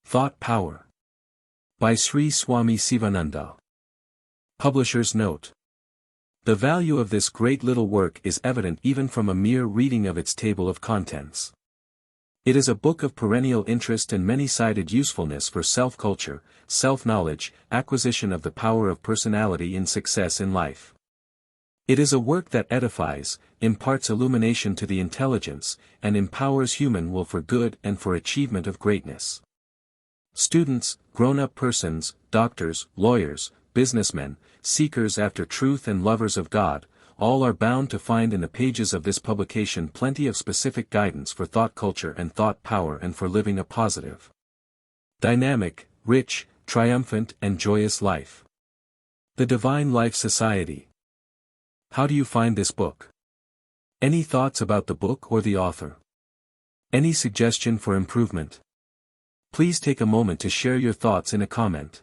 Thought Power. By Sri Swami Sivananda. Publisher's note. The value of this great little work is evident even from a mere reading of its table of contents. It is a book of perennial interest and many-sided usefulness for self-culture, self-knowledge, acquisition of the power of personality and success in life. It is a work that edifies, imparts illumination to the intelligence, and empowers human will for good and for achievement of greatness. Students, grown-up persons, doctors, lawyers, businessmen, seekers after truth and lovers of God, all are bound to find in the pages of this publication plenty of specific guidance for thought culture and thought power and for living a positive, dynamic, rich, triumphant and joyous life. The Divine Life Society. How do you find this book? Any thoughts about the book or the author? Any suggestion for improvement? Please take a moment to share your thoughts in a comment.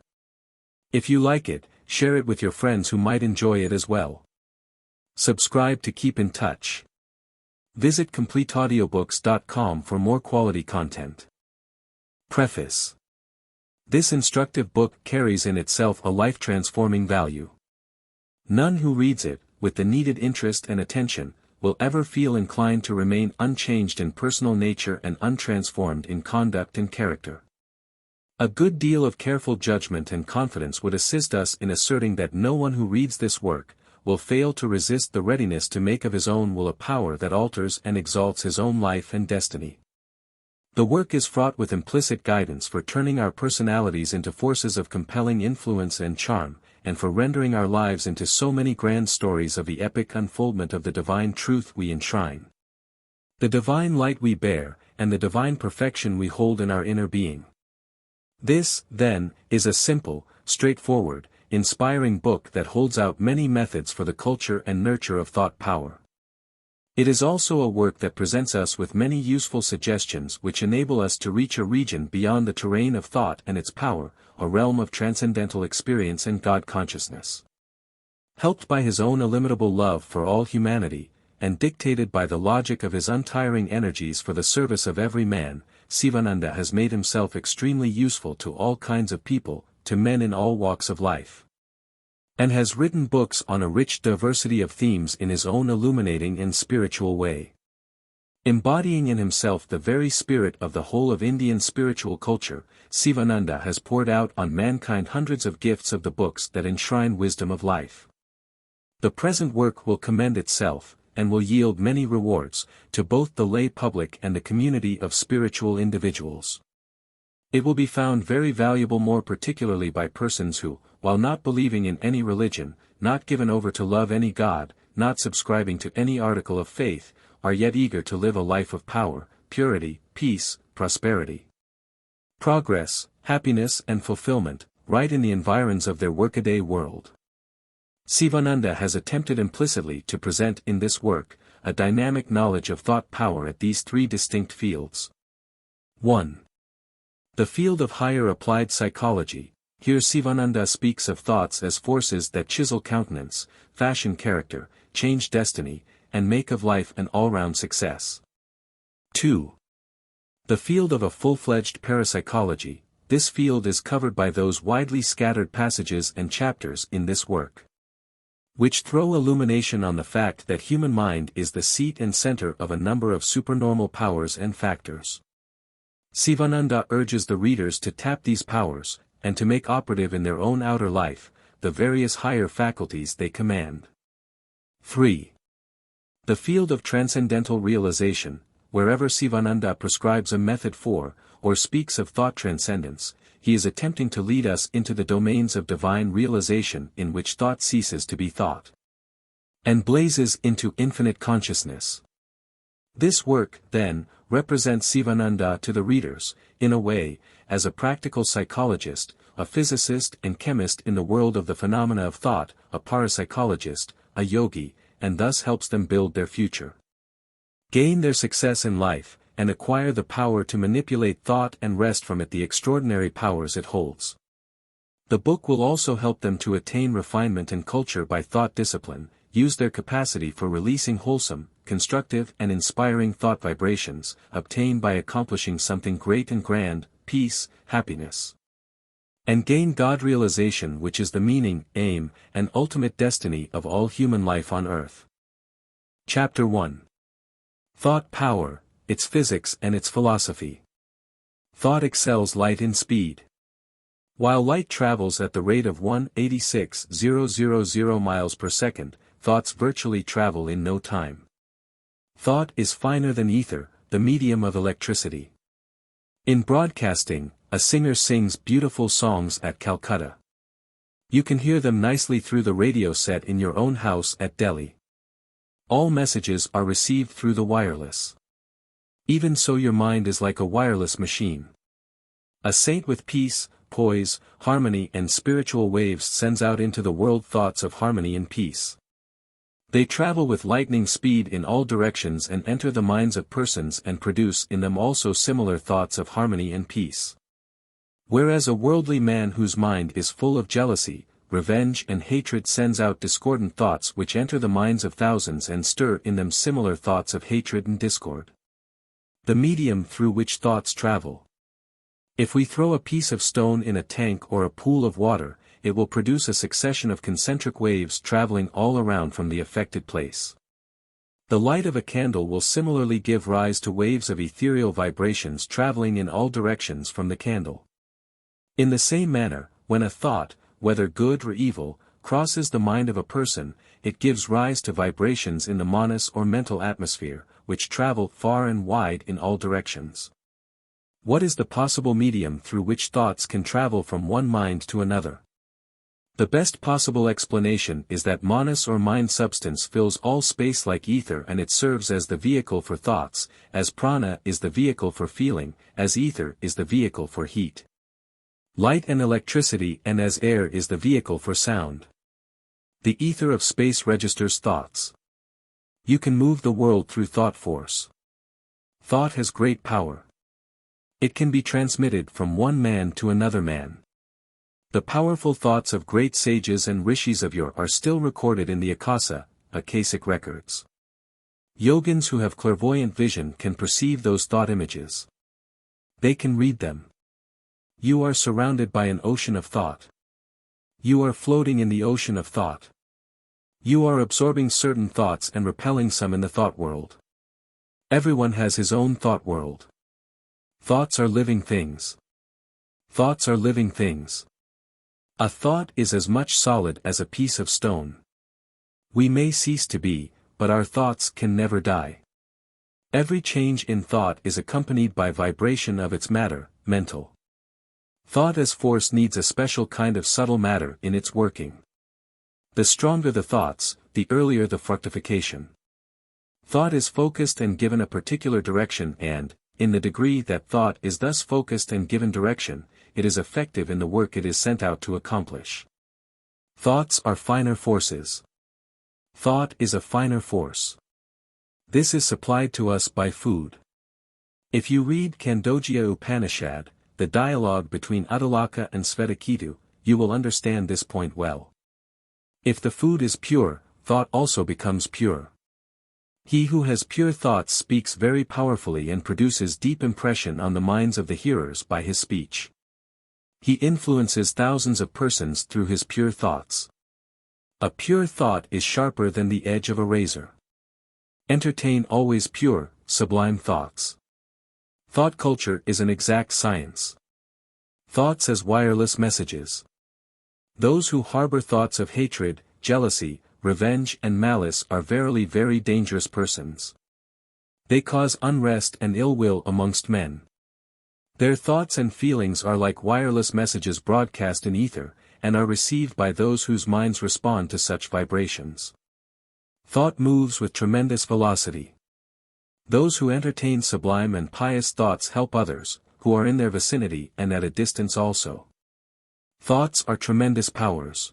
If you like it, share it with your friends who might enjoy it as well. Subscribe to keep in touch. Visit completeaudiobooks.com for more quality content. Preface. This instructive book carries in itself a life-transforming value. None who reads it, with the needed interest and attention, will ever feel inclined to remain unchanged in personal nature and untransformed in conduct and character. A good deal of careful judgment and confidence would assist us in asserting that no one who reads this work, will fail to resist the readiness to make of his own will a power that alters and exalts his own life and destiny. The work is fraught with implicit guidance for turning our personalities into forces of compelling influence and charm, and for rendering our lives into so many grand stories of the epic unfoldment of the divine truth we enshrine. The divine light we bear, and the divine perfection we hold in our inner being. This, then, is a simple, straightforward, inspiring book that holds out many methods for the culture and nurture of thought power. It is also a work that presents us with many useful suggestions which enable us to reach a region beyond the terrain of thought and its power, a realm of transcendental experience and God consciousness. Helped by his own illimitable love for all humanity, and dictated by the logic of his untiring energies for the service of every man, Sivananda has made himself extremely useful to all kinds of people, to men in all walks of life, and has written books on a rich diversity of themes in his own illuminating and spiritual way. Embodying in himself the very spirit of the whole of Indian spiritual culture, Sivananda has poured out on mankind hundreds of gifts of the books that enshrine wisdom of life. The present work will commend itself, and will yield many rewards, to both the lay public and the community of spiritual individuals. It will be found very valuable more particularly by persons who, while not believing in any religion, not given over to love any God, not subscribing to any article of faith, are yet eager to live a life of power, purity, peace, prosperity, progress, happiness and fulfillment, right in the environs of their workaday world. Sivananda has attempted implicitly to present in this work, a dynamic knowledge of thought power at these three distinct fields. 1. The field of higher applied psychology. Here Sivananda speaks of thoughts as forces that chisel countenance, fashion character, change destiny, and make of life an all-round success. 2. The field of a full-fledged parapsychology. This field is covered by those widely scattered passages and chapters in this work, which throw illumination on the fact that human mind is the seat and center of a number of supernormal powers and factors. Sivananda urges the readers to tap these powers, and to make operative in their own outer life, the various higher faculties they command. 3. The field of transcendental realization. Wherever Sivananda prescribes a method for, or speaks of thought transcendence, he is attempting to lead us into the domains of divine realization in which thought ceases to be thought, and blazes into infinite consciousness. This work, then, represents Sivananda to the readers, in a way, as a practical psychologist, a physicist and chemist in the world of the phenomena of thought, a parapsychologist, a yogi, and thus helps them build their future, gain their success in life, and acquire the power to manipulate thought and wrest from it the extraordinary powers it holds. The book will also help them to attain refinement and culture by thought discipline, use their capacity for releasing wholesome, constructive and inspiring thought vibrations, obtained by accomplishing something great and grand, peace, happiness. And gain God realization, which is the meaning, aim, and ultimate destiny of all human life on earth. Chapter 1. Thought Power, its Physics and its Philosophy. Thought excels light in speed. While light travels at the rate of 186,000 miles per second, thoughts virtually travel in no time. Thought is finer than ether, the medium of electricity. In broadcasting, a singer sings beautiful songs at Calcutta. You can hear them nicely through the radio set in your own house at Delhi. All messages are received through the wireless. Even so, your mind is like a wireless machine. A saint with peace, poise, harmony and spiritual waves sends out into the world thoughts of harmony and peace. They travel with lightning speed in all directions and enter the minds of persons and produce in them also similar thoughts of harmony and peace. Whereas a worldly man whose mind is full of jealousy, revenge and hatred sends out discordant thoughts which enter the minds of thousands and stir in them similar thoughts of hatred and discord. The medium through which thoughts travel. If we throw a piece of stone in a tank or a pool of water, it will produce a succession of concentric waves traveling all around from the affected place. The light of a candle will similarly give rise to waves of ethereal vibrations traveling in all directions from the candle. In the same manner, when a thought, whether good or evil, crosses the mind of a person, it gives rise to vibrations in the manas or mental atmosphere, which travel far and wide in all directions. What is the possible medium through which thoughts can travel from one mind to another? The best possible explanation is that manas or mind substance fills all space like ether, and it serves as the vehicle for thoughts, as prana is the vehicle for feeling, as ether is the vehicle for heat, light and electricity, and as air is the vehicle for sound. The ether of space registers thoughts. You can move the world through thought force. Thought has great power. It can be transmitted from one man to another man. The powerful thoughts of great sages and rishis of yore are still recorded in the Akashic records. Yogins who have clairvoyant vision can perceive those thought images. They can read them. You are surrounded by an ocean of thought. You are floating in the ocean of thought. You are absorbing certain thoughts and repelling some in the thought world. Everyone has his own thought world. Thoughts are living things. Thoughts are living things. A thought is as much solid as a piece of stone. We may cease to be, but our thoughts can never die. Every change in thought is accompanied by vibration of its matter, mental. Thought as force needs a special kind of subtle matter in its working. The stronger the thoughts, the earlier the fructification. Thought is focused and given a particular direction, and, in the degree that thought is thus focused and given direction, it is effective in the work it is sent out to accomplish. Thoughts are finer forces. Thought is a finer force. This is supplied to us by food. If you read Kandogya Upanishad, the dialogue between Adalaka and Svetaketu, you will understand this point well. If the food is pure, thought also becomes pure. He who has pure thoughts speaks very powerfully and produces deep impression on the minds of the hearers by his speech. He influences thousands of persons through his pure thoughts. A pure thought is sharper than the edge of a razor. Entertain always pure, sublime thoughts. Thought culture is an exact science. Thoughts as wireless messages. Those who harbor thoughts of hatred, jealousy, revenge and malice are verily very dangerous persons. They cause unrest and ill will amongst men. Their thoughts and feelings are like wireless messages broadcast in ether, and are received by those whose minds respond to such vibrations. Thought moves with tremendous velocity. Those who entertain sublime and pious thoughts help others, who are in their vicinity and at a distance also. Thoughts are tremendous powers.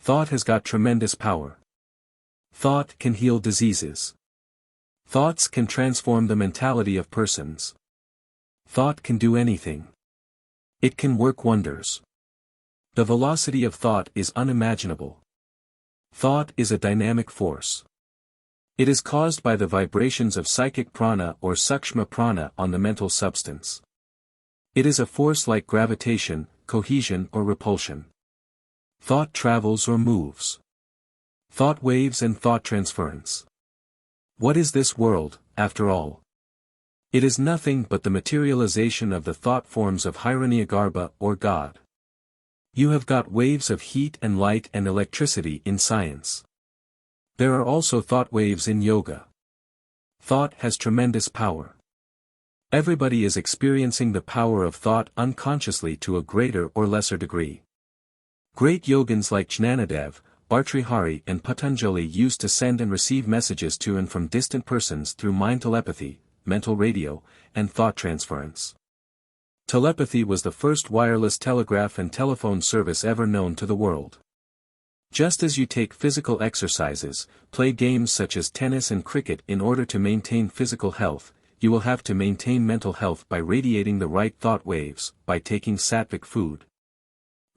Thought has got tremendous power. Thought can heal diseases. Thoughts can transform the mentality of persons. Thought can do anything. It can work wonders. The velocity of thought is unimaginable. Thought is a dynamic force. It is caused by the vibrations of psychic prana or sukshma prana on the mental substance. It is a force like gravitation, cohesion or repulsion. Thought travels or moves. Thought waves and thought transference. What is this world, after all? It is nothing but the materialization of the thought forms of Hiranyagarbha or God. You have got waves of heat and light and electricity in science. There are also thought waves in yoga. Thought has tremendous power. Everybody is experiencing the power of thought unconsciously to a greater or lesser degree. Great yogins like Jnanadev, Bhartrihari and Patanjali used to send and receive messages to and from distant persons through mind telepathy, mental radio, and thought transference. Telepathy was the first wireless telegraph and telephone service ever known to the world. Just as you take physical exercises, play games such as tennis and cricket in order to maintain physical health, you will have to maintain mental health by radiating the right thought waves, by taking sattvic food.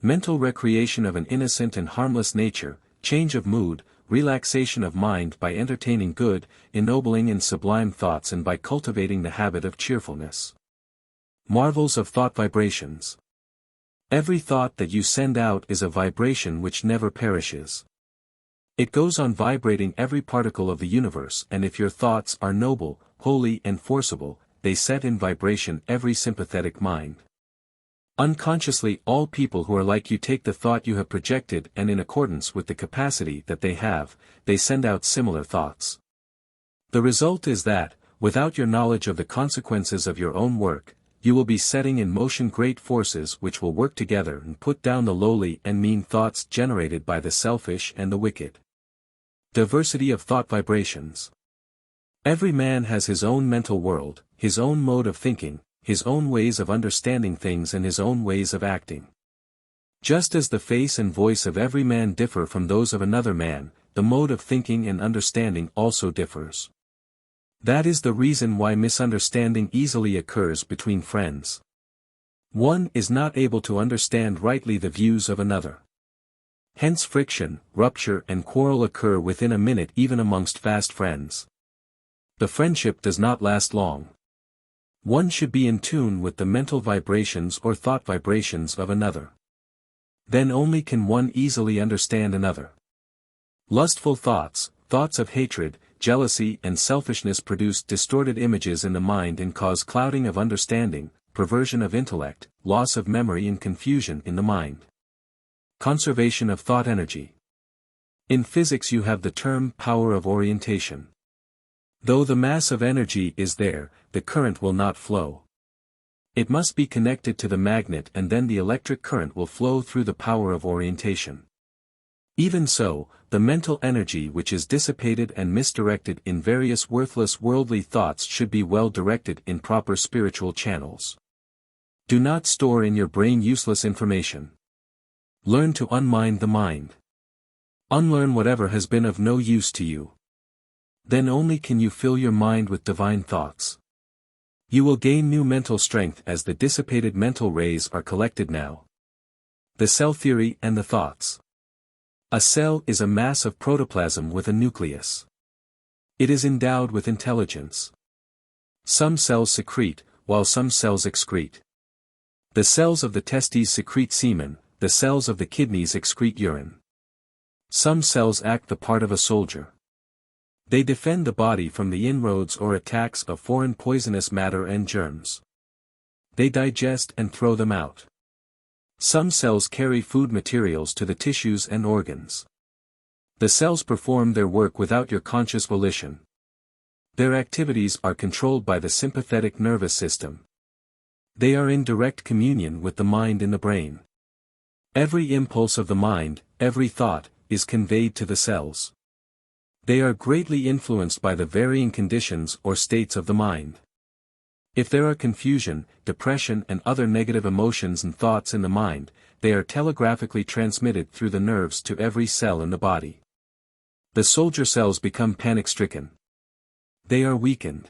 Mental recreation of an innocent and harmless nature, change of mood, relaxation of mind by entertaining good, ennobling and sublime thoughts and by cultivating the habit of cheerfulness. Marvels of thought vibrations. Every thought that you send out is a vibration which never perishes. It goes on vibrating every particle of the universe, and if your thoughts are noble, holy and forcible, they set in vibration every sympathetic mind. Unconsciously all people who are like you take the thought you have projected and in accordance with the capacity that they have, they send out similar thoughts. The result is that, without your knowledge of the consequences of your own work, you will be setting in motion great forces which will work together and put down the lowly and mean thoughts generated by the selfish and the wicked. Diversity of thought vibrations. Every man has his own mental world, his own mode of thinking, his own ways of understanding things and his own ways of acting. Just as the face and voice of every man differ from those of another man, the mode of thinking and understanding also differs. That is the reason why misunderstanding easily occurs between friends. One is not able to understand rightly the views of another. Hence friction, rupture and quarrel occur within a minute even amongst fast friends. The friendship does not last long. One should be in tune with the mental vibrations or thought vibrations of another. Then only can one easily understand another. Lustful thoughts, thoughts of hatred, jealousy and selfishness produce distorted images in the mind and cause clouding of understanding, perversion of intellect, loss of memory and confusion in the mind. Conservation of thought energy. In physics you have the term power of orientation. Though the mass of energy is there, the current will not flow. It must be connected to the magnet and then the electric current will flow through the power of orientation. Even so, the mental energy which is dissipated and misdirected in various worthless worldly thoughts should be well directed in proper spiritual channels. Do not store in your brain useless information. Learn to unmind the mind. Unlearn whatever has been of no use to you. Then only can you fill your mind with divine thoughts. You will gain new mental strength as the dissipated mental rays are collected now. The cell theory and the thoughts. A cell is a mass of protoplasm with a nucleus. It is endowed with intelligence. Some cells secrete, while some cells excrete. The cells of the testes secrete semen, the cells of the kidneys excrete urine. Some cells act the part of a soldier. They defend the body from the inroads or attacks of foreign poisonous matter and germs. They digest and throw them out. Some cells carry food materials to the tissues and organs. The cells perform their work without your conscious volition. Their activities are controlled by the sympathetic nervous system. They are in direct communion with the mind in the brain. Every impulse of the mind, every thought, is conveyed to the cells. They are greatly influenced by the varying conditions or states of the mind. If there are confusion, depression and other negative emotions and thoughts in the mind, they are telegraphically transmitted through the nerves to every cell in the body. The soldier cells become panic-stricken. They are weakened.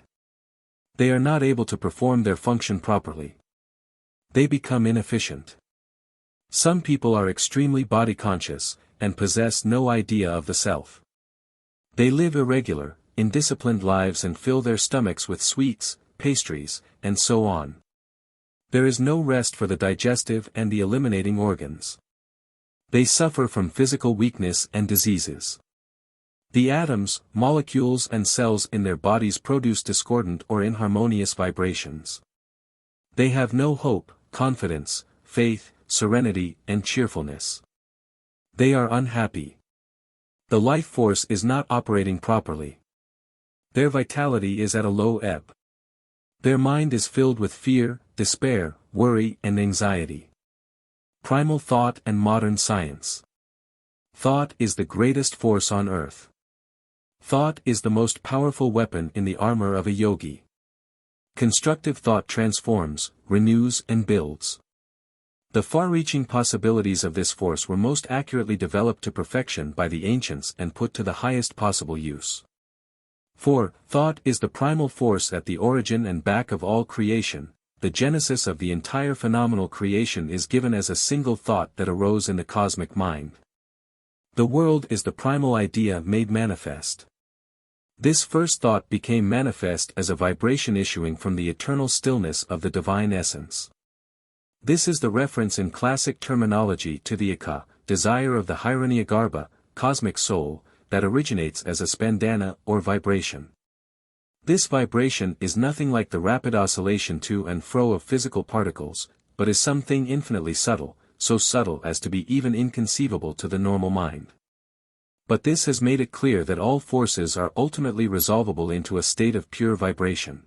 They are not able to perform their function properly. They become inefficient. Some people are extremely body-conscious, and possess no idea of the self. They live irregular, indisciplined lives and fill their stomachs with sweets, pastries, and so on. There is no rest for the digestive and the eliminating organs. They suffer from physical weakness and diseases. The atoms, molecules and cells in their bodies produce discordant or inharmonious vibrations. They have no hope, confidence, faith, serenity, and cheerfulness. They are unhappy. The life force is not operating properly. Their vitality is at a low ebb. Their mind is filled with fear, despair, worry and anxiety. Primal thought and modern science. Thought is the greatest force on earth. Thought is the most powerful weapon in the armor of a yogi. Constructive thought transforms, renews and builds. The far-reaching possibilities of this force were most accurately developed to perfection by the ancients and put to the highest possible use. For, thought is the primal force at the origin and back of all creation. The genesis of the entire phenomenal creation is given as a single thought that arose in the cosmic mind. The world is the primal idea made manifest. This first thought became manifest as a vibration issuing from the eternal stillness of the divine essence. This is the reference in classic terminology to the Ika, desire of the Hiranyagarbha, cosmic soul, that originates as a spandana or vibration. This vibration is nothing like the rapid oscillation to and fro of physical particles, but is something infinitely subtle, so subtle as to be even inconceivable to the normal mind. But this has made it clear that all forces are ultimately resolvable into a state of pure vibration.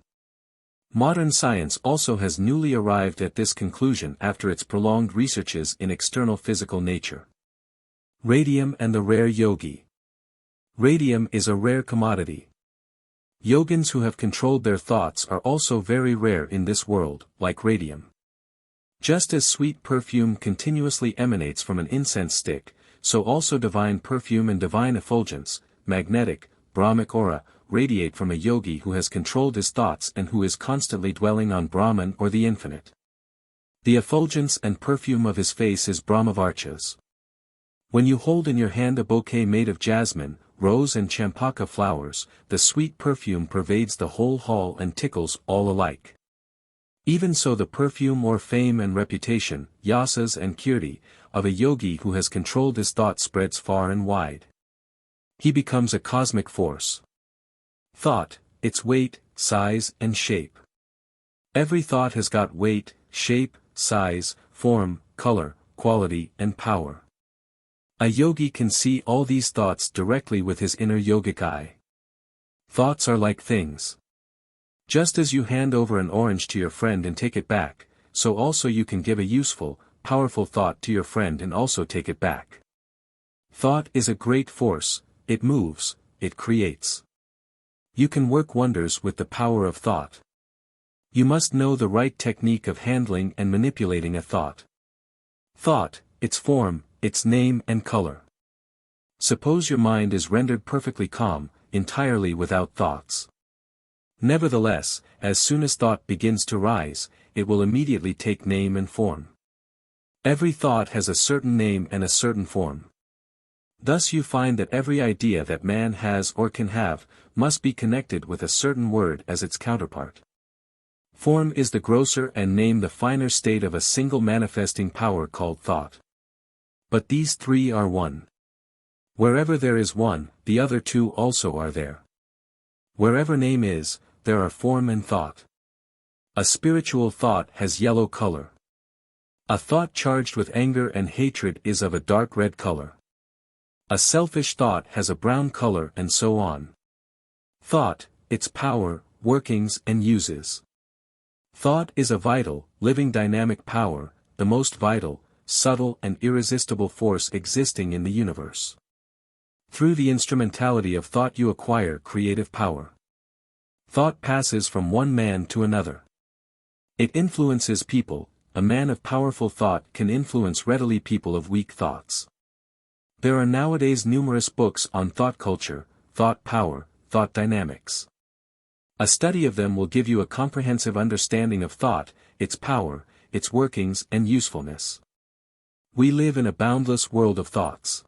Modern science also has newly arrived at this conclusion after its prolonged researches in external physical nature. Radium and the rare yogi. Radium is a rare commodity. Yogins who have controlled their thoughts are also very rare in this world, like radium. Just as sweet perfume continuously emanates from an incense stick, so also divine perfume and divine effulgence, magnetic, Brahmic aura, radiate from a yogi who has controlled his thoughts and who is constantly dwelling on Brahman or the infinite. The effulgence and perfume of his face is Brahmavarchas. When you hold in your hand a bouquet made of jasmine, rose and champaka flowers, the sweet perfume pervades the whole hall and tickles all alike. Even so the perfume or fame and reputation, yasas and kirti, of a yogi who has controlled his thought spreads far and wide. He becomes a cosmic force. Thought, its weight, size and shape. Every thought has got weight, shape, size, form, color, quality and power. A yogi can see all these thoughts directly with his inner yogic eye. Thoughts are like things. Just as you hand over an orange to your friend and take it back, so also you can give a useful, powerful thought to your friend and also take it back. Thought is a great force, it moves, it creates. You can work wonders with the power of thought. You must know the right technique of handling and manipulating a thought. Thought, its form, its name and color. Suppose your mind is rendered perfectly calm, entirely without thoughts. Nevertheless, as soon as thought begins to rise, it will immediately take name and form. Every thought has a certain name and a certain form. Thus you find that every idea that man has or can have, must be connected with a certain word as its counterpart. Form is the grosser and name the finer state of a single manifesting power called thought. But these three are one. Wherever there is one, the other two also are there. Wherever name is, there are form and thought. A spiritual thought has yellow color. A thought charged with anger and hatred is of a dark red color. A selfish thought has a brown color and so on. Thought, its power, workings and uses. Thought is a vital, living dynamic power, the most vital, subtle and irresistible force existing in the universe. Through the instrumentality of thought you acquire creative power. Thought passes from one man to another. It influences people. A man of powerful thought can influence readily people of weak thoughts. There are nowadays numerous books on thought culture, thought power, thought dynamics. A study of them will give you a comprehensive understanding of thought, its power, its workings and usefulness. We live in a boundless world of thoughts.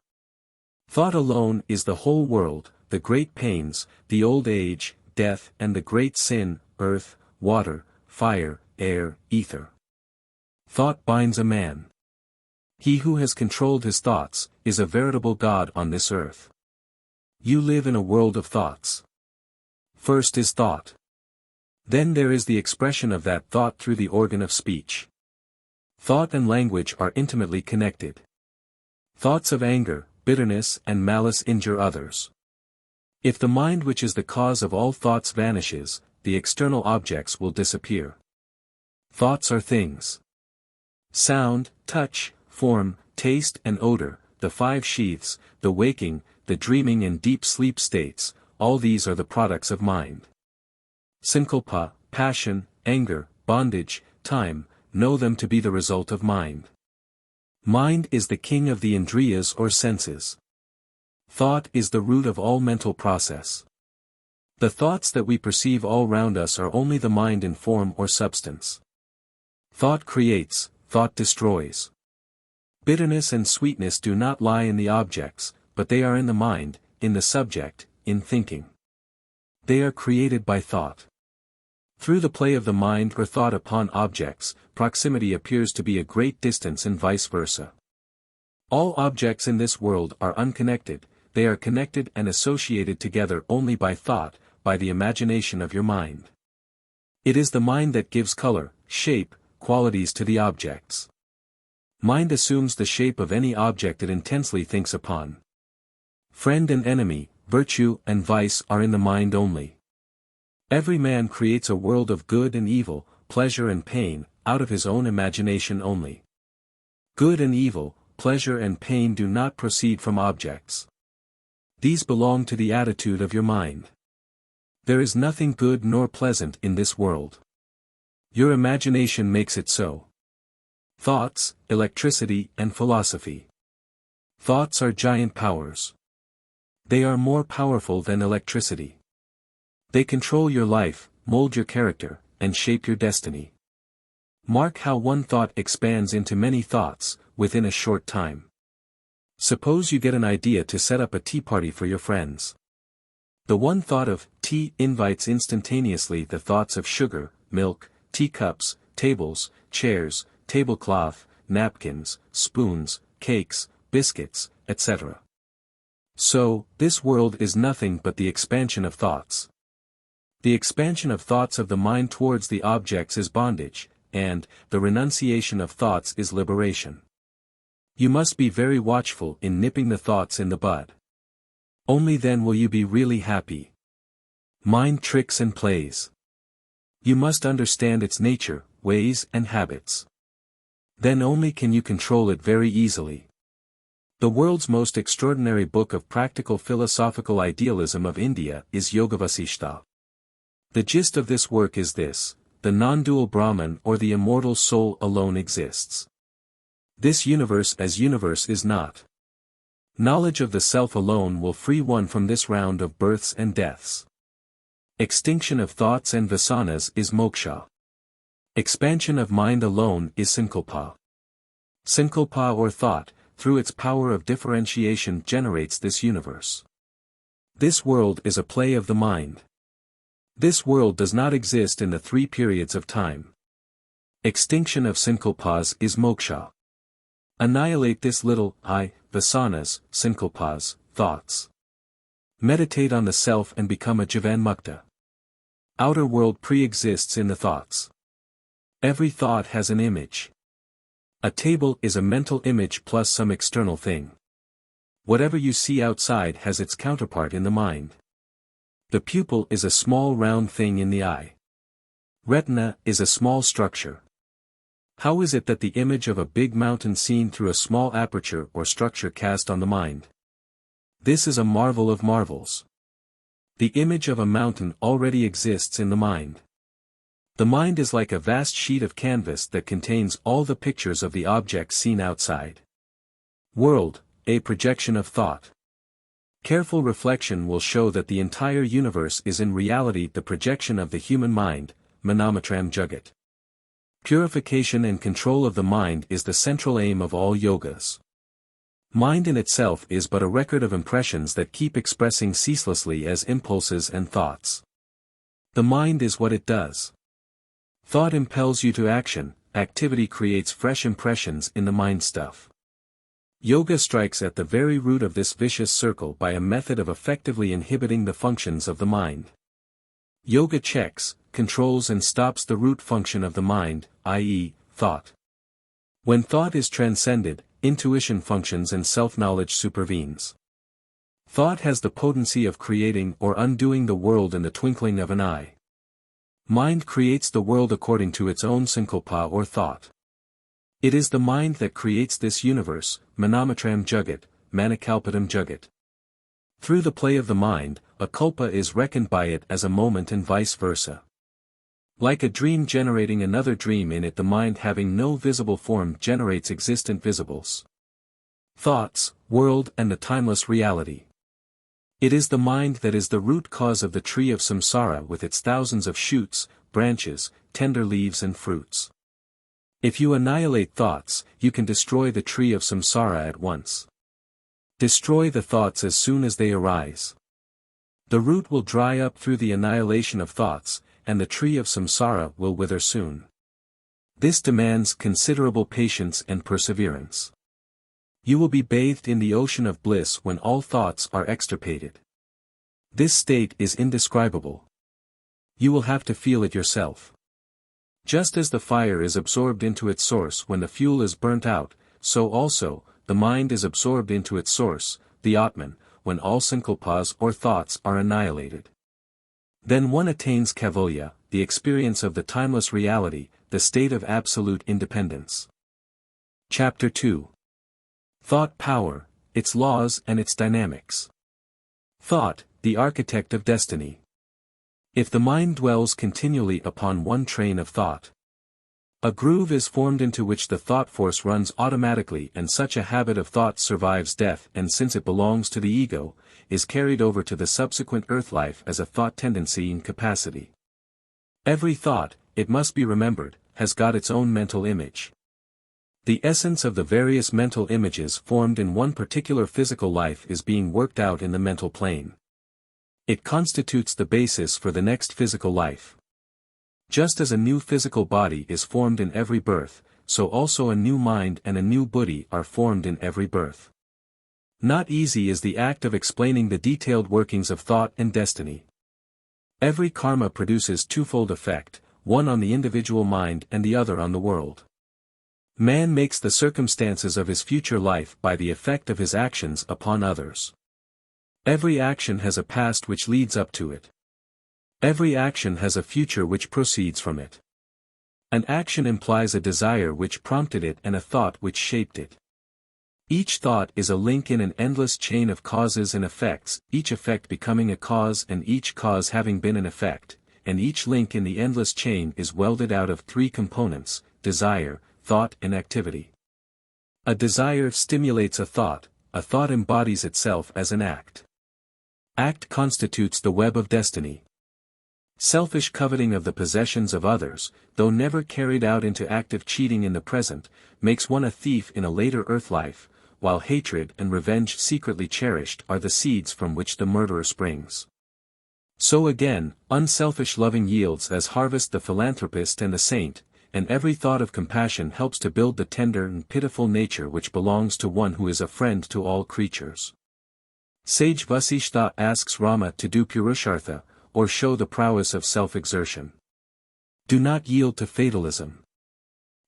Thought alone is the whole world, the great pains, the old age, death and the great sin, earth, water, fire, air, ether. Thought binds a man. He who has controlled his thoughts, is a veritable god on this earth. You live in a world of thoughts. First is thought. Then there is the expression of that thought through the organ of speech. Thought and language are intimately connected. Thoughts of anger, bitterness, and malice injure others. If the mind which is the cause of all thoughts vanishes, the external objects will disappear. Thoughts are things. Sound, touch, form, taste and odor, the five sheaths, the waking, the dreaming and deep sleep states, all these are the products of mind. Sankalpa, passion, anger, bondage, time, know them to be the result of mind. Mind is the king of the indriyas or senses. Thought is the root of all mental process. The thoughts that we perceive all round us are only the mind in form or substance. Thought creates, thought destroys. Bitterness and sweetness do not lie in the objects, but they are in the mind, in the subject, in thinking. They are created by thought. Through the play of the mind or thought upon objects, proximity appears to be a great distance and vice versa. All objects in this world are unconnected, they are connected and associated together only by thought, by the imagination of your mind. It is the mind that gives color, shape, qualities to the objects. Mind assumes the shape of any object it intensely thinks upon. Friend and enemy, virtue and vice are in the mind only. Every man creates a world of good and evil, pleasure and pain, out of his own imagination only. Good and evil, pleasure and pain do not proceed from objects. These belong to the attitude of your mind. There is nothing good nor pleasant in this world. Your imagination makes it so. Thoughts, electricity and philosophy. Thoughts are giant powers. They are more powerful than electricity. They control your life, mold your character, and shape your destiny. Mark how one thought expands into many thoughts, within a short time. Suppose you get an idea to set up a tea party for your friends. The one thought of tea invites instantaneously the thoughts of sugar, milk, teacups, tables, chairs, tablecloth, napkins, spoons, cakes, biscuits, etc. So, this world is nothing but the expansion of thoughts. The expansion of thoughts of the mind towards the objects is bondage, and the renunciation of thoughts is liberation. You must be very watchful in nipping the thoughts in the bud. Only then will you be really happy. Mind tricks and plays. You must understand its nature, ways and habits. Then only can you control it very easily. The world's most extraordinary book of practical philosophical idealism of India is Yogavasishta. The gist of this work is this: the non-dual Brahman or the immortal soul alone exists. This universe as universe is not. Knowledge of the self alone will free one from this round of births and deaths. Extinction of thoughts and vasanas is moksha. Expansion of mind alone is sankalpa. Sankalpa or thought, through its power of differentiation generates this universe. This world is a play of the mind. This world does not exist in the three periods of time. Extinction of sankalpas is moksha. Annihilate this little I, vasanas, sankalpas, thoughts. Meditate on the self and become a jivan mukta. Outer world pre-exists in the thoughts. Every thought has an image. A table is a mental image plus some external thing. Whatever you see outside has its counterpart in the mind. The pupil is a small round thing in the eye. Retina is a small structure. How is it that the image of a big mountain seen through a small aperture or structure cast on the mind? This is a marvel of marvels. The image of a mountain already exists in the mind. The mind is like a vast sheet of canvas that contains all the pictures of the objects seen outside. World, a projection of thought. Careful reflection will show that the entire universe is in reality the projection of the human mind, Manomatram Jagat. Purification and control of the mind is the central aim of all yogas. Mind in itself is but a record of impressions that keep expressing ceaselessly as impulses and thoughts. The mind is what it does. Thought impels you to action, activity creates fresh impressions in the mind stuff. Yoga strikes at the very root of this vicious circle by a method of effectively inhibiting the functions of the mind. Yoga checks, controls and stops the root function of the mind, i.e., thought. When thought is transcended, intuition functions and self-knowledge supervenes. Thought has the potency of creating or undoing the world in the twinkling of an eye. Mind creates the world according to its own sankalpa or thought. It is the mind that creates this universe, manamatram jagat, manikalpatam jagat. Through the play of the mind, a kalpa is reckoned by it as a moment and vice versa. Like a dream generating another dream in it, the mind having no visible form generates existent visibles. Thoughts, world and the timeless reality. It is the mind that is the root cause of the tree of samsara with its thousands of shoots, branches, tender leaves and fruits. If you annihilate thoughts, you can destroy the tree of samsara at once. Destroy the thoughts as soon as they arise. The root will dry up through the annihilation of thoughts, and the tree of samsara will wither soon. This demands considerable patience and perseverance. You will be bathed in the ocean of bliss when all thoughts are extirpated. This state is indescribable. You will have to feel it yourself. Just as the fire is absorbed into its source when the fuel is burnt out, so also, the mind is absorbed into its source, the Atman, when all sankalpas or thoughts are annihilated. Then one attains kaivalya, the experience of the timeless reality, the state of absolute independence. Chapter 2. Thought power, its laws and its dynamics. Thought, the architect of destiny. If the mind dwells continually upon one train of thought, a groove is formed into which the thought force runs automatically, and such a habit of thought survives death, and since it belongs to the ego, is carried over to the subsequent earth life as a thought tendency and capacity. Every thought, it must be remembered, has got its own mental image. The essence of the various mental images formed in one particular physical life is being worked out in the mental plane. It constitutes the basis for the next physical life. Just as a new physical body is formed in every birth, so also a new mind and a new buddhi are formed in every birth. Not easy is the act of explaining the detailed workings of thought and destiny. Every karma produces twofold effect, one on the individual mind and the other on the world. Man makes the circumstances of his future life by the effect of his actions upon others. Every action has a past which leads up to it. Every action has a future which proceeds from it. An action implies a desire which prompted it and a thought which shaped it. Each thought is a link in an endless chain of causes and effects, each effect becoming a cause and each cause having been an effect, and each link in the endless chain is welded out of three components: desire, thought and activity. A desire stimulates a thought embodies itself as an act. Act constitutes the web of destiny. Selfish coveting of the possessions of others, though never carried out into active cheating in the present, makes one a thief in a later earth life, while hatred and revenge secretly cherished are the seeds from which the murderer springs. So again, unselfish loving yields as harvest the philanthropist and the saint, and every thought of compassion helps to build the tender and pitiful nature which belongs to one who is a friend to all creatures. Sage Vasishtha asks Rama to do Purushartha, or show the prowess of self-exertion. Do not yield to fatalism.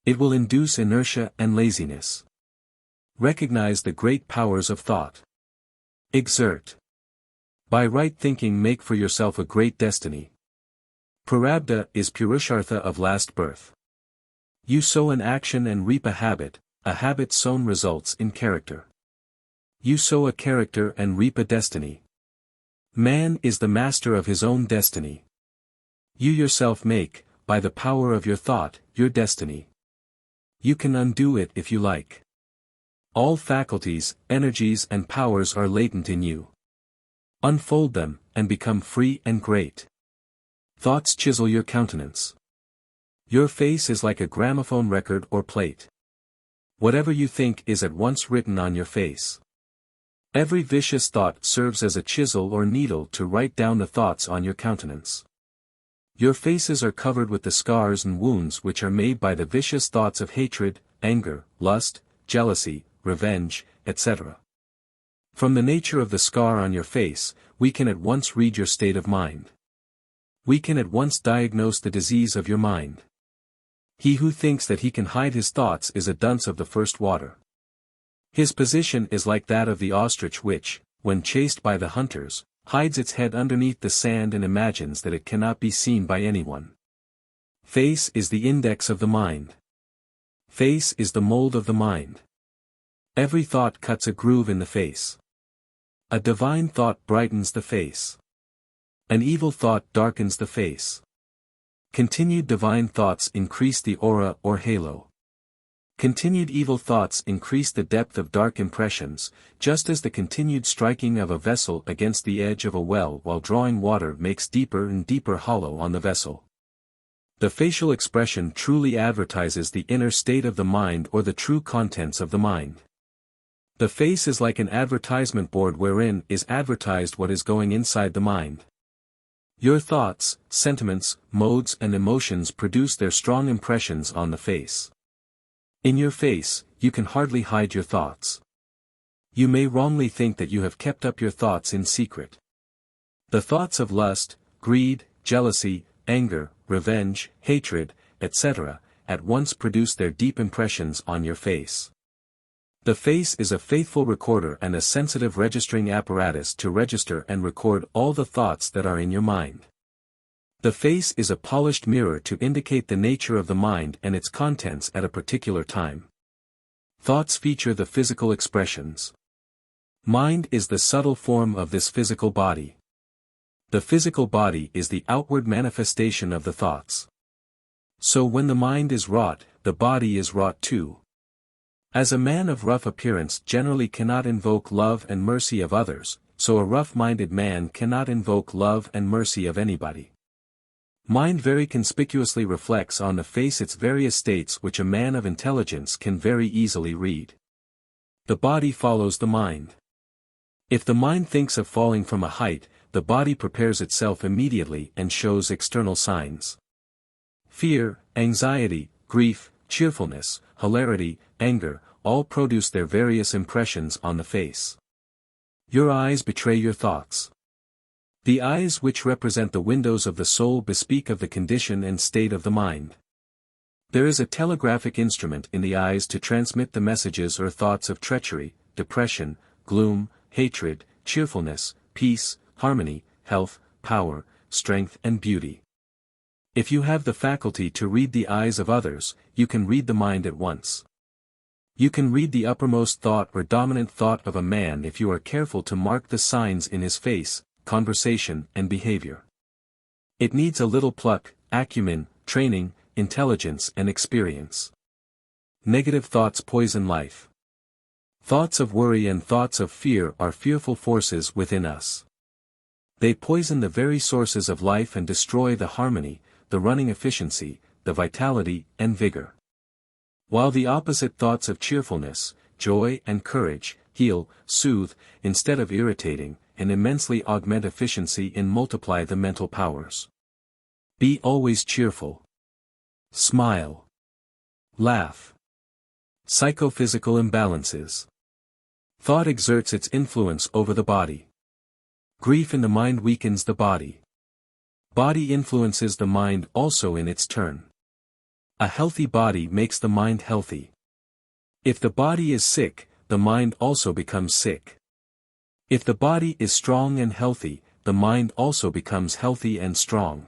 It will induce inertia and laziness. Recognize the great powers of thought. Exert. By right thinking make for yourself a great destiny. Prarabdha is Purushartha of last birth. You sow an action and reap a habit sown results in character. You sow a character and reap a destiny. Man is the master of his own destiny. You yourself make, by the power of your thought, your destiny. You can undo it if you like. All faculties, energies and powers are latent in you. Unfold them, and become free and great. Thoughts chisel your countenance. Your face is like a gramophone record or plate. Whatever you think is at once written on your face. Every vicious thought serves as a chisel or needle to write down the thoughts on your countenance. Your faces are covered with the scars and wounds which are made by the vicious thoughts of hatred, anger, lust, jealousy, revenge, etc. From the nature of the scar on your face, we can at once read your state of mind. We can at once diagnose the disease of your mind. He who thinks that he can hide his thoughts is a dunce of the first water. His position is like that of the ostrich which, when chased by the hunters, hides its head underneath the sand and imagines that it cannot be seen by anyone. Face is the index of the mind. Face is the mold of the mind. Every thought cuts a groove in the face. A divine thought brightens the face. An evil thought darkens the face. Continued divine thoughts increase the aura or halo. Continued evil thoughts increase the depth of dark impressions, just as the continued striking of a vessel against the edge of a well while drawing water makes deeper and deeper hollow on the vessel. The facial expression truly advertises the inner state of the mind or the true contents of the mind. The face is like an advertisement board wherein is advertised what is going inside the mind. Your thoughts, sentiments, modes and emotions produce their strong impressions on the face. In your face, you can hardly hide your thoughts. You may wrongly think that you have kept up your thoughts in secret. The thoughts of lust, greed, jealousy, anger, revenge, hatred, etc., at once produce their deep impressions on your face. The face is a faithful recorder and a sensitive registering apparatus to register and record all the thoughts that are in your mind. The face is a polished mirror to indicate the nature of the mind and its contents at a particular time. Thoughts feature the physical expressions. Mind is the subtle form of this physical body. The physical body is the outward manifestation of the thoughts. So when the mind is wrought, the body is wrought too. As a man of rough appearance generally cannot invoke love and mercy of others, so a rough-minded man cannot invoke love and mercy of anybody. Mind very conspicuously reflects on the face its various states which a man of intelligence can very easily read. The body follows the mind. If the mind thinks of falling from a height, the body prepares itself immediately and shows external signs. Fear, anxiety, grief, cheerfulness, hilarity, anger, all produce their various impressions on the face. Your eyes betray your thoughts. The eyes which represent the windows of the soul bespeak of the condition and state of the mind. There is a telegraphic instrument in the eyes to transmit the messages or thoughts of treachery, depression, gloom, hatred, cheerfulness, peace, harmony, health, power, strength and beauty. If you have the faculty to read the eyes of others, you can read the mind at once. You can read the uppermost thought or dominant thought of a man if you are careful to mark the signs in his face, conversation and behavior. It needs a little pluck, acumen, training, intelligence and experience. Negative thoughts poison life. Thoughts of worry and thoughts of fear are fearful forces within us. They poison the very sources of life and destroy the harmony, the running efficiency, the vitality and vigor. While the opposite thoughts of cheerfulness, joy and courage, heal, soothe, instead of irritating, and immensely augment efficiency and multiply the mental powers. Be always cheerful. Smile. Laugh. Psychophysical imbalances. Thought exerts its influence over the body. Grief in the mind weakens the body. Body influences the mind also in its turn. A healthy body makes the mind healthy. If the body is sick, the mind also becomes sick. If the body is strong and healthy, the mind also becomes healthy and strong.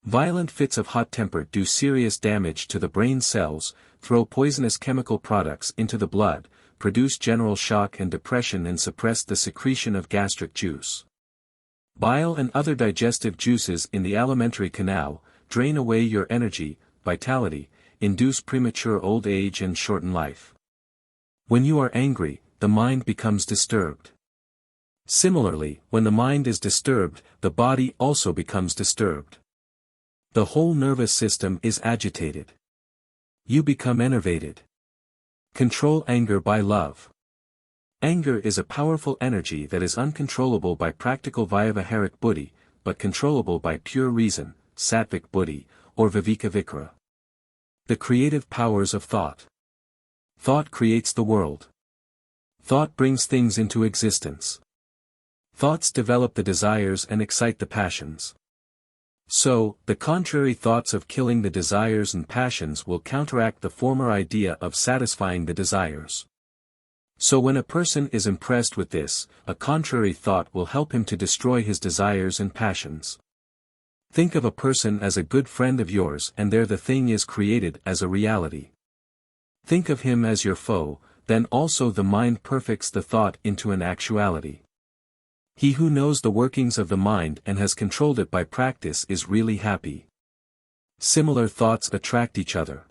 Violent fits of hot temper do serious damage to the brain cells, throw poisonous chemical products into the blood, produce general shock and depression and suppress the secretion of gastric juice. Bile and other digestive juices in the alimentary canal, drain away your energy, vitality, induce premature old age and shorten life. When you are angry, the mind becomes disturbed. Similarly, when the mind is disturbed, the body also becomes disturbed. The whole nervous system is agitated. You become enervated. Control anger by love. Anger is a powerful energy that is uncontrollable by practical vyavaharic buddhi, but controllable by pure reason, Sattvic Buddhi, or Viveka Vikra. The creative powers of thought. Thought creates the world. Thought brings things into existence. Thoughts develop the desires and excite the passions. So, the contrary thoughts of killing the desires and passions will counteract the former idea of satisfying the desires. So when a person is impressed with this, a contrary thought will help him to destroy his desires and passions. Think of a person as a good friend of yours and there the thing is created as a reality. Think of him as your foe, then also the mind perfects the thought into an actuality. He who knows the workings of the mind and has controlled it by practice is really happy. Similar thoughts attract each other.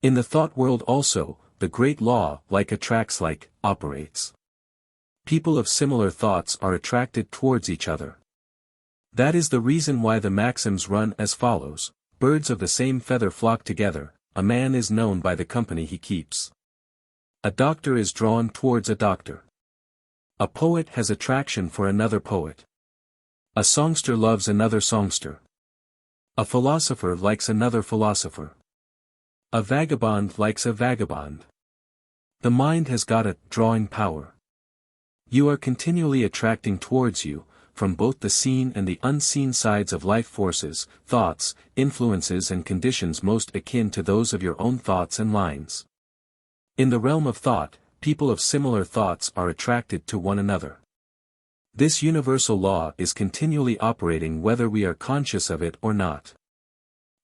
In the thought world also, the great law, like attracts like, operates. People of similar thoughts are attracted towards each other. That is the reason why the maxims run as follows: birds of the same feather flock together, a man is known by the company he keeps. A doctor is drawn towards a doctor. A poet has attraction for another poet. A songster loves another songster. A philosopher likes another philosopher. A vagabond likes a vagabond. The mind has got a drawing power. You are continually attracting towards you, from both the seen and the unseen sides of life forces, thoughts, influences and conditions most akin to those of your own thoughts and lines. In the realm of thought, people of similar thoughts are attracted to one another. This universal law is continually operating whether we are conscious of it or not.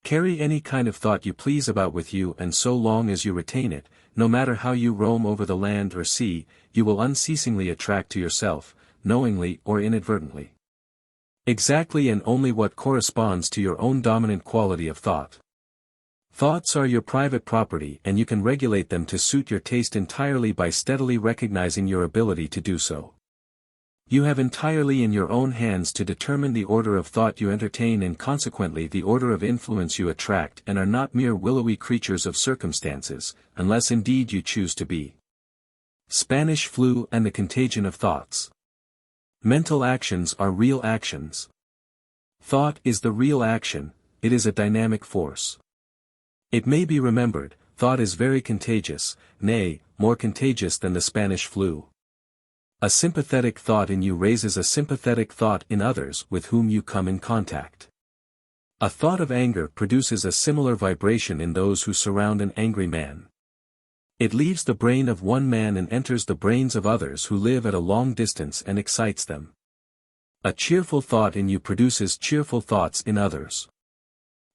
Carry any kind of thought you please about with you, and so long as you retain it, no matter how you roam over the land or sea, you will unceasingly attract to yourself, knowingly or inadvertently, exactly and only what corresponds to your own dominant quality of thought. Thoughts are your private property and you can regulate them to suit your taste entirely by steadily recognizing your ability to do so. You have entirely in your own hands to determine the order of thought you entertain and consequently the order of influence you attract, and are not mere willowy creatures of circumstances, unless indeed you choose to be. Spanish flu and the contagion of thoughts. Mental actions are real actions. Thought is the real action, it is a dynamic force. It may be remembered, thought is very contagious, nay, more contagious than the Spanish flu. A sympathetic thought in you raises a sympathetic thought in others with whom you come in contact. A thought of anger produces a similar vibration in those who surround an angry man. It leaves the brain of one man and enters the brains of others who live at a long distance and excites them. A cheerful thought in you produces cheerful thoughts in others.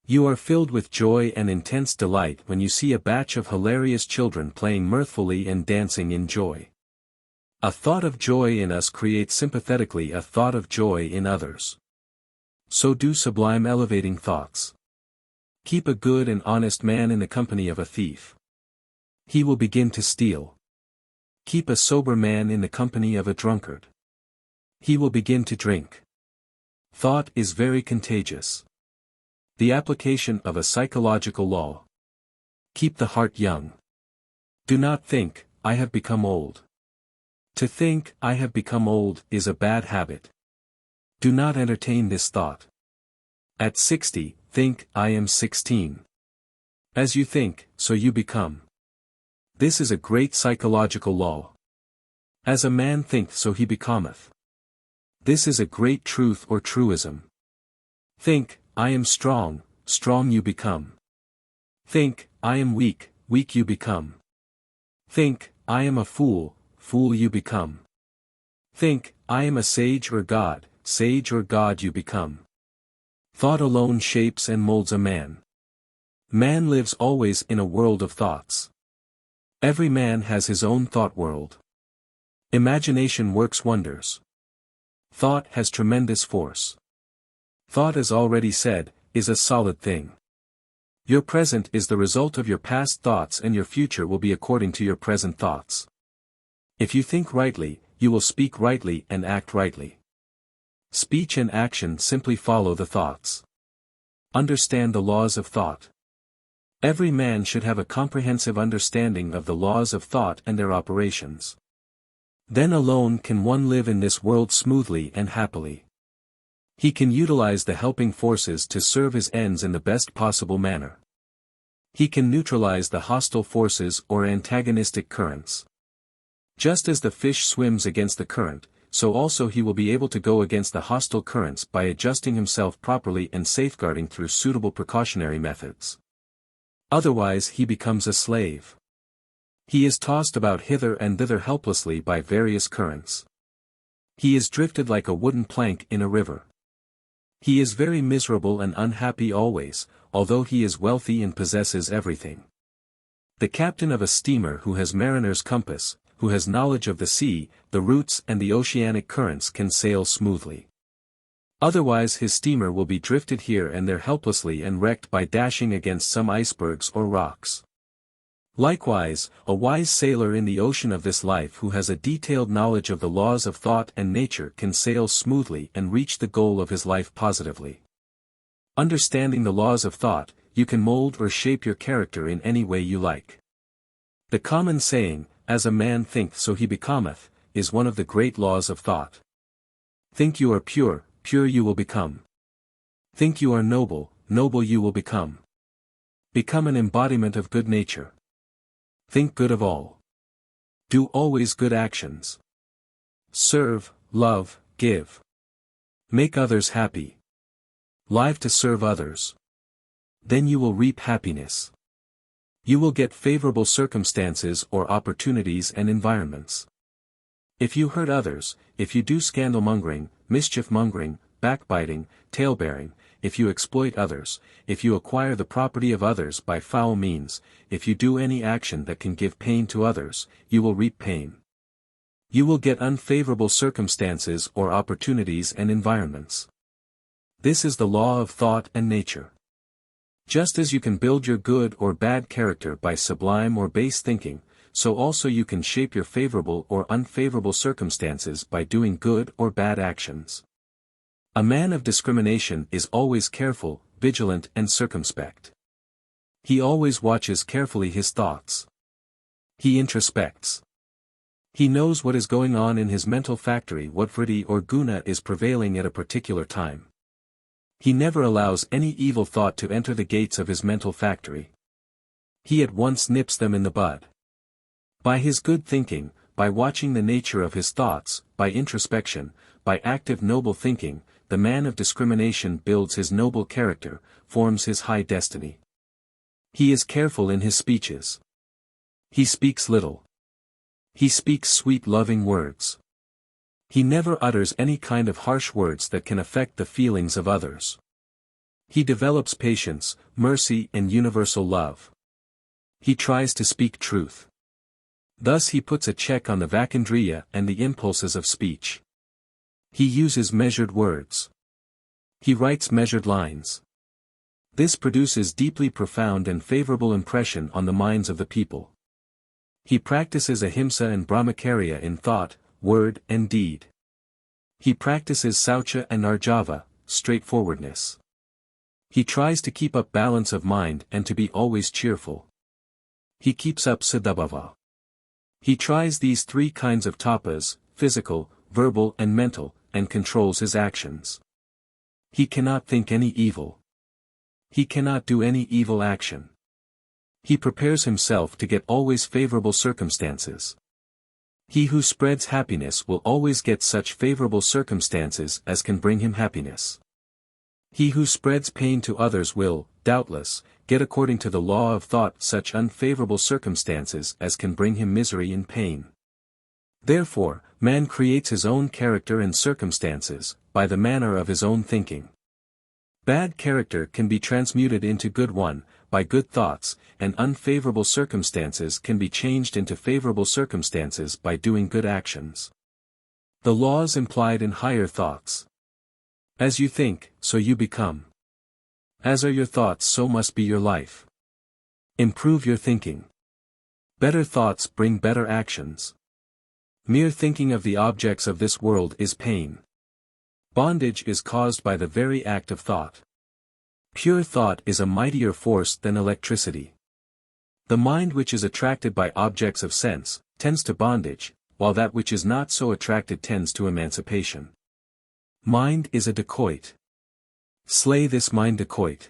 You are filled with joy and intense delight when you see a batch of hilarious children playing mirthfully and dancing in joy. A thought of joy in us creates sympathetically a thought of joy in others. So do sublime elevating thoughts. Keep a good and honest man in the company of a thief. He will begin to steal. Keep a sober man in the company of a drunkard. He will begin to drink. Thought is very contagious. The application of a psychological law. Keep the heart young. Do not think, I have become old. To think, I have become old, is a bad habit. Do not entertain this thought. At 60, think, I am 16. As you think, so you become. This is a great psychological law. As a man thinketh, so he becometh. This is a great truth or truism. Think, I am strong, strong you become. Think, I am weak, weak you become. Think, I am a fool, fool you become. Think, I am a sage or God you become. Thought alone shapes and molds a man. Man lives always in a world of thoughts. Every man has his own thought world. Imagination works wonders. Thought has tremendous force. Thought, as already said, is a solid thing. Your present is the result of your past thoughts and your future will be according to your present thoughts. If you think rightly, you will speak rightly and act rightly. Speech and action simply follow the thoughts. Understand the laws of thought. Every man should have a comprehensive understanding of the laws of thought and their operations. Then alone can one live in this world smoothly and happily. He can utilize the helping forces to serve his ends in the best possible manner. He can neutralize the hostile forces or antagonistic currents. Just as the fish swims against the current, so also he will be able to go against the hostile currents by adjusting himself properly and safeguarding through suitable precautionary methods. Otherwise he becomes a slave. He is tossed about hither and thither helplessly by various currents. He is drifted like a wooden plank in a river. He is very miserable and unhappy always, although he is wealthy and possesses everything. The captain of a steamer who has mariner's compass, who has knowledge of the sea, the roots and the oceanic currents can sail smoothly. Otherwise his steamer will be drifted here and there helplessly and wrecked by dashing against some icebergs or rocks. Likewise, a wise sailor in the ocean of this life who has a detailed knowledge of the laws of thought and nature can sail smoothly and reach the goal of his life positively. Understanding the laws of thought, you can mold or shape your character in any way you like. The common saying, "As a man thinketh so he becometh," is one of the great laws of thought. Think you are pure, pure you will become. Think you are noble, noble you will become. Become an embodiment of good nature. Think good of all. Do always good actions. Serve, love, give. Make others happy. Live to serve others. Then you will reap happiness. You will get favorable circumstances or opportunities and environments. If you hurt others, if you do scandal-mongering, mischief-mongering, backbiting, tale-bearing, if you exploit others, if you acquire the property of others by foul means, if you do any action that can give pain to others, you will reap pain. You will get unfavorable circumstances or opportunities and environments. This is the law of thought and nature. Just as you can build your good or bad character by sublime or base thinking, so also you can shape your favorable or unfavorable circumstances by doing good or bad actions. A man of discrimination is always careful, vigilant and circumspect. He always watches carefully his thoughts. He introspects. He knows what is going on in his mental factory, what vritti or guna is prevailing at a particular time. He never allows any evil thought to enter the gates of his mental factory. He at once nips them in the bud. By his good thinking, by watching the nature of his thoughts, by introspection, by active noble thinking, the man of discrimination builds his noble character, forms his high destiny. He is careful in his speeches. He speaks little. He speaks sweet loving words. He never utters any kind of harsh words that can affect the feelings of others. He develops patience, mercy and universal love. He tries to speak truth. Thus he puts a check on the vakindriya and the impulses of speech. He uses measured words. He writes measured lines. This produces deeply profound and favorable impression on the minds of the people. He practices ahimsa and brahmacharya in thought, word and deed. He practices saucha and arjava, straightforwardness. He tries to keep up balance of mind and to be always cheerful. He keeps up sadabhava. He tries these three kinds of tapas, physical, verbal and mental, and controls his actions. He cannot think any evil. He cannot do any evil action. He prepares himself to get always favorable circumstances. He who spreads happiness will always get such favorable circumstances as can bring him happiness. He who spreads pain to others will, doubtless, get according to the law of thought such unfavorable circumstances as can bring him misery and pain. Therefore, man creates his own character and circumstances, by the manner of his own thinking. Bad character can be transmuted into good one, by good thoughts, and unfavorable circumstances can be changed into favorable circumstances by doing good actions. The laws implied in higher thoughts. As you think, so you become. As are your thoughts, so must be your life. Improve your thinking. Better thoughts bring better actions. Mere thinking of the objects of this world is pain. Bondage is caused by the very act of thought. Pure thought is a mightier force than electricity. The mind which is attracted by objects of sense, tends to bondage, while that which is not so attracted tends to emancipation. Mind is a dacoit. Slay this mind dacoit.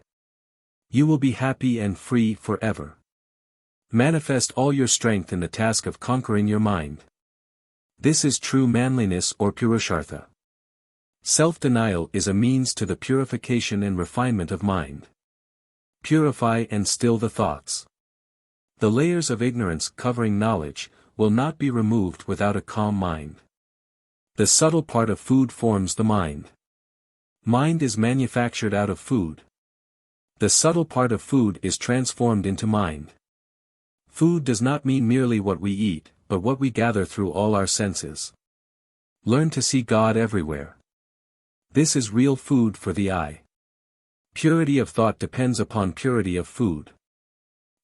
You will be happy and free forever. Manifest all your strength in the task of conquering your mind. This is true manliness or purushartha. Self-denial is a means to the purification and refinement of mind. Purify and still the thoughts. The layers of ignorance covering knowledge will not be removed without a calm mind. The subtle part of food forms the mind. Mind is manufactured out of food. The subtle part of food is transformed into mind. Food does not mean merely what we eat, but what we gather through all our senses. Learn to see God everywhere. This is real food for the eye. Purity of thought depends upon purity of food.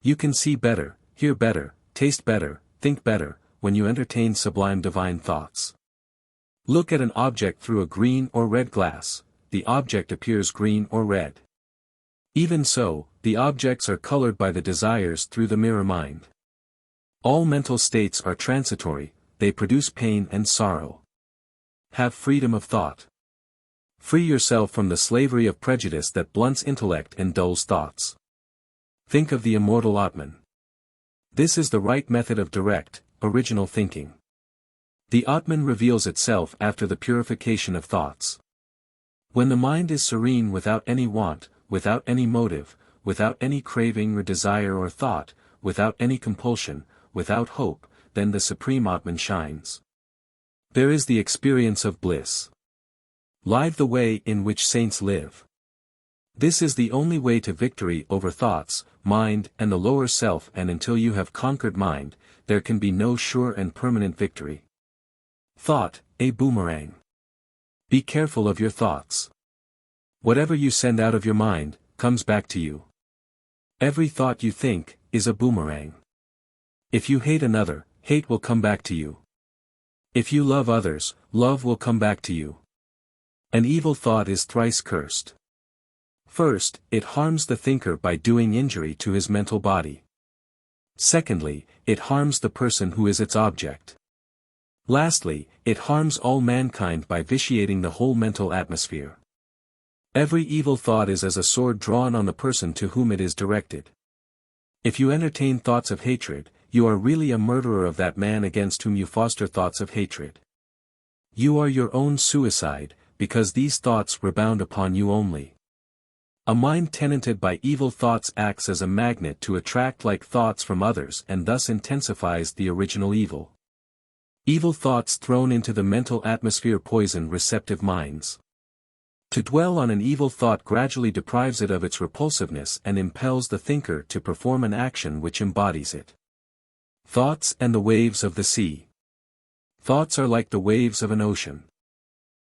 You can see better, hear better, taste better, think better, when you entertain sublime divine thoughts. Look at an object through a green or red glass, the object appears green or red. Even so, the objects are colored by the desires through the mirror mind. All mental states are transitory, they produce pain and sorrow. Have freedom of thought. Free yourself from the slavery of prejudice that blunts intellect and dulls thoughts. Think of the immortal Atman. This is the right method of direct, original thinking. The Atman reveals itself after the purification of thoughts. When the mind is serene without any want, without any motive, without any craving or desire or thought, without any compulsion, without hope, then the Supreme Atman shines. There is the experience of bliss. Live the way in which saints live. This is the only way to victory over thoughts, mind and the lower self, and until you have conquered mind, there can be no sure and permanent victory. Thought, a boomerang. Be careful of your thoughts. Whatever you send out of your mind, comes back to you. Every thought you think, is a boomerang. If you hate another, hate will come back to you. If you love others, love will come back to you. An evil thought is thrice cursed. First, it harms the thinker by doing injury to his mental body. Secondly, it harms the person who is its object. Lastly, it harms all mankind by vitiating the whole mental atmosphere. Every evil thought is as a sword drawn on the person to whom it is directed. If you entertain thoughts of hatred, you are really a murderer of that man against whom you foster thoughts of hatred. You are your own suicide, because these thoughts rebound upon you only. A mind tenanted by evil thoughts acts as a magnet to attract like thoughts from others and thus intensifies the original evil. Evil thoughts thrown into the mental atmosphere poison receptive minds. To dwell on an evil thought gradually deprives it of its repulsiveness and impels the thinker to perform an action which embodies it. Thoughts and the waves of the sea. Thoughts are like the waves of an ocean.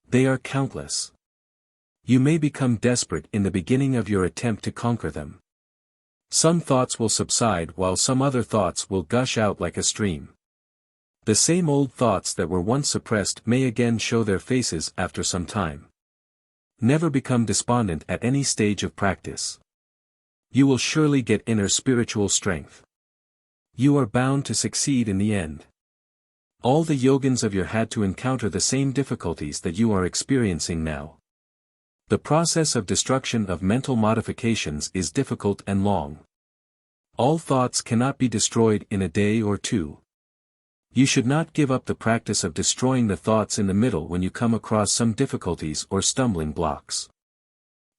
They are countless. You may become desperate in the beginning of your attempt to conquer them. Some thoughts will subside while some other thoughts will gush out like a stream. The same old thoughts that were once suppressed may again show their faces after some time. Never become despondent at any stage of practice. You will surely get inner spiritual strength. You are bound to succeed in the end. All the yogins of your had to encounter the same difficulties that you are experiencing now. The process of destruction of mental modifications is difficult and long. All thoughts cannot be destroyed in a day or two. You should not give up the practice of destroying the thoughts in the middle when you come across some difficulties or stumbling blocks.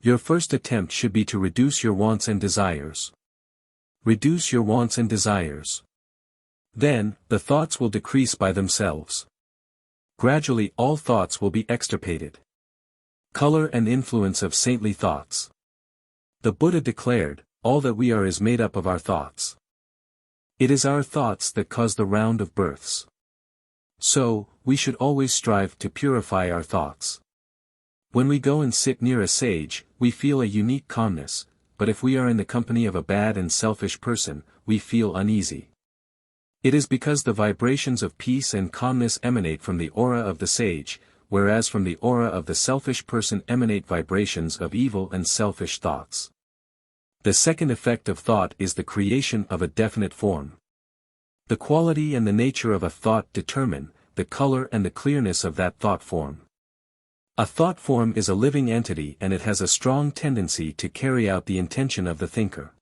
Your first attempt should be to reduce your wants and desires. Reduce your wants and desires. Then, the thoughts will decrease by themselves. Gradually all thoughts will be extirpated. Color and influence of saintly thoughts. The Buddha declared, all that we are is made up of our thoughts. It is our thoughts that cause the round of births. So, we should always strive to purify our thoughts. When we go and sit near a sage, we feel a unique calmness, but if we are in the company of a bad and selfish person, we feel uneasy. It is because the vibrations of peace and calmness emanate from the aura of the sage, whereas from the aura of the selfish person emanate vibrations of evil and selfish thoughts. The second effect of thought is the creation of a definite form. The quality and the nature of a thought determine the color and the clearness of that thought form. A thought form is a living entity and it has a strong tendency to carry out the intention of the thinker.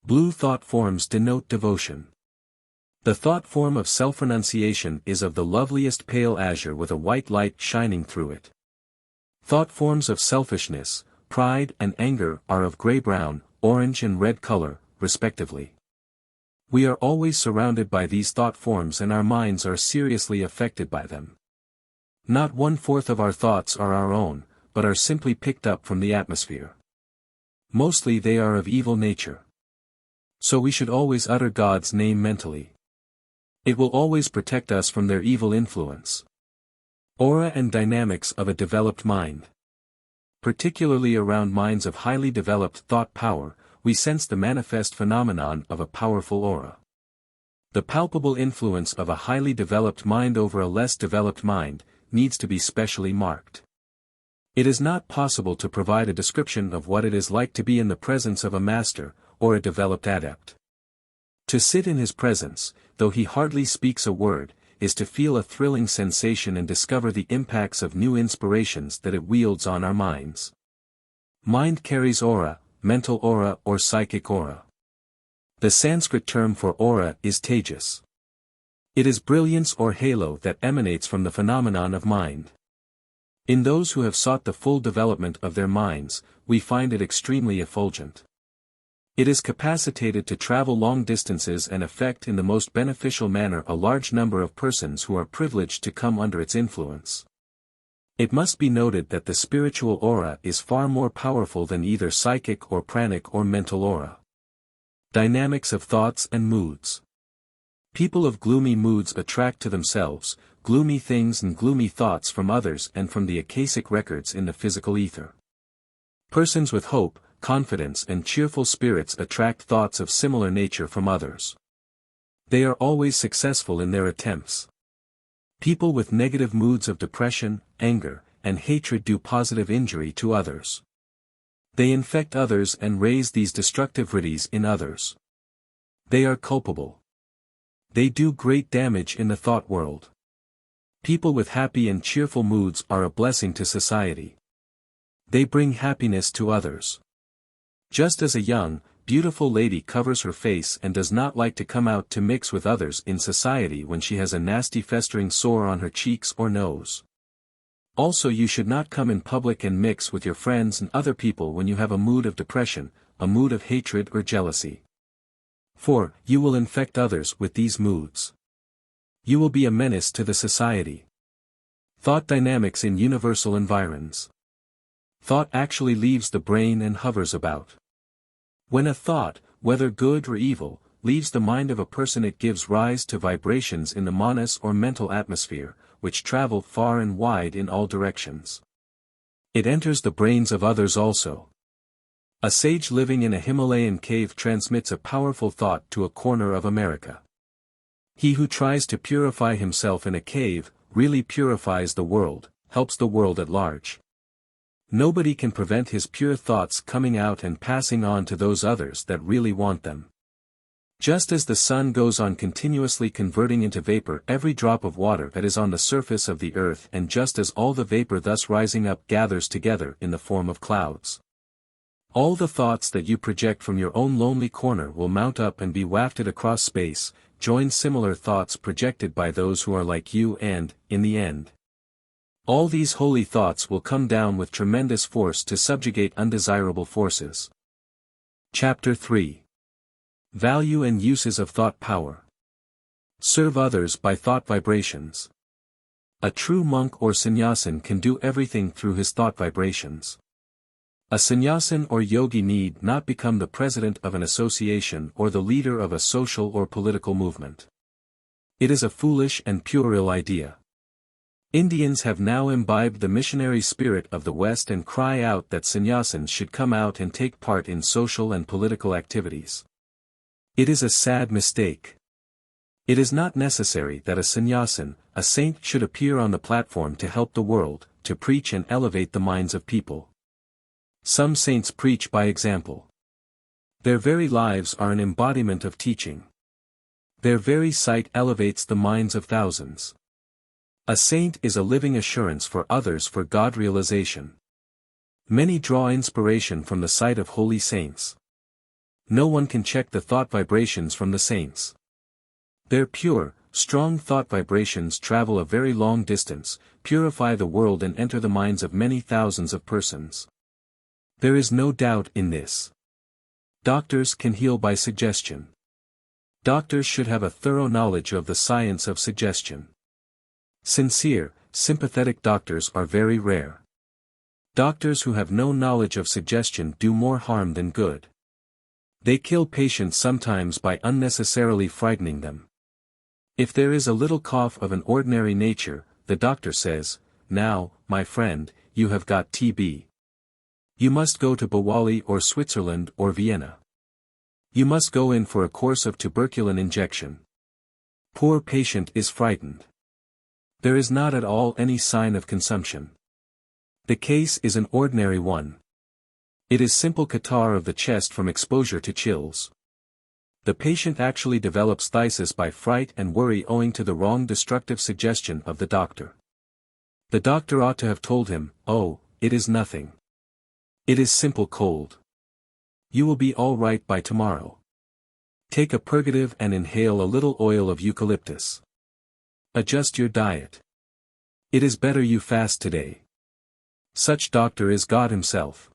Blue thought forms denote devotion. The thought form of self-renunciation is of the loveliest pale azure with a white light shining through it. Thought forms of selfishness, pride and anger are of gray-brown, orange and red color, respectively. We are always surrounded by these thought forms and our minds are seriously affected by them. Not 1/4 of our thoughts are our own, but are simply picked up from the atmosphere. Mostly they are of evil nature. So we should always utter God's name mentally. It will always protect us from their evil influence. Aura and dynamics of a developed mind. Particularly around minds of highly developed thought power, we sense the manifest phenomenon of a powerful aura. The palpable influence of a highly developed mind over a less developed mind needs to be specially marked. It is not possible to provide a description of what it is like to be in the presence of a master, or a developed adept. To sit in his presence, though he hardly speaks a word, is to feel a thrilling sensation and discover the impacts of new inspirations that it wields on our minds. Mind carries aura, mental aura or psychic aura. The Sanskrit term for aura is tejas. It is brilliance or halo that emanates from the phenomenon of mind. In those who have sought the full development of their minds, we find it extremely effulgent. It is capacitated to travel long distances and affect in the most beneficial manner a large number of persons who are privileged to come under its influence. It must be noted that the spiritual aura is far more powerful than either psychic or pranic or mental aura. Dynamics of thoughts and moods. People of gloomy moods attract to themselves gloomy things and gloomy thoughts from others and from the akashic records in the physical ether. Persons with hope, confidence and cheerful spirits attract thoughts of similar nature from others. They are always successful in their attempts. People with negative moods of depression, anger, and hatred do positive injury to others. They infect others and raise these destructive riddhis in others. They are culpable. They do great damage in the thought world. People with happy and cheerful moods are a blessing to society. They bring happiness to others. Just as a young, beautiful lady covers her face and does not like to come out to mix with others in society when she has a nasty festering sore on her cheeks or nose. Also you should not come in public and mix with your friends and other people when you have a mood of depression, a mood of hatred or jealousy. For, you will infect others with these moods. You will be a menace to the society. Thought dynamics in universal environs. Thought actually leaves the brain and hovers about. When a thought, whether good or evil, leaves the mind of a person it gives rise to vibrations in the manas or mental atmosphere, which travel far and wide in all directions. It enters the brains of others also. A sage living in a Himalayan cave transmits a powerful thought to a corner of America. He who tries to purify himself in a cave, really purifies the world, helps the world at large. Nobody can prevent his pure thoughts coming out and passing on to those others that really want them. Just as the sun goes on continuously converting into vapor every drop of water that is on the surface of the earth and just as all the vapor thus rising up gathers together in the form of clouds. All the thoughts that you project from your own lonely corner will mount up and be wafted across space, join similar thoughts projected by those who are like you and, in the end, all these holy thoughts will come down with tremendous force to subjugate undesirable forces. Chapter 3. Value and uses of thought power. Serve others by thought vibrations. A true monk or sannyasin can do everything through his thought vibrations. A sannyasin or yogi need not become the president of an association or the leader of a social or political movement. It is a foolish and puerile idea. Indians have now imbibed the missionary spirit of the West and cry out that sannyasins should come out and take part in social and political activities. It is a sad mistake. It is not necessary that a sannyasin, a saint, should appear on the platform to help the world, to preach and elevate the minds of people. Some saints preach by example. Their very lives are an embodiment of teaching. Their very sight elevates the minds of thousands. A saint is a living assurance for others for God realization. Many draw inspiration from the sight of holy saints. No one can check the thought vibrations from the saints. Their pure, strong thought vibrations travel a very long distance, purify the world and enter the minds of many thousands of persons. There is no doubt in this. Doctors can heal by suggestion. Doctors should have a thorough knowledge of the science of suggestion. Sincere, sympathetic doctors are very rare. Doctors who have no knowledge of suggestion do more harm than good. They kill patients sometimes by unnecessarily frightening them. If there is a little cough of an ordinary nature, the doctor says, "Now, my friend, you have got TB. You must go to Bawali or Switzerland or Vienna. You must go in for a course of tuberculin injection." Poor patient is frightened. There is not at all any sign of consumption. The case is an ordinary one. It is simple catarrh of the chest from exposure to chills. The patient actually develops phthisis by fright and worry owing to the wrong destructive suggestion of the doctor. The doctor ought to have told him, "Oh, it is nothing. It is simple cold. You will be all right by tomorrow. Take a purgative and inhale a little oil of eucalyptus. Adjust your diet. It is better you fast today." Such doctor is God himself.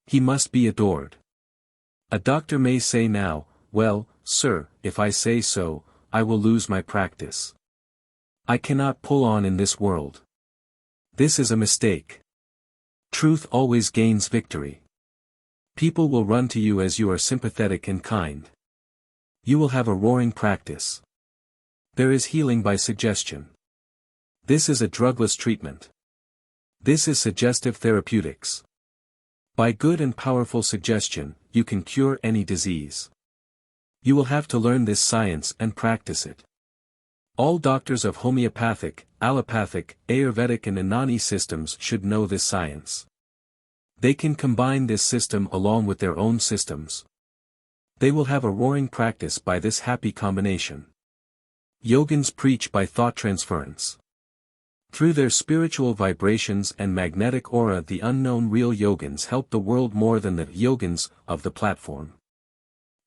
He must be adored. A doctor may say now, "Well, sir, if I say so, I will lose my practice. I cannot pull on in this world." This is a mistake. Truth always gains victory. People will run to you as you are sympathetic and kind. You will have a roaring practice. There is healing by suggestion. This is a drugless treatment. This is suggestive therapeutics. By good and powerful suggestion, you can cure any disease. You will have to learn this science and practice it. All doctors of homeopathic, allopathic, Ayurvedic and Unani systems should know this science. They can combine this system along with their own systems. They will have a roaring practice by this happy combination. Yogins preach by thought transference. Through their spiritual vibrations and magnetic aura, the unknown real yogins help the world more than the yogins of the platform.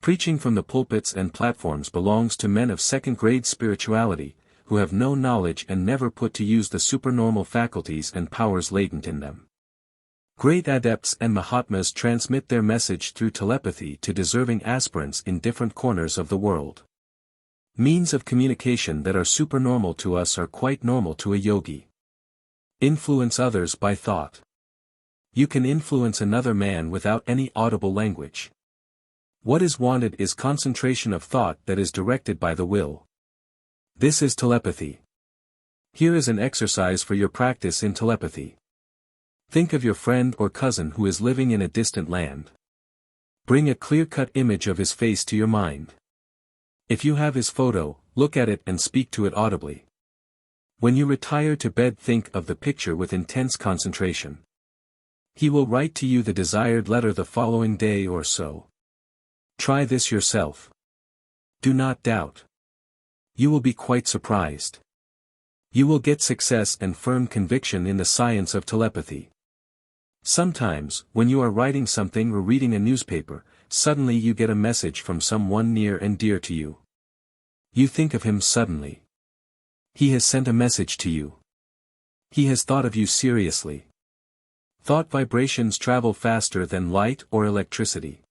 Preaching from the pulpits and platforms belongs to men of second-grade spirituality, who have no knowledge and never put to use the supernormal faculties and powers latent in them. Great adepts and Mahatmas transmit their message through telepathy to deserving aspirants in different corners of the world. Means of communication that are supernormal to us are quite normal to a yogi. Influence others by thought. You can influence another man without any audible language. What is wanted is concentration of thought that is directed by the will. This is telepathy. Here is an exercise for your practice in telepathy. Think of your friend or cousin who is living in a distant land. Bring a clear-cut image of his face to your mind. If you have his photo, look at it and speak to it audibly. When you retire to bed, think of the picture with intense concentration. He will write to you the desired letter the following day or so. Try this yourself. Do not doubt. You will be quite surprised. You will get success and firm conviction in the science of telepathy. Sometimes, when you are writing something or reading a newspaper, suddenly you get a message from someone near and dear to you. You think of him suddenly. He has sent a message to you. He has thought of you seriously. Thought vibrations travel faster than light or electricity.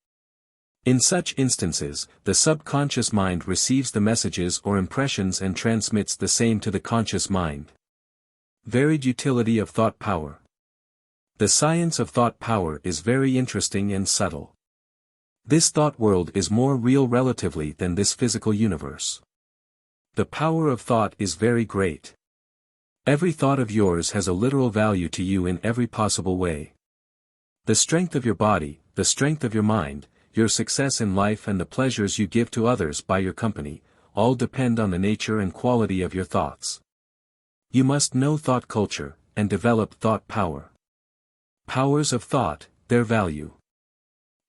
In such instances, the subconscious mind receives the messages or impressions and transmits the same to the conscious mind. Varied utility of thought power. The science of thought power is very interesting and subtle. This thought world is more real relatively than this physical universe. The power of thought is very great. Every thought of yours has a literal value to you in every possible way. The strength of your body, the strength of your mind, your success in life and the pleasures you give to others by your company, all depend on the nature and quality of your thoughts. You must know thought culture, and develop thought power. Powers of thought, their value.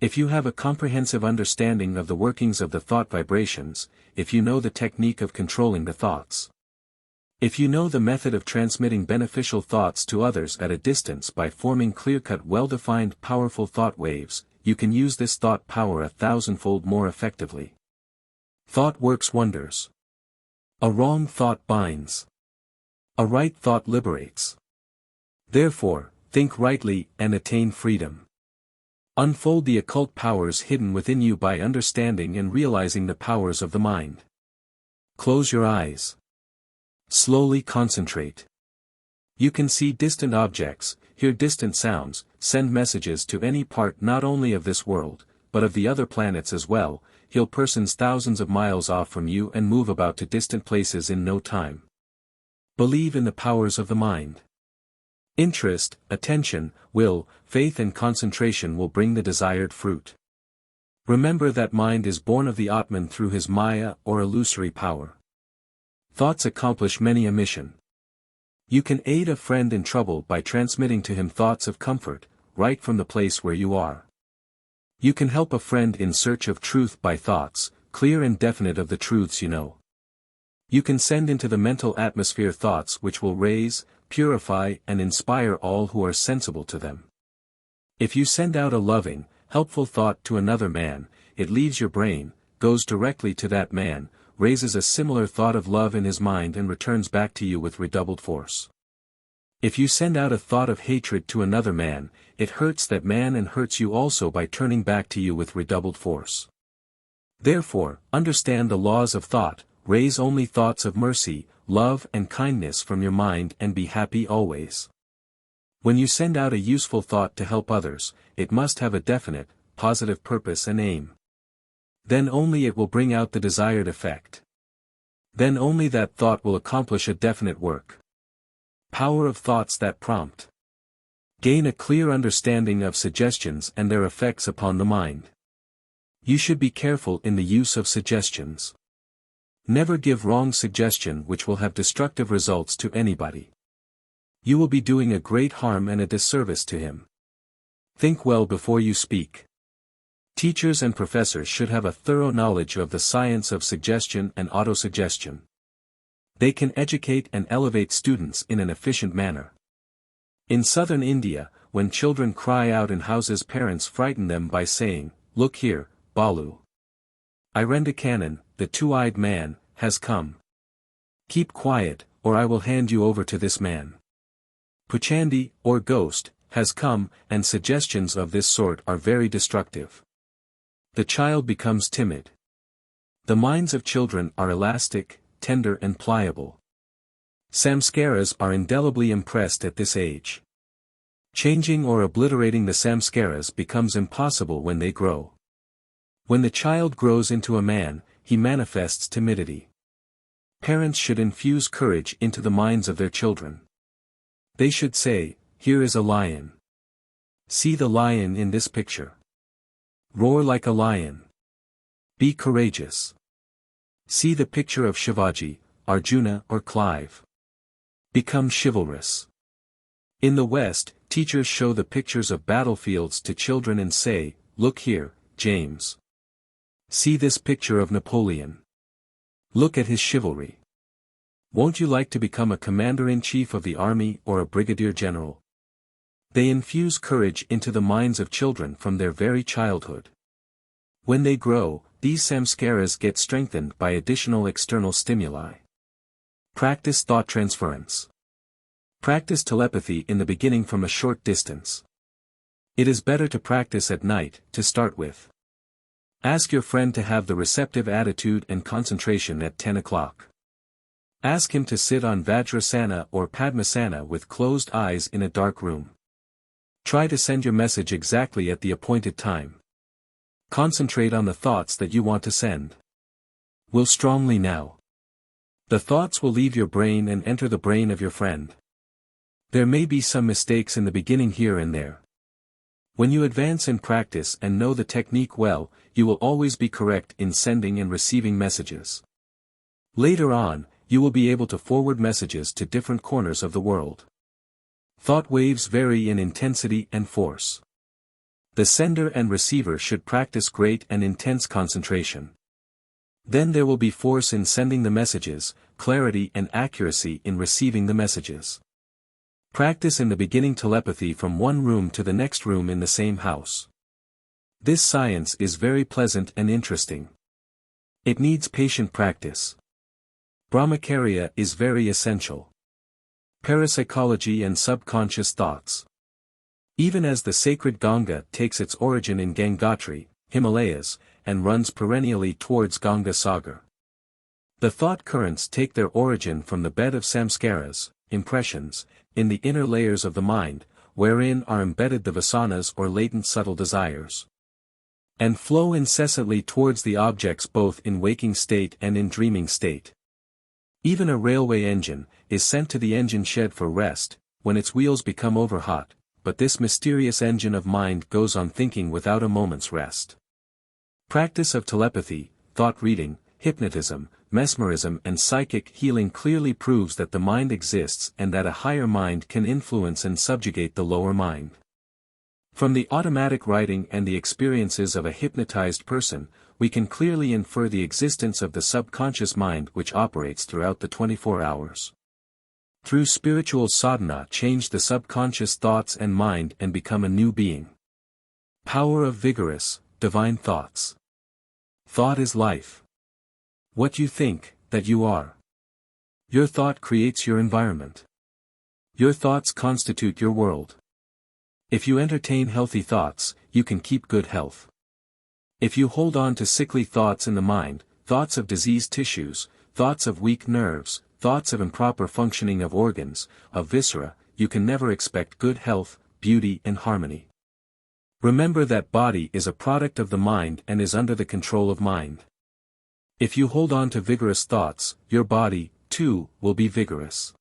If you have a comprehensive understanding of the workings of the thought vibrations, if you know the technique of controlling the thoughts, If you know the method of transmitting beneficial thoughts to others at a distance by forming clear-cut well-defined powerful thought waves, you can use this thought power 1,000-fold more effectively. Thought works wonders. A wrong thought binds. A right thought liberates. Therefore, think rightly and attain freedom. Unfold the occult powers hidden within you by understanding and realizing the powers of the mind. Close your eyes. Slowly concentrate. You can see distant objects, hear distant sounds, send messages to any part not only of this world, but of the other planets as well, heal persons thousands of miles off from you and move about to distant places in no time. Believe in the powers of the mind. Interest, attention, will, faith and concentration will bring the desired fruit. Remember that mind is born of the Atman through his Maya or illusory power. Thoughts accomplish many a mission. You can aid a friend in trouble by transmitting to him thoughts of comfort, right from the place where you are. You can help a friend in search of truth by thoughts, clear and definite of the truths you know. You can send into the mental atmosphere thoughts which will raise, purify and inspire all who are sensible to them. If you send out a loving, helpful thought to another man, it leaves your brain, goes directly to that man, raises a similar thought of love in his mind and returns back to you with redoubled force. If you send out a thought of hatred to another man, it hurts that man and hurts you also by turning back to you with redoubled force. Therefore, understand the laws of thought, raise only thoughts of mercy, love and kindness from your mind and be happy always. When you send out a useful thought to help others, it must have a definite, positive purpose and aim. Then only it will bring out the desired effect. Then only that thought will accomplish a definite work. Power of thoughts that prompt. Gain a clear understanding of suggestions and their effects upon the mind. You should be careful in the use of suggestions. Never give wrong suggestion which will have destructive results to anybody. You will be doing a great harm and a disservice to him. Think well before you speak. Teachers and professors should have a thorough knowledge of the science of suggestion and autosuggestion. They can educate and elevate students in an efficient manner. In southern India, when children cry out in houses, parents frighten them by saying, "Look here, Balu. Irendakanan, the two-eyed man, has come. Keep quiet, or I will hand you over to this man. Puchandi, or ghost, has come," and suggestions of this sort are very destructive. The child becomes timid. The minds of children are elastic, tender and pliable. Samskaras are indelibly impressed at this age. Changing or obliterating the samskaras becomes impossible when they grow. When the child grows into a man, he manifests timidity. Parents should infuse courage into the minds of their children. They should say, "Here is a lion. See the lion in this picture. Roar like a lion. Be courageous. See the picture of Shivaji, Arjuna or Clive. Become chivalrous." In the West, teachers show the pictures of battlefields to children and say, "Look here, James. See this picture of Napoleon. Look at his chivalry. Won't you like to become a commander-in-chief of the army or a brigadier general?" They infuse courage into the minds of children from their very childhood. When they grow, these samskaras get strengthened by additional external stimuli. Practice thought transference. Practice telepathy in the beginning from a short distance. It is better to practice at night, to start with. Ask your friend to have the receptive attitude and concentration at 10 o'clock. Ask him to sit on Vajrasana or Padmasana with closed eyes in a dark room. Try to send your message exactly at the appointed time. Concentrate on the thoughts that you want to send. Will strongly now. The thoughts will leave your brain and enter the brain of your friend. There may be some mistakes in the beginning here and there. When you advance in practice and know the technique well, you will always be correct in sending and receiving messages. Later on, you will be able to forward messages to different corners of the world. Thought waves vary in intensity and force. The sender and receiver should practice great and intense concentration. Then there will be force in sending the messages, clarity and accuracy in receiving the messages. Practice in the beginning telepathy from one room to the next room in the same house. This science is very pleasant and interesting. It needs patient practice. Brahmacharya is very essential. Parapsychology and subconscious thoughts. Even as the sacred Ganga takes its origin in Gangotri, Himalayas, and runs perennially towards Ganga Sagar. The thought currents take their origin from the bed of samskaras, impressions, in the inner layers of the mind, wherein are embedded the vasanas or latent subtle desires, and flow incessantly towards the objects both in waking state and in dreaming state. Even a railway engine is sent to the engine shed for rest, when its wheels become overhot, but this mysterious engine of mind goes on thinking without a moment's rest. Practice of telepathy, thought reading, hypnotism, mesmerism and psychic healing clearly proves that the mind exists and that a higher mind can influence and subjugate the lower mind. From the automatic writing and the experiences of a hypnotized person, we can clearly infer the existence of the subconscious mind which operates throughout the 24 hours. Through spiritual sadhana change the subconscious thoughts and mind and become a new being. Power of vigorous, divine thoughts. Thought is life. What you think, that you are. Your thought creates your environment. Your thoughts constitute your world. If you entertain healthy thoughts, you can keep good health. If you hold on to sickly thoughts in the mind, thoughts of diseased tissues, thoughts of weak nerves, thoughts of improper functioning of organs, of viscera, you can never expect good health, beauty and harmony. Remember that body is a product of the mind and is under the control of mind. If you hold on to vigorous thoughts, your body, too, will be vigorous.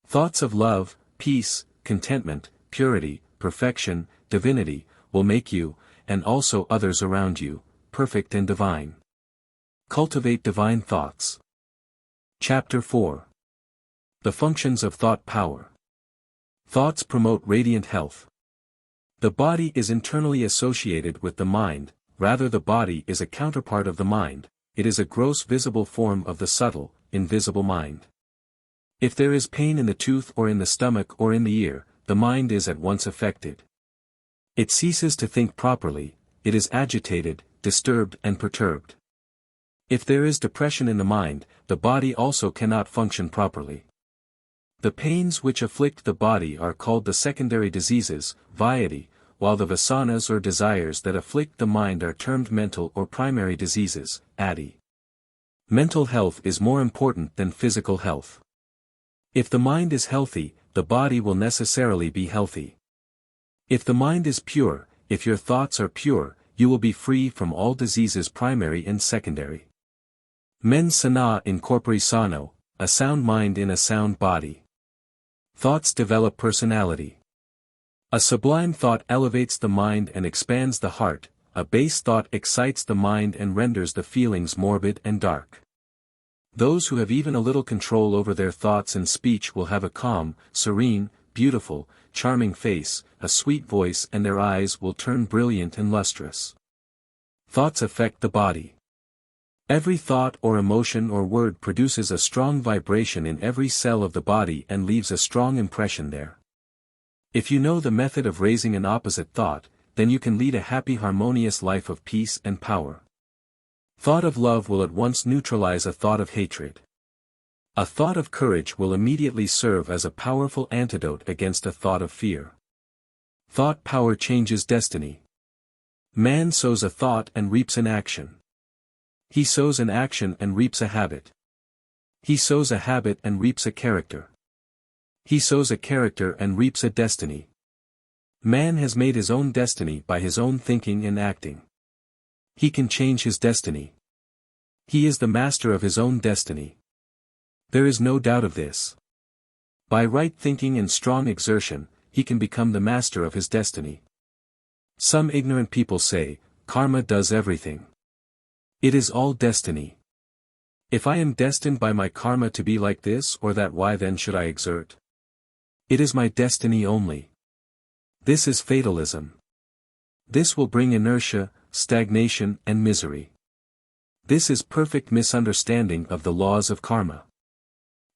Thoughts of love, peace, contentment, purity, perfection, divinity, will make you, and also others around you, perfect and divine. Cultivate divine thoughts. Chapter 4. The functions of thought power. Thoughts promote radiant health. The body is internally associated with the mind, rather the body is a counterpart of the mind, it is a gross visible form of the subtle, invisible mind. If there is pain in the tooth or in the stomach or in the ear, the mind is at once affected. It ceases to think properly, it is agitated, disturbed and perturbed. If there is depression in the mind, the body also cannot function properly. The pains which afflict the body are called the secondary diseases, vyadi, while the vasanas or desires that afflict the mind are termed mental or primary diseases, adi. Mental health is more important than physical health. If the mind is healthy, the body will necessarily be healthy. If the mind is pure, if your thoughts are pure, you will be free from all diseases primary and secondary. Mens sana in corpore sano, a sound mind in a sound body. Thoughts develop personality. A sublime thought elevates the mind and expands the heart, a base thought excites the mind and renders the feelings morbid and dark. Those who have even a little control over their thoughts and speech will have a calm, serene, beautiful, charming face, a sweet voice and their eyes will turn brilliant and lustrous. Thoughts affect the body. Every thought or emotion or word produces a strong vibration in every cell of the body and leaves a strong impression there. If you know the method of raising an opposite thought, then you can lead a happy harmonious life of peace and power. Thought of love will at once neutralize a thought of hatred. A thought of courage will immediately serve as a powerful antidote against a thought of fear. Thought power changes destiny. Man sows a thought and reaps an action. He sows an action and reaps a habit. He sows a habit and reaps a character. He sows a character and reaps a destiny. Man has made his own destiny by his own thinking and acting. He can change his destiny. He is the master of his own destiny. There is no doubt of this. By right thinking and strong exertion, he can become the master of his destiny. Some ignorant people say, karma does everything. It is all destiny. If I am destined by my karma to be like this or that, why then should I exert? It is my destiny only. This is fatalism. This will bring inertia, stagnation and misery. This is perfect misunderstanding of the laws of karma.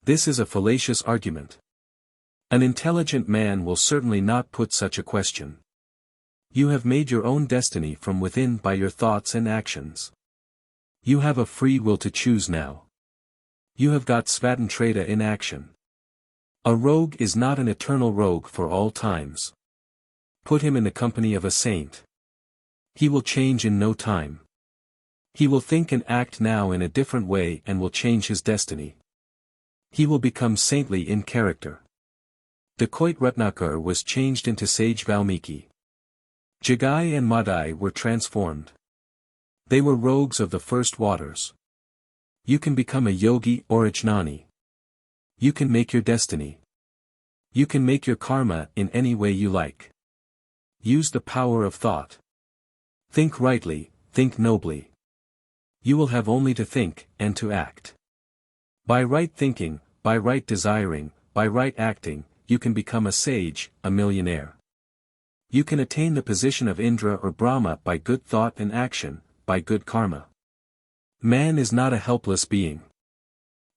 This is a fallacious argument. An intelligent man will certainly not put such a question. You have made your own destiny from within by your thoughts and actions. You have a free will to choose now. You have got Svatantrata in action. A rogue is not an eternal rogue for all times. Put him in the company of a saint. He will change in no time. He will think and act now in a different way and will change his destiny. He will become saintly in character. Dacoit Ratnakar was changed into sage Valmiki. Jagai and Madai were transformed. They were rogues of the first waters. You can become a yogi or a jnani. You can make your destiny. You can make your karma in any way you like. Use the power of thought. Think rightly, think nobly. You will have only to think, and to act. By right thinking, by right desiring, by right acting, you can become a sage, a millionaire. You can attain the position of Indra or Brahma by good thought and action, by good karma. Man is not a helpless being.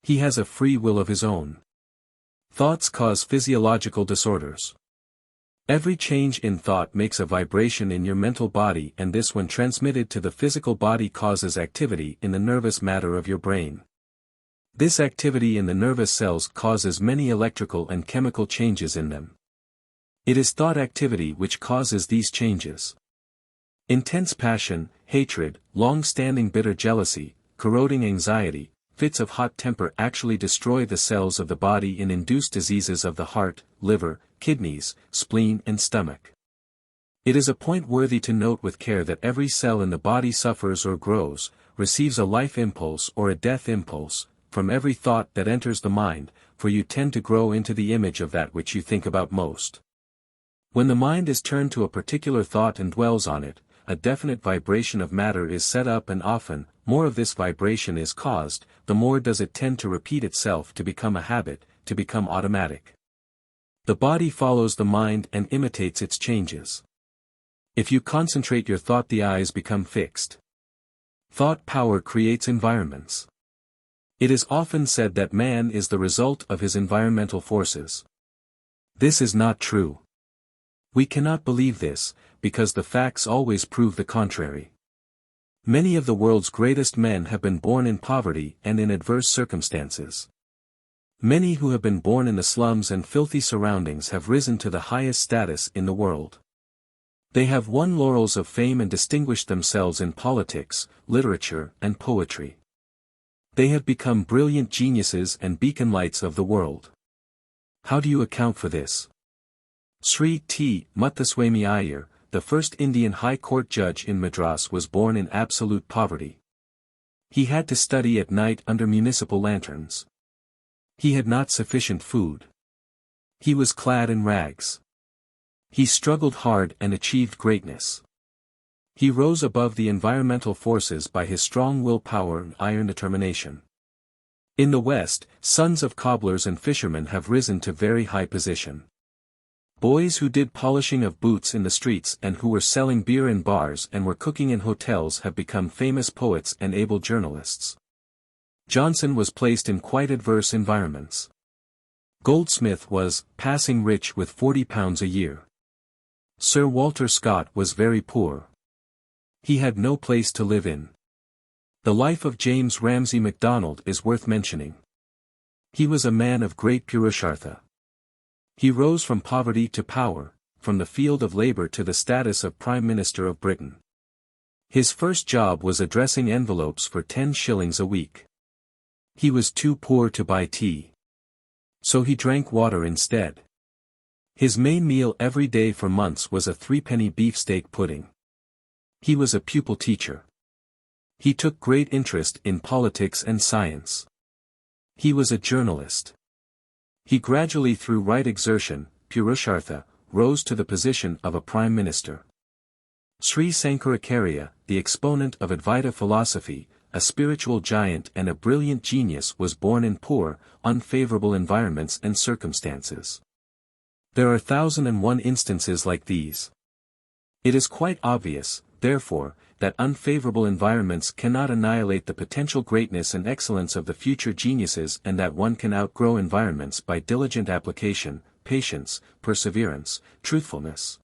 He has a free will of his own. Thoughts cause physiological disorders. Every change in thought makes a vibration in your mental body, and this when transmitted to the physical body causes activity in the nervous matter of your brain. This activity in the nervous cells causes many electrical and chemical changes in them. It is thought activity which causes these changes. Intense passion, hatred, long-standing bitter jealousy, corroding anxiety, fits of hot temper actually destroy the cells of the body and induce diseases of the heart, liver, kidneys, spleen and stomach. It is a point worthy to note with care that every cell in the body suffers or grows, receives a life impulse or a death impulse, from every thought that enters the mind, for you tend to grow into the image of that which you think about most. When the mind is turned to a particular thought and dwells on it, a definite vibration of matter is set up, and often, more of this vibration is caused, the more does it tend to repeat itself, to become a habit, to become automatic. The body follows the mind and imitates its changes. If you concentrate your thought, the eyes become fixed. Thought power creates environments. It is often said that man is the result of his environmental forces. This is not true. We cannot believe this, because the facts always prove the contrary. Many of the world's greatest men have been born in poverty and in adverse circumstances. Many who have been born in the slums and filthy surroundings have risen to the highest status in the world. They have won laurels of fame and distinguished themselves in politics, literature, and poetry. They have become brilliant geniuses and beacon lights of the world. How do you account for this? Sri T. Muthuswamy Iyer, the first Indian High Court judge in Madras, was born in absolute poverty. He had to study at night under municipal lanterns. He had not sufficient food. He was clad in rags. He struggled hard and achieved greatness. He rose above the environmental forces by his strong willpower and iron determination. In the West, sons of cobblers and fishermen have risen to very high position. Boys who did polishing of boots in the streets and who were selling beer in bars and were cooking in hotels have become famous poets and able journalists. Johnson was placed in quite adverse environments. Goldsmith was passing rich with £40 a year. Sir Walter Scott was very poor. He had no place to live in. The life of James Ramsay MacDonald is worth mentioning. He was a man of great purushartha. He rose from poverty to power, from the field of labor to the status of Prime Minister of Britain. His first job was addressing envelopes for 10 shillings a week. He was too poor to buy tea. So he drank water instead. His main meal every day for months was a 3-penny beefsteak pudding. He was a pupil teacher. He took great interest in politics and science. He was a journalist. He gradually, through right exertion, purushartha, rose to the position of a prime minister. Sri Sankaracharya, the exponent of Advaita philosophy, a spiritual giant and a brilliant genius, was born in poor, unfavorable environments and circumstances. There are 1,001 instances like these. It is quite obvious therefore, that unfavorable environments cannot annihilate the potential greatness and excellence of the future geniuses, and that one can outgrow environments by diligent application, patience, perseverance, truthfulness,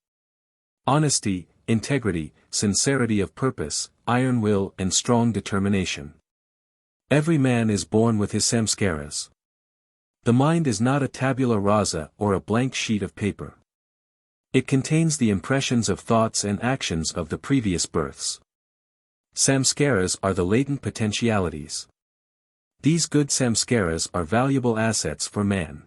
honesty, integrity, sincerity of purpose, iron will and strong determination. Every man is born with his samskaras. The mind is not a tabula rasa or a blank sheet of paper. It contains the impressions of thoughts and actions of the previous births. Samskaras are the latent potentialities. These good samskaras are valuable assets for man.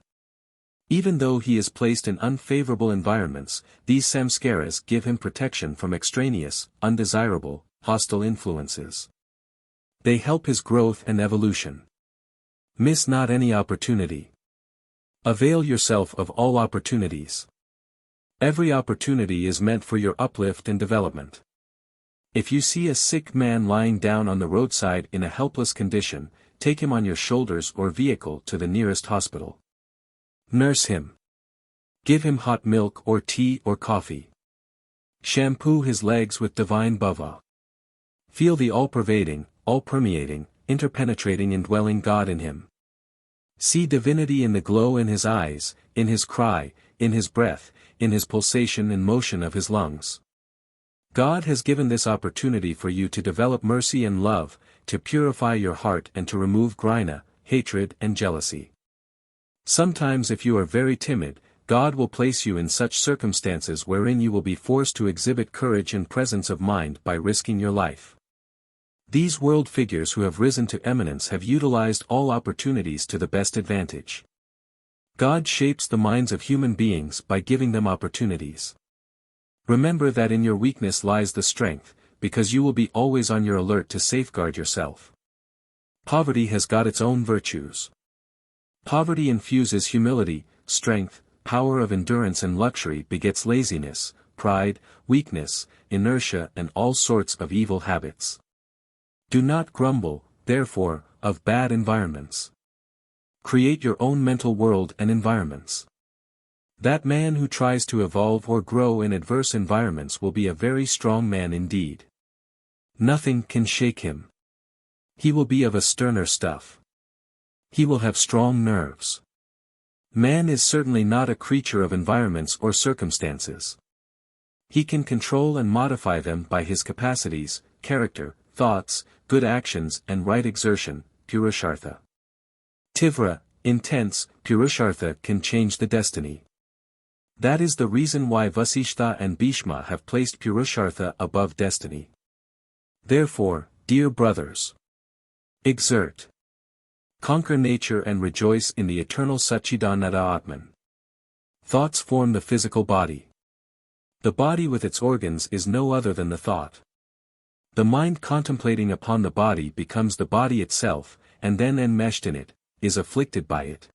Even though he is placed in unfavorable environments, these samskaras give him protection from extraneous, undesirable, hostile influences. They help his growth and evolution. Miss not any opportunity. Avail yourself of all opportunities. Every opportunity is meant for your uplift and development. If you see a sick man lying down on the roadside in a helpless condition, take him on your shoulders or vehicle to the nearest hospital. Nurse him. Give him hot milk or tea or coffee. Shampoo his legs with divine bhava. Feel the all-pervading, all-permeating, interpenetrating indwelling God in him. See divinity in the glow in his eyes, in his cry, in his breath, in his pulsation and motion of his lungs. God has given this opportunity for you to develop mercy and love, to purify your heart and to remove grina, hatred and jealousy. Sometimes if you are very timid, God will place you in such circumstances wherein you will be forced to exhibit courage and presence of mind by risking your life. These world figures who have risen to eminence have utilized all opportunities to the best advantage. God shapes the minds of human beings by giving them opportunities. Remember that in your weakness lies the strength, because you will be always on your alert to safeguard yourself. Poverty has got its own virtues. Poverty infuses humility, strength, power of endurance, and luxury begets laziness, pride, weakness, inertia and all sorts of evil habits. Do not grumble, therefore, of bad environments. Create your own mental world and environments. That man who tries to evolve or grow in adverse environments will be a very strong man indeed. Nothing can shake him. He will be of a sterner stuff. He will have strong nerves. Man is certainly not a creature of environments or circumstances. He can control and modify them by his capacities, character, thoughts, good actions and right exertion, purushartha. Tivra, intense, purushartha can change the destiny. That is the reason why Vasishtha and Bhishma have placed purushartha above destiny. Therefore, dear brothers, exert. Conquer nature and rejoice in the eternal Satchidananda Atman. Thoughts form the physical body. The body with its organs is no other than the thought. The mind contemplating upon the body becomes the body itself, and then enmeshed in it, is afflicted by it.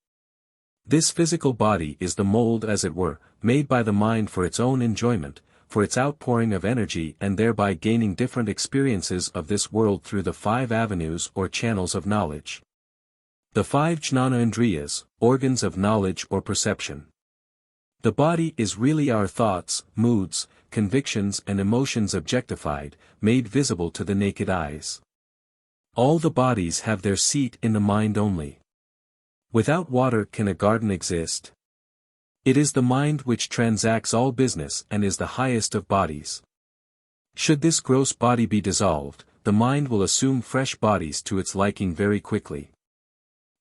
This physical body is the mold, as it were, made by the mind for its own enjoyment, for its outpouring of energy and thereby gaining different experiences of this world through the 5 avenues or channels of knowledge. The 5 jnana indriyas, organs of knowledge or perception. The body is really our thoughts, moods, convictions and emotions objectified, made visible to the naked eyes. All the bodies have their seat in the mind only. Without water can a garden exist? It is the mind which transacts all business and is the highest of bodies. Should this gross body be dissolved, the mind will assume fresh bodies to its liking very quickly.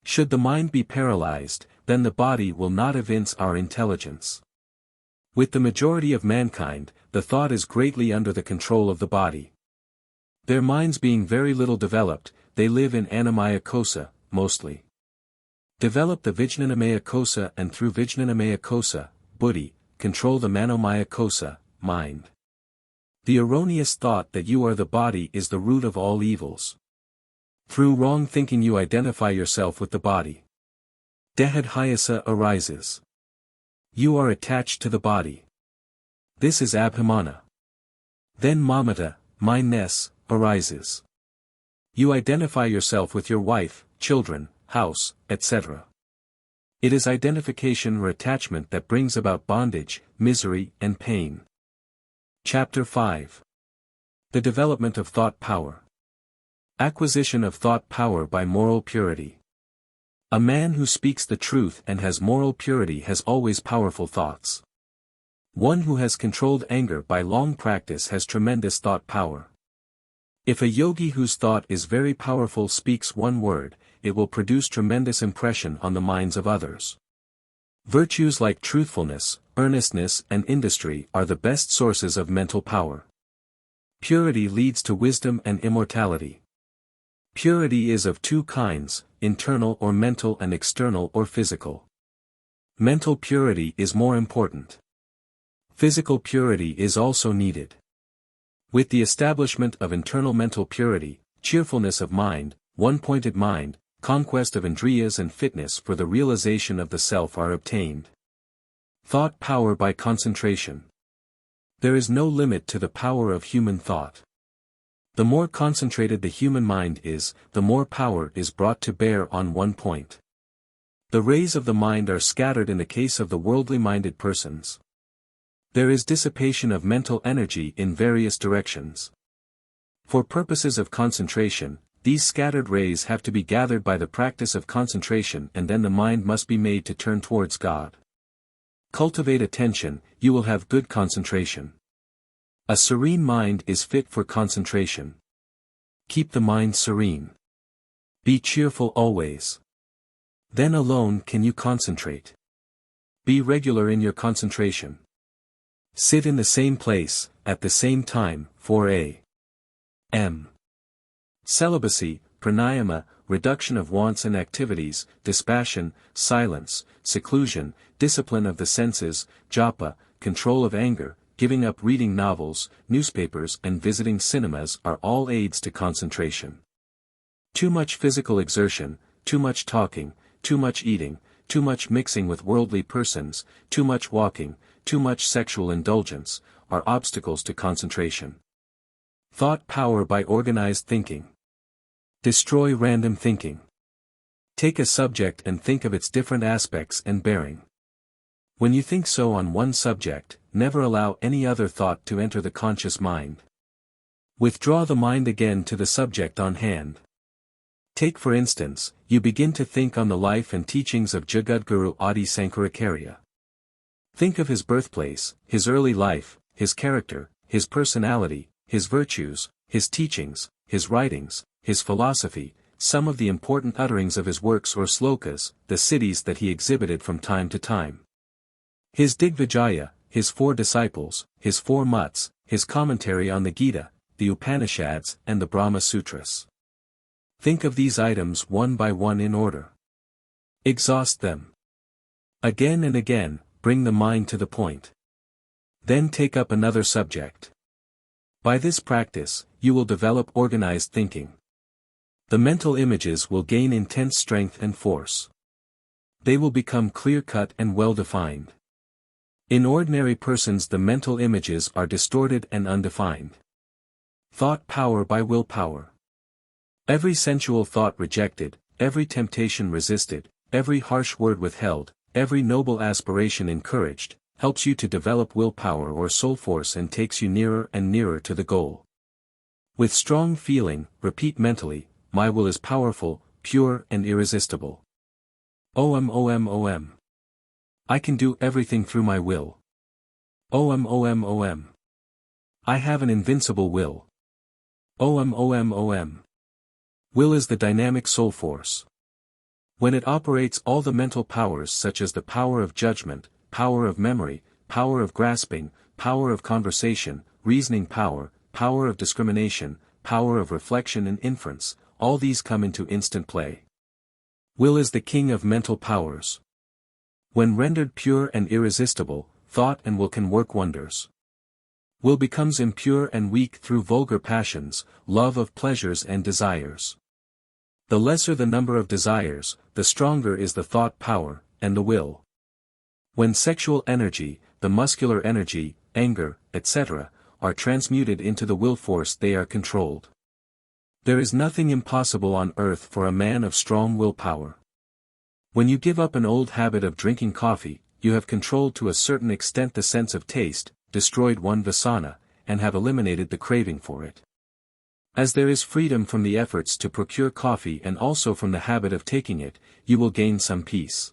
Should the mind be paralyzed, then the body will not evince our intelligence. With the majority of mankind, the thought is greatly under the control of the body. Their minds being very little developed, they live in Annamaya Kosa, mostly. Develop the Vijnanamaya Kosa and through Vijnanamaya Kosa, Buddhi, control the Manomaya Kosa, mind. The erroneous thought that you are the body is the root of all evils. Through wrong thinking you identify yourself with the body. Dehadhyasa arises. You are attached to the body. This is abhimana. Then mamata, mine-ness, arises. You identify yourself with your wife, children, house, etc. It is identification or attachment that brings about bondage, misery, and pain. Chapter 5. The development of thought power. Acquisition of thought power by moral purity. A man who speaks the truth and has moral purity has always powerful thoughts. One who has controlled anger by long practice has tremendous thought power. If a yogi whose thought is very powerful speaks one word, it will produce tremendous impression on the minds of others. Virtues like truthfulness, earnestness and industry are the best sources of mental power. Purity leads to wisdom and immortality. Purity is of two kinds, internal or mental and external or physical. Mental purity is more important. Physical purity is also needed. With the establishment of internal mental purity, cheerfulness of mind, one-pointed mind, conquest of indriyas and fitness for the realization of the self are obtained. Thought power by concentration. There is no limit to the power of human thought. The more concentrated the human mind is, the more power is brought to bear on one point. The rays of the mind are scattered in the case of the worldly-minded persons. There is dissipation of mental energy in various directions. For purposes of concentration, these scattered rays have to be gathered by the practice of concentration, and then the mind must be made to turn towards God. Cultivate attention, you will have good concentration. A serene mind is fit for concentration. Keep the mind serene. Be cheerful always. Then alone can you concentrate. Be regular in your concentration. Sit in the same place, at the same time, 4 a.m. Celibacy, pranayama, reduction of wants and activities, dispassion, silence, seclusion, discipline of the senses, japa, control of anger, giving up reading novels, newspapers and visiting cinemas are all aids to concentration. Too much physical exertion, too much talking, too much eating, too much mixing with worldly persons, too much walking, too much sexual indulgence, are obstacles to concentration. Thought power by organized thinking. Destroy random thinking. Take a subject and think of its different aspects and bearing. When you think so on one subject, never allow any other thought to enter the conscious mind. Withdraw the mind again to the subject on hand. Take for instance, you begin to think on the life and teachings of Jagadguru Adi Sankaracharya. Think of his birthplace, his early life, his character, his personality, his virtues, his teachings, his writings, his philosophy, some of the important utterings of his works or slokas, the siddhis that he exhibited from time to time. His Digvijaya, his 4 disciples, his 4 mutts, his commentary on the Gita, the Upanishads and the Brahma Sutras. Think of these items one by one in order. Exhaust them. Again and again, bring the mind to the point. Then take up another subject. By this practice, you will develop organized thinking. The mental images will gain intense strength and force. They will become clear-cut and well-defined. In ordinary persons the mental images are distorted and undefined. Thought power by willpower. Every sensual thought rejected, every temptation resisted, every harsh word withheld, every noble aspiration encouraged, helps you to develop willpower or soul force and takes you nearer and nearer to the goal. With strong feeling, repeat mentally, my will is powerful, pure and irresistible. Om Om Om. I can do everything through my will. Om Om Om. I have an invincible will. Om Om Om. Will is the dynamic soul force. When it operates all the mental powers such as the power of judgment, power of memory, power of grasping, power of conversation, reasoning power, power of discrimination, power of reflection and inference, all these come into instant play. Will is the king of mental powers. When rendered pure and irresistible, thought and will can work wonders. Will becomes impure and weak through vulgar passions, love of pleasures and desires. The lesser the number of desires, the stronger is the thought power, and the will. When sexual energy, the muscular energy, anger, etc., are transmuted into the will force they are controlled. There is nothing impossible on earth for a man of strong willpower. When you give up an old habit of drinking coffee, you have controlled to a certain extent the sense of taste, destroyed one vasana, and have eliminated the craving for it. As there is freedom from the efforts to procure coffee and also from the habit of taking it, you will gain some peace.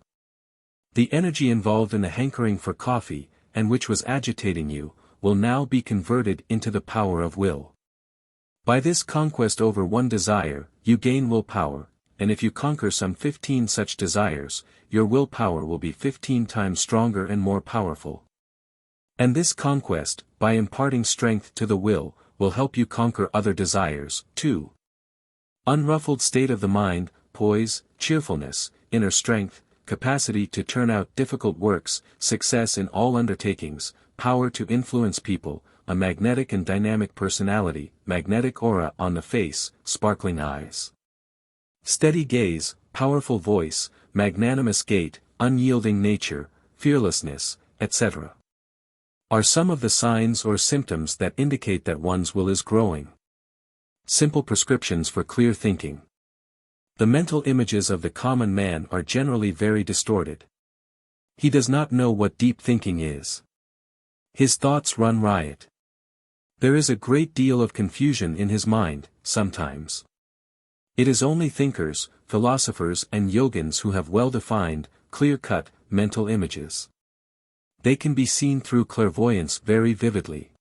The energy involved in the hankering for coffee, and which was agitating you, will now be converted into the power of will. By this conquest over one desire, you gain willpower, and if you conquer some 15 such desires, your willpower will be 15 times stronger and more powerful. And this conquest, by imparting strength to the will help you conquer other desires, too. Unruffled state of the mind, poise, cheerfulness, inner strength, capacity to turn out difficult works, success in all undertakings, power to influence people, a magnetic and dynamic personality, magnetic aura on the face, sparkling eyes. Steady gaze, powerful voice, magnanimous gait, unyielding nature, fearlessness, etc. are some of the signs or symptoms that indicate that one's will is growing. Simple prescriptions for clear thinking. The mental images of the common man are generally very distorted. He does not know what deep thinking is. His thoughts run riot. There is a great deal of confusion in his mind, sometimes. It is only thinkers, philosophers and yogins who have well-defined, clear-cut, mental images. They can be seen through clairvoyance very vividly.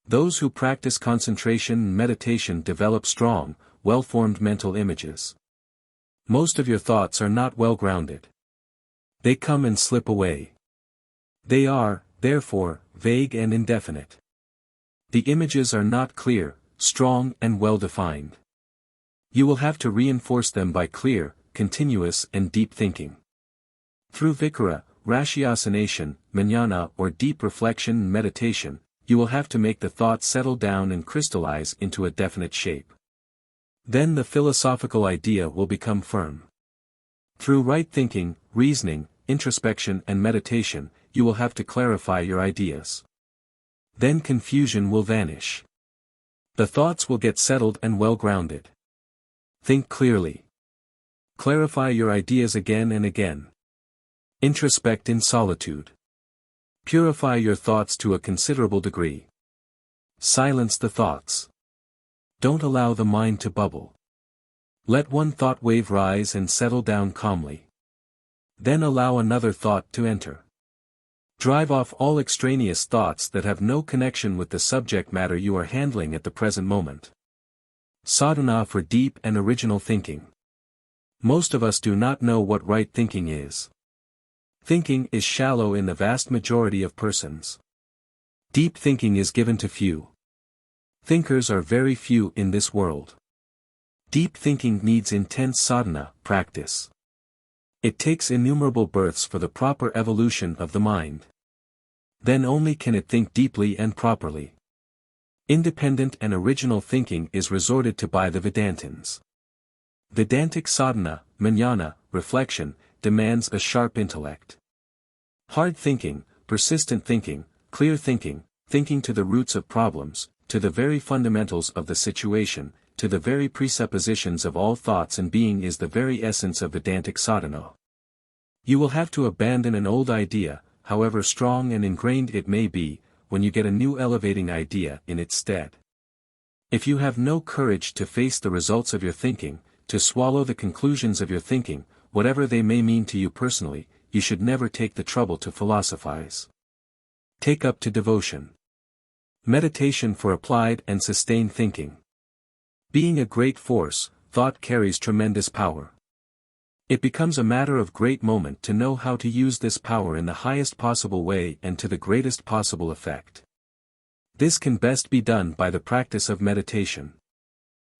Those who practice concentration and meditation develop strong, well-formed mental images. Most of your thoughts are not well-grounded. They come and slip away. They are, therefore, vague and indefinite. The images are not clear, strong and well-defined. You will have to reinforce them by clear, continuous and deep thinking. Through vikara, ratiocination, jnana or deep reflection and meditation, you will have to make the thoughts settle down and crystallize into a definite shape. Then the philosophical idea will become firm. Through right thinking, reasoning, introspection and meditation, you will have to clarify your ideas. Then confusion will vanish. The thoughts will get settled and well-grounded. Think clearly. Clarify your ideas again and again. Introspect in solitude. Purify your thoughts to a considerable degree. Silence the thoughts. Don't allow the mind to bubble. Let one thought wave rise and settle down calmly. Then allow another thought to enter. Drive off all extraneous thoughts that have no connection with the subject matter you are handling at the present moment. Sadhana for deep and original thinking. Most of us do not know what right thinking is. Thinking is shallow in the vast majority of persons. Deep thinking is given to few. Thinkers are very few in this world. Deep thinking needs intense sadhana, practice. It takes innumerable births for the proper evolution of the mind. Then only can it think deeply and properly. Independent and original thinking is resorted to by the Vedantins. Vedantic sadhana, jnana, reflection, demands a sharp intellect. Hard thinking, persistent thinking, clear thinking, thinking to the roots of problems, to the very fundamentals of the situation, to the very presuppositions of all thoughts and being is the very essence of Vedantic sadhana. You will have to abandon an old idea, however strong and ingrained it may be, when you get a new elevating idea in its stead. If you have no courage to face the results of your thinking, to swallow the conclusions of your thinking, whatever they may mean to you personally, you should never take the trouble to philosophize. Take up to devotion. Meditation for applied and sustained thinking. Being a great force, thought carries tremendous power. It becomes a matter of great moment to know how to use this power in the highest possible way and to the greatest possible effect. This can best be done by the practice of meditation.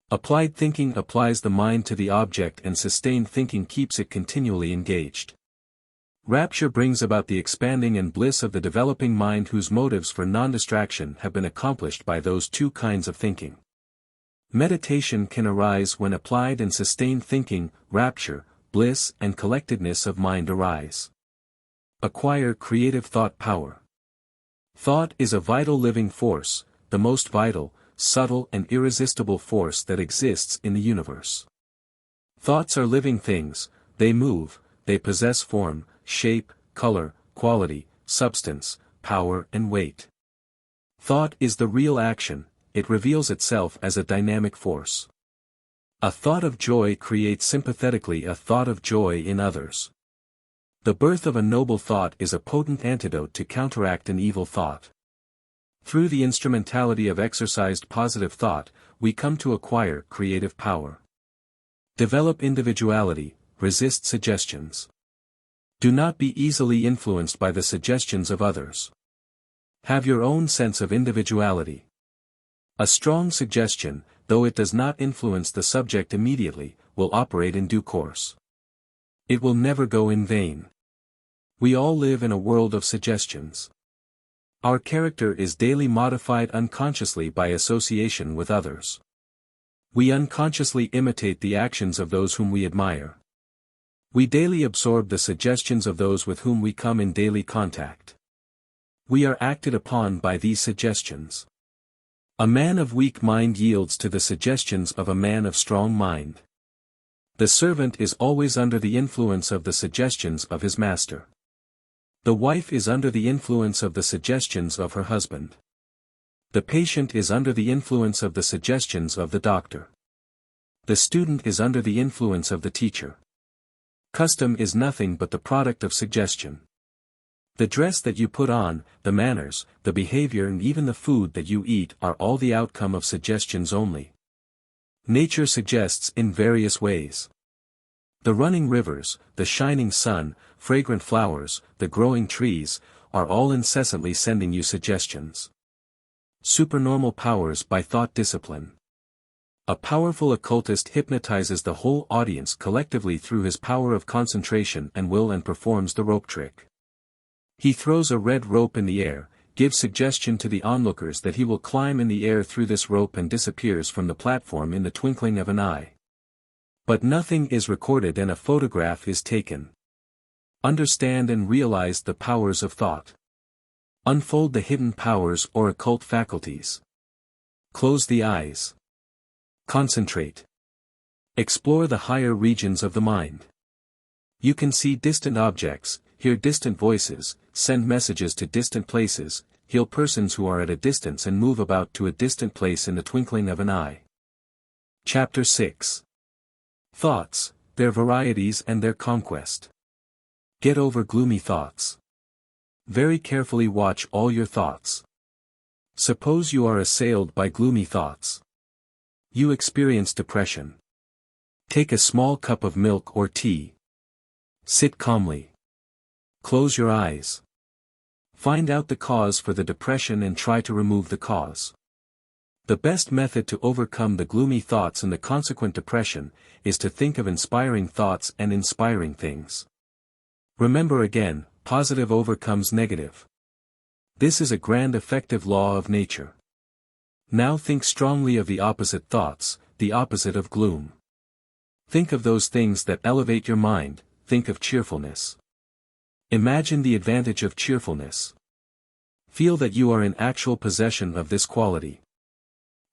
Applied thinking applies the mind to the object and sustained thinking keeps it continually engaged. Rapture brings about the expanding and bliss of the developing mind whose motives for non-distraction have been accomplished by those two kinds of thinking. Meditation can arise when applied and sustained thinking, rapture, bliss and collectedness of mind arise. Acquire creative thought power. Thought is a vital living force, the most vital, subtle and irresistible force that exists in the universe. Thoughts are living things, they move, they possess form, shape, color, quality, substance, power and weight. Thought is the real action, it reveals itself as a dynamic force. A thought of joy creates sympathetically a thought of joy in others. The birth of a noble thought is a potent antidote to counteract an evil thought. Through the instrumentality of exercised positive thought, we come to acquire creative power. Develop individuality, resist suggestions. Do not be easily influenced by the suggestions of others. Have your own sense of individuality. A strong suggestion, though it does not influence the subject immediately, will operate in due course. It will never go in vain. We all live in a world of suggestions. Our character is daily modified unconsciously by association with others. We unconsciously imitate the actions of those whom we admire. We daily absorb the suggestions of those with whom we come in daily contact. We are acted upon by these suggestions. A man of weak mind yields to the suggestions of a man of strong mind. The servant is always under the influence of the suggestions of his master. The wife is under the influence of the suggestions of her husband. The patient is under the influence of the suggestions of the doctor. The student is under the influence of the teacher. Custom is nothing but the product of suggestion. The dress that you put on, the manners, the behavior and even the food that you eat are all the outcome of suggestions only. Nature suggests in various ways. The running rivers, the shining sun, fragrant flowers, the growing trees, are all incessantly sending you suggestions. Supernormal powers by thought discipline. A powerful occultist hypnotizes the whole audience collectively through his power of concentration and will and performs the rope trick. He throws a red rope in the air, gives suggestion to the onlookers that he will climb in the air through this rope and disappears from the platform in the twinkling of an eye. But nothing is recorded and a photograph is taken. Understand and realize the powers of thought. Unfold the hidden powers or occult faculties. Close the eyes. Concentrate. Explore the higher regions of the mind. You can see distant objects, hear distant voices, send messages to distant places, heal persons who are at a distance and move about to a distant place in the twinkling of an eye. Chapter 6. Thoughts, their varieties and their conquest. Get over gloomy thoughts. Very carefully watch all your thoughts. Suppose you are assailed by gloomy thoughts. You experience depression. Take a small cup of milk or tea. Sit calmly. Close your eyes. Find out the cause for the depression and try to remove the cause. The best method to overcome the gloomy thoughts and the consequent depression is to think of inspiring thoughts and inspiring things. Remember again, positive overcomes negative. This is a grand effective law of nature. Now think strongly of the opposite thoughts, the opposite of gloom. Think of those things that elevate your mind, think of cheerfulness. Imagine the advantage of cheerfulness. Feel that you are in actual possession of this quality.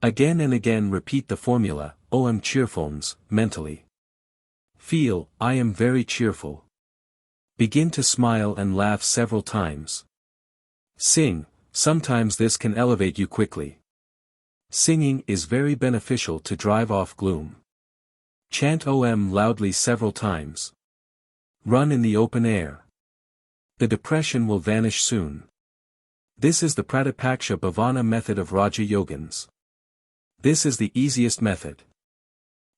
Again and again repeat the formula, "Oh, I'm cheerfulness," mentally. Feel, "I am very cheerful." Begin to smile and laugh several times. Sing, sometimes this can elevate you quickly. Singing is very beneficial to drive off gloom. Chant Om loudly several times. Run in the open air. The depression will vanish soon. This is the Pratipaksha Bhavana method of Raja Yogins. This is the easiest method.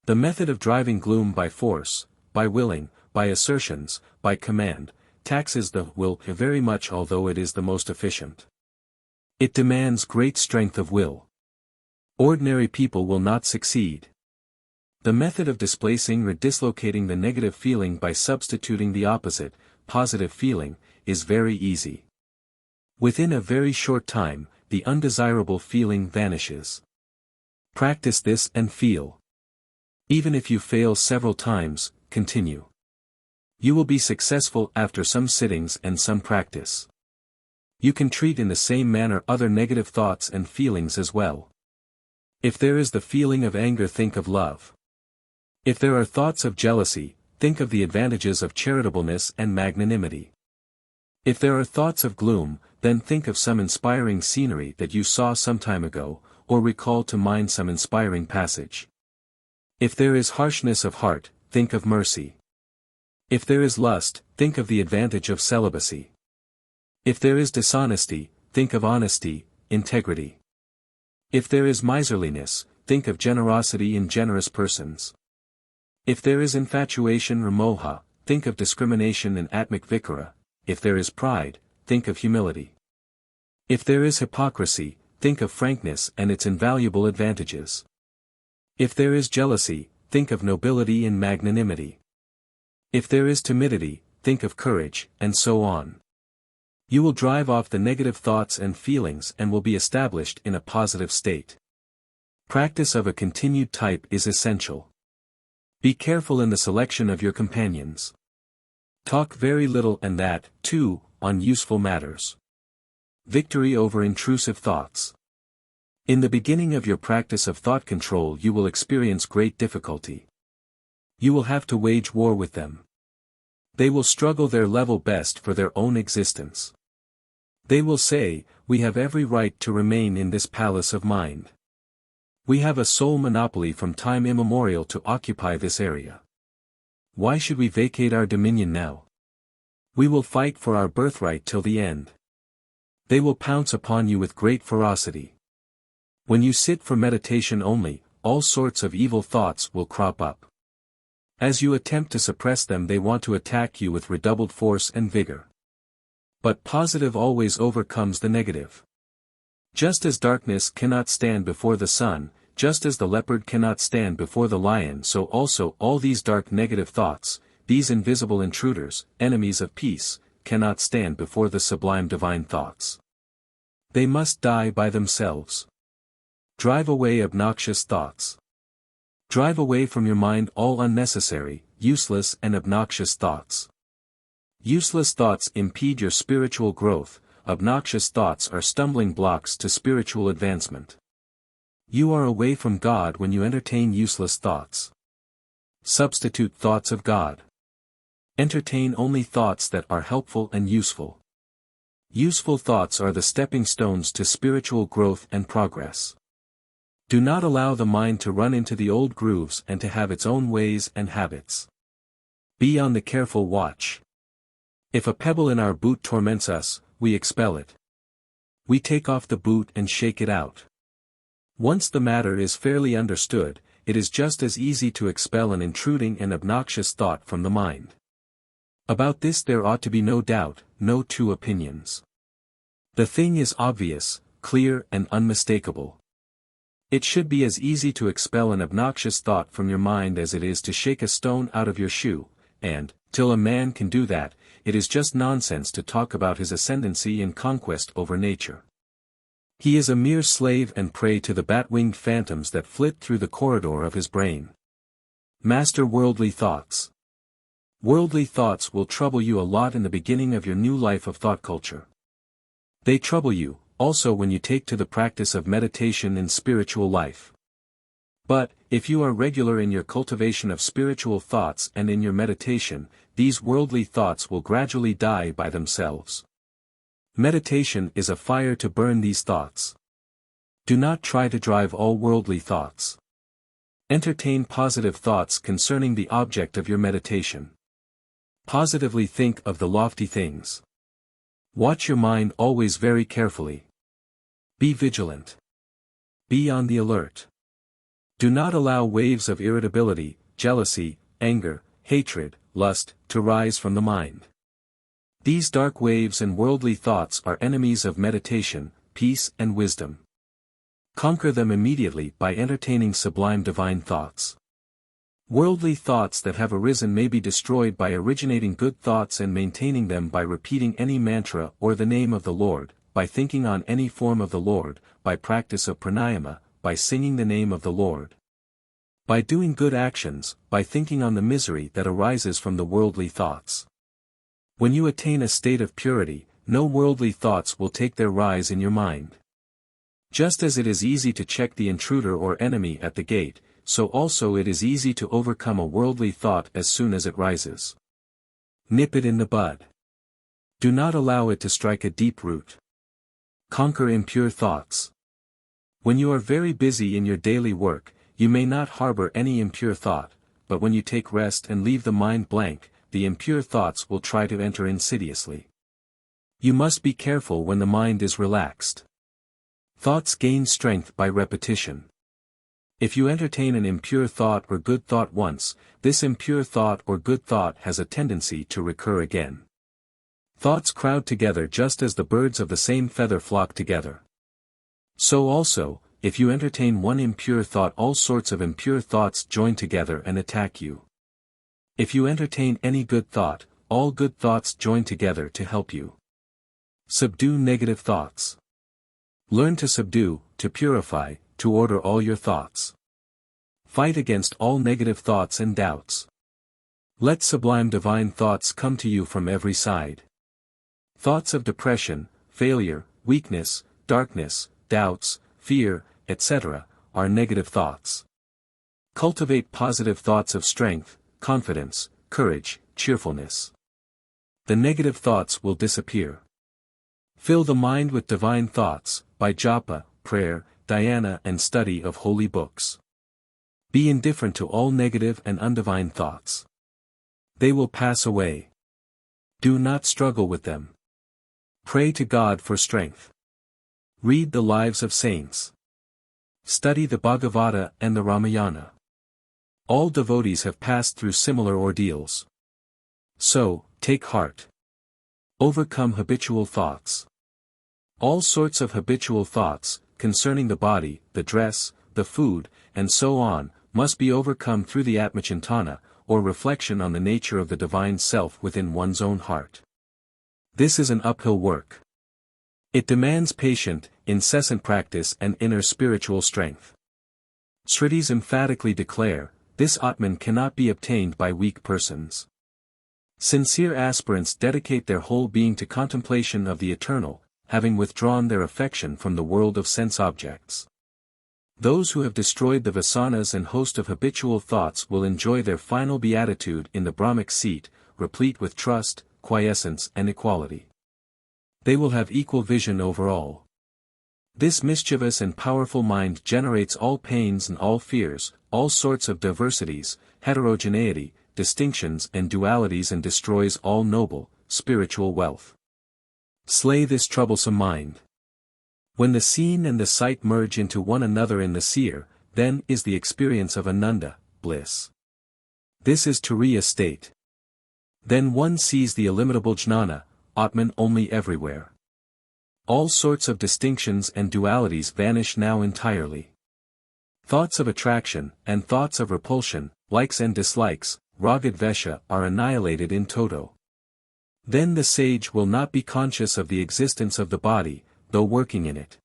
The method of driving gloom by force, by willing, by assertions, by command, taxes the will very much, although it is the most efficient. It demands great strength of will. Ordinary people will not succeed. The method of displacing or dislocating the negative feeling by substituting the opposite, positive feeling, is very easy. Within a very short time, the undesirable feeling vanishes. Practice this and feel. Even if you fail several times, continue. You will be successful after some sittings and some practice. You can treat in the same manner other negative thoughts and feelings as well. If there is the feeling of anger, think of love. If there are thoughts of jealousy, think of the advantages of charitableness and magnanimity. If there are thoughts of gloom, then think of some inspiring scenery that you saw some time ago, or recall to mind some inspiring passage. If there is harshness of heart, think of mercy. If there is lust, think of the advantage of celibacy. If there is dishonesty, think of honesty, integrity. If there is miserliness, think of generosity in generous persons. If there is infatuation or moha, think of discrimination in atmic vikara. If there is pride, think of humility. If there is hypocrisy, think of frankness and its invaluable advantages. If there is jealousy, think of nobility and magnanimity. If there is timidity, think of courage, and so on. You will drive off the negative thoughts and feelings and will be established in a positive state. Practice of a continued type is essential. Be careful in the selection of your companions. Talk very little and that, too, on useful matters. Victory over intrusive thoughts. In the beginning of your practice of thought control you will experience great difficulty. You will have to wage war with them. They will struggle their level best for their own existence. They will say, "We have every right to remain in this palace of mind. We have a sole monopoly from time immemorial to occupy this area. Why should we vacate our dominion now? We will fight for our birthright till the end." They will pounce upon you with great ferocity. When you sit for meditation only, all sorts of evil thoughts will crop up. As you attempt to suppress them they want to attack you with redoubled force and vigor. But positive always overcomes the negative. Just as darkness cannot stand before the sun, just as the leopard cannot stand before the lion, so also all these dark negative thoughts, these invisible intruders, enemies of peace, cannot stand before the sublime divine thoughts. They must die by themselves. Drive away obnoxious thoughts. Drive away from your mind all unnecessary, useless and obnoxious thoughts. Useless thoughts impede your spiritual growth, obnoxious thoughts are stumbling blocks to spiritual advancement. You are away from God when you entertain useless thoughts. Substitute thoughts of God. Entertain only thoughts that are helpful and useful. Useful thoughts are the stepping stones to spiritual growth and progress. Do not allow the mind to run into the old grooves and to have its own ways and habits. Be on the careful watch. If a pebble in our boot torments us, we expel it. We take off the boot and shake it out. Once the matter is fairly understood, it is just as easy to expel an intruding and obnoxious thought from the mind. About this there ought to be no doubt, no two opinions. The thing is obvious, clear and unmistakable. It should be as easy to expel an obnoxious thought from your mind as it is to shake a stone out of your shoe, and, till a man can do that, it is just nonsense to talk about his ascendancy and conquest over nature. He is a mere slave and prey to the bat-winged phantoms that flit through the corridor of his brain. Master worldly thoughts. Worldly thoughts will trouble you a lot in the beginning of your new life of thought culture. They trouble you, also when you take to the practice of meditation in spiritual life. But, if you are regular in your cultivation of spiritual thoughts and in your meditation, these worldly thoughts will gradually die by themselves. Meditation is a fire to burn these thoughts. Do not try to drive all worldly thoughts. Entertain positive thoughts concerning the object of your meditation. Positively think of the lofty things. Watch your mind always very carefully. Be vigilant. Be on the alert. Do not allow waves of irritability, jealousy, anger, hatred, lust, to rise from the mind. These dark waves and worldly thoughts are enemies of meditation, peace and wisdom. Conquer them immediately by entertaining sublime divine thoughts. Worldly thoughts that have arisen may be destroyed by originating good thoughts and maintaining them by repeating any mantra or the name of the Lord, by thinking on any form of the Lord, by practice of pranayama, by singing the name of the Lord. By doing good actions, by thinking on the misery that arises from the worldly thoughts. When you attain a state of purity, no worldly thoughts will take their rise in your mind. Just as it is easy to check the intruder or enemy at the gate, so also it is easy to overcome a worldly thought as soon as it rises. Nip it in the bud. Do not allow it to strike a deep root. Conquer impure thoughts. When you are very busy in your daily work, you may not harbor any impure thought, but when you take rest and leave the mind blank, the impure thoughts will try to enter insidiously. You must be careful when the mind is relaxed. Thoughts gain strength by repetition. If you entertain an impure thought or good thought once, this impure thought or good thought has a tendency to recur again. Thoughts crowd together just as the birds of the same feather flock together. So also, if you entertain one impure thought, all sorts of impure thoughts join together and attack you. If you entertain any good thought, all good thoughts join together to help you. Subdue negative thoughts. Learn to subdue, to purify, to order all your thoughts. Fight against all negative thoughts and doubts. Let sublime divine thoughts come to you from every side. Thoughts of depression, failure, weakness, darkness, doubts, fear, etc., are negative thoughts. Cultivate positive thoughts of strength, confidence, courage, cheerfulness. The negative thoughts will disappear. Fill the mind with divine thoughts, by japa, prayer, dhyana and study of holy books. Be indifferent to all negative and undivine thoughts. They will pass away. Do not struggle with them. Pray to God for strength. Read the lives of saints. Study the Bhagavata and the Ramayana. All devotees have passed through similar ordeals. So, take heart. Overcome habitual thoughts. All sorts of habitual thoughts, concerning the body, the dress, the food, and so on, must be overcome through the Atmachintana, or reflection on the nature of the divine self within one's own heart. This is an uphill work. It demands patient, incessant practice and inner spiritual strength. Sritis emphatically declare, this Atman cannot be obtained by weak persons. Sincere aspirants dedicate their whole being to contemplation of the eternal, having withdrawn their affection from the world of sense objects. Those who have destroyed the vasanas and host of habitual thoughts will enjoy their final beatitude in the Brahmic seat, replete with trust, quiescence and equality. They will have equal vision over all. This mischievous and powerful mind generates all pains and all fears, all sorts of diversities, heterogeneity, distinctions and dualities and destroys all noble, spiritual wealth. Slay this troublesome mind. When the seen and the sight merge into one another in the seer, then is the experience of Ananda, bliss. This is Turiya state. Then one sees the illimitable jnana, Atman only everywhere. All sorts of distinctions and dualities vanish now entirely. Thoughts of attraction, and thoughts of repulsion, likes and dislikes, ragadvesha are annihilated in toto. Then the sage will not be conscious of the existence of the body, though working in it.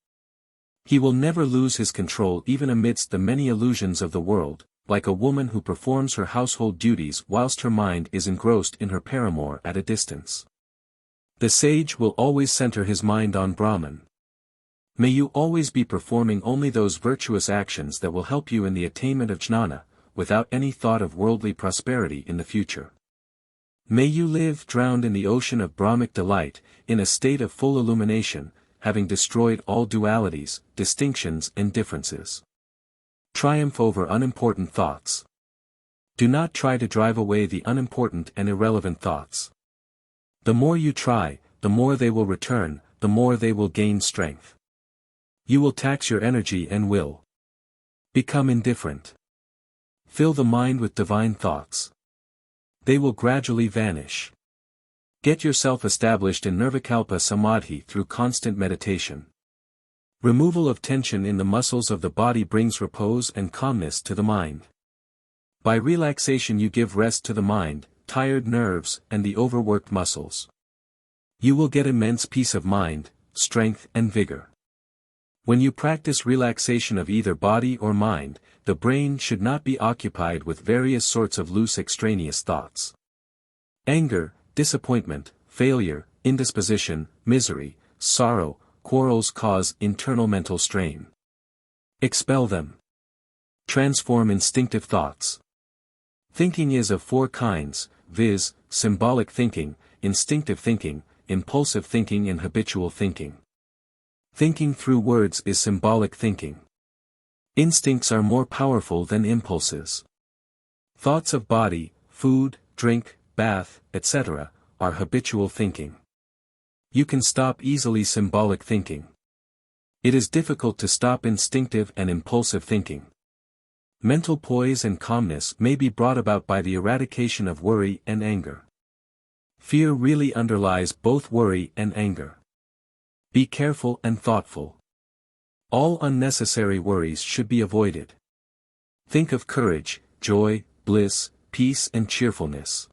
He will never lose his control even amidst the many illusions of the world, like a woman who performs her household duties whilst her mind is engrossed in her paramour at a distance. The sage will always center his mind on Brahman. May you always be performing only those virtuous actions that will help you in the attainment of jnana, without any thought of worldly prosperity in the future. May you live drowned in the ocean of Brahmic delight, in a state of full illumination, having destroyed all dualities, distinctions and differences. Triumph over unimportant thoughts. Do not try to drive away the unimportant and irrelevant thoughts. The more you try, the more they will return, the more they will gain strength. You will tax your energy and will become indifferent. Fill the mind with divine thoughts. They will gradually vanish. Get yourself established in nirvikalpa samadhi through constant meditation. Removal of tension in the muscles of the body brings repose and calmness to the mind. By relaxation you give rest to the mind, tired nerves and the overworked muscles. You will get immense peace of mind, strength and vigor. When you practice relaxation of either body or mind, the brain should not be occupied with various sorts of loose extraneous thoughts. Anger, disappointment, failure, indisposition, misery, sorrow, quarrels cause internal mental strain. Expel them. Transform instinctive thoughts. Thinking is of four kinds, viz., symbolic thinking, instinctive thinking, impulsive thinking and habitual thinking. Thinking through words is symbolic thinking. Instincts are more powerful than impulses. Thoughts of body, food, drink, bath, etc., are habitual thinking. You can stop easily symbolic thinking. It is difficult to stop instinctive and impulsive thinking. Mental poise and calmness may be brought about by the eradication of worry and anger. Fear really underlies both worry and anger. Be careful and thoughtful. All unnecessary worries should be avoided. Think of courage, joy, bliss, peace and cheerfulness.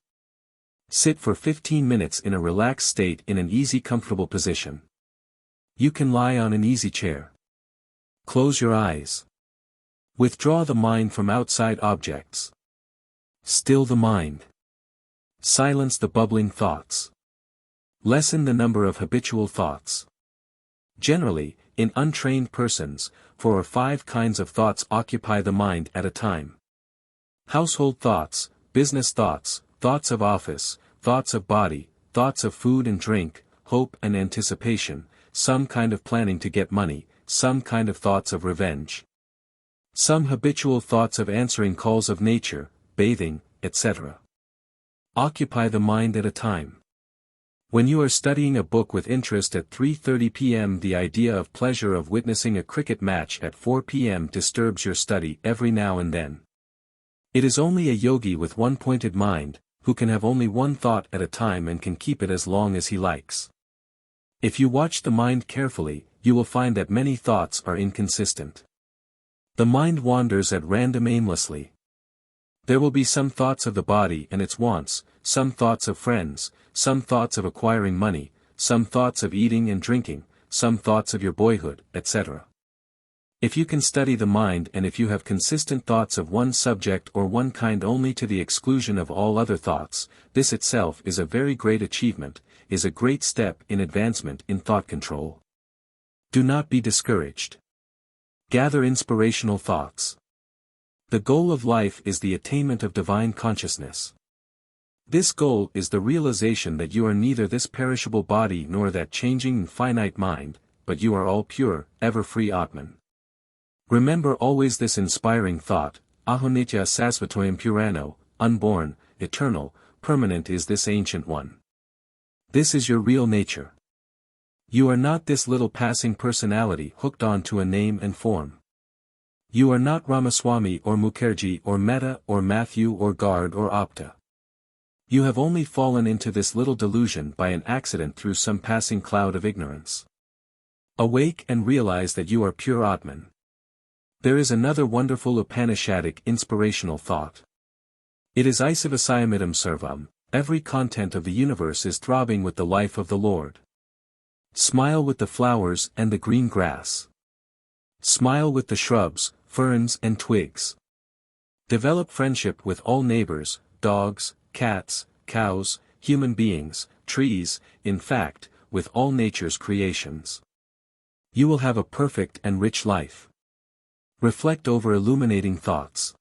Sit for 15 minutes in a relaxed state in an easy comfortable position. You can lie on an easy chair. Close your eyes. Withdraw the mind from outside objects. Still the mind. Silence the bubbling thoughts. Lessen the number of habitual thoughts. Generally, in untrained persons, 4 or 5 kinds of thoughts occupy the mind at a time. Household thoughts, business thoughts, thoughts of office, thoughts of body, thoughts of food and drink, hope and anticipation, some kind of planning to get money, some kind of thoughts of revenge. Some habitual thoughts of answering calls of nature, bathing, etc. Occupy the mind at a time. When you are studying a book with interest at 3:30 p.m., the idea of pleasure of witnessing a cricket match at 4 p.m. disturbs your study every now and then. It is only a yogi with one pointed mind, who can have only one thought at a time and can keep it as long as he likes. If you watch the mind carefully, you will find that many thoughts are inconsistent. The mind wanders at random aimlessly. There will be some thoughts of the body and its wants, some thoughts of friends, some thoughts of acquiring money, some thoughts of eating and drinking, some thoughts of your boyhood, etc. If you can study the mind and if you have consistent thoughts of one subject or one kind only to the exclusion of all other thoughts, this itself is a very great achievement, is a great step in advancement in thought control. Do not be discouraged. Gather inspirational thoughts. The goal of life is the attainment of divine consciousness. This goal is the realization that you are neither this perishable body nor that changing and finite mind, but you are all pure, ever-free Atman. Remember always this inspiring thought, Ahonitya Sasvatoyam Purano, unborn, eternal, permanent is this ancient one. This is your real nature. You are not this little passing personality hooked on to a name and form. You are not Ramaswamy or Mukherjee or Mehta or Matthew or Gard or Apta. You have only fallen into this little delusion by an accident through some passing cloud of ignorance. Awake and realize that you are pure Atman. There is another wonderful Upanishadic inspirational thought. It is Isavasayamidam Sarvam, every content of the universe is throbbing with the life of the Lord. Smile with the flowers and the green grass. Smile with the shrubs, ferns and twigs. Develop friendship with all neighbors, dogs, cats, cows, human beings, trees, in fact, with all nature's creations. You will have a perfect and rich life. Reflect over illuminating thoughts.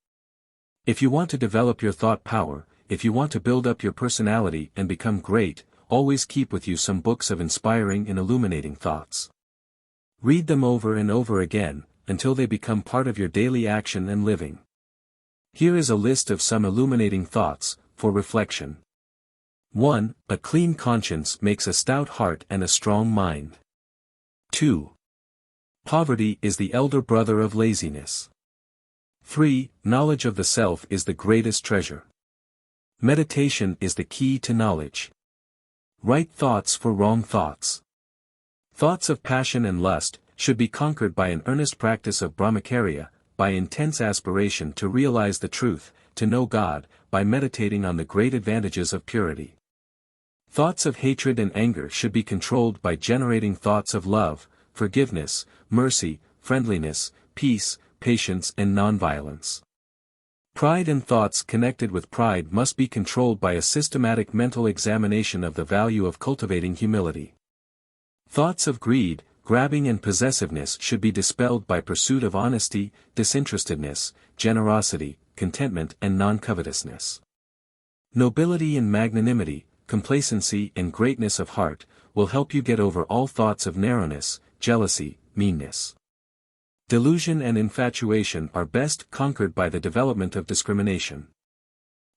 If you want to develop your thought power, if you want to build up your personality and become great, always keep with you some books of inspiring and illuminating thoughts. Read them over and over again, until they become part of your daily action and living. Here is a list of some illuminating thoughts, for reflection. 1. A clean conscience makes a stout heart and a strong mind. 2. Poverty is the elder brother of laziness. 3. Knowledge of the self is the greatest treasure. Meditation is the key to knowledge. Right thoughts for wrong thoughts. Thoughts of passion and lust should be conquered by an earnest practice of brahmacharya, by intense aspiration to realize the truth, to know God, by meditating on the great advantages of purity. Thoughts of hatred and anger should be controlled by generating thoughts of love, forgiveness, mercy, friendliness, peace, patience and nonviolence. Pride and thoughts connected with pride must be controlled by a systematic mental examination of the value of cultivating humility. Thoughts of greed, grabbing and possessiveness should be dispelled by pursuit of honesty, disinterestedness, generosity, contentment and non-covetousness. Nobility and magnanimity, complacency and greatness of heart, will help you get over all thoughts of narrowness, jealousy, meanness. Delusion and infatuation are best conquered by the development of discrimination.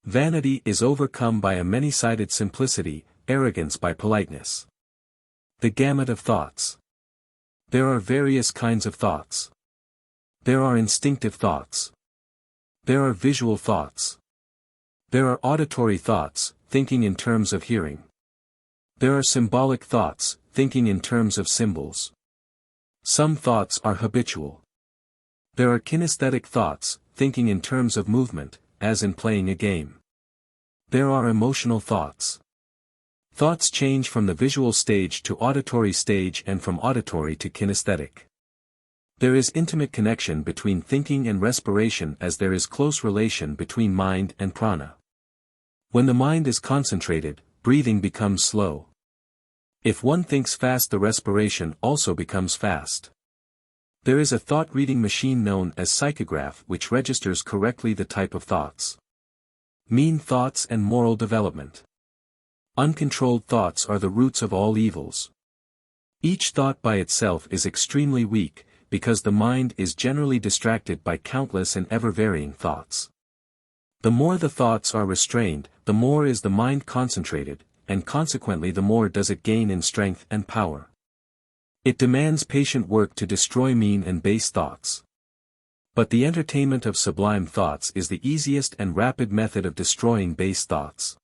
Vanity is overcome by a many-sided simplicity, arrogance by politeness. The gamut of thoughts. There are various kinds of thoughts. There are instinctive thoughts. There are visual thoughts. There are auditory thoughts, thinking in terms of hearing. There are symbolic thoughts, thinking in terms of symbols. Some thoughts are habitual. There are kinesthetic thoughts, thinking in terms of movement, as in playing a game. There are emotional thoughts. Thoughts change from the visual stage to auditory stage and from auditory to kinesthetic. There is intimate connection between thinking and respiration as there is close relation between mind and prana. When the mind is concentrated, breathing becomes slow. If one thinks fast, the respiration also becomes fast. There is a thought-reading machine known as psychograph which registers correctly the type of thoughts. Mean thoughts and moral development. Uncontrolled thoughts are the roots of all evils. Each thought by itself is extremely weak, because the mind is generally distracted by countless and ever-varying thoughts. The more the thoughts are restrained, the more is the mind concentrated, and consequently the more does it gain in strength and power. It demands patient work to destroy mean and base thoughts. But the entertainment of sublime thoughts is the easiest and rapid method of destroying base thoughts.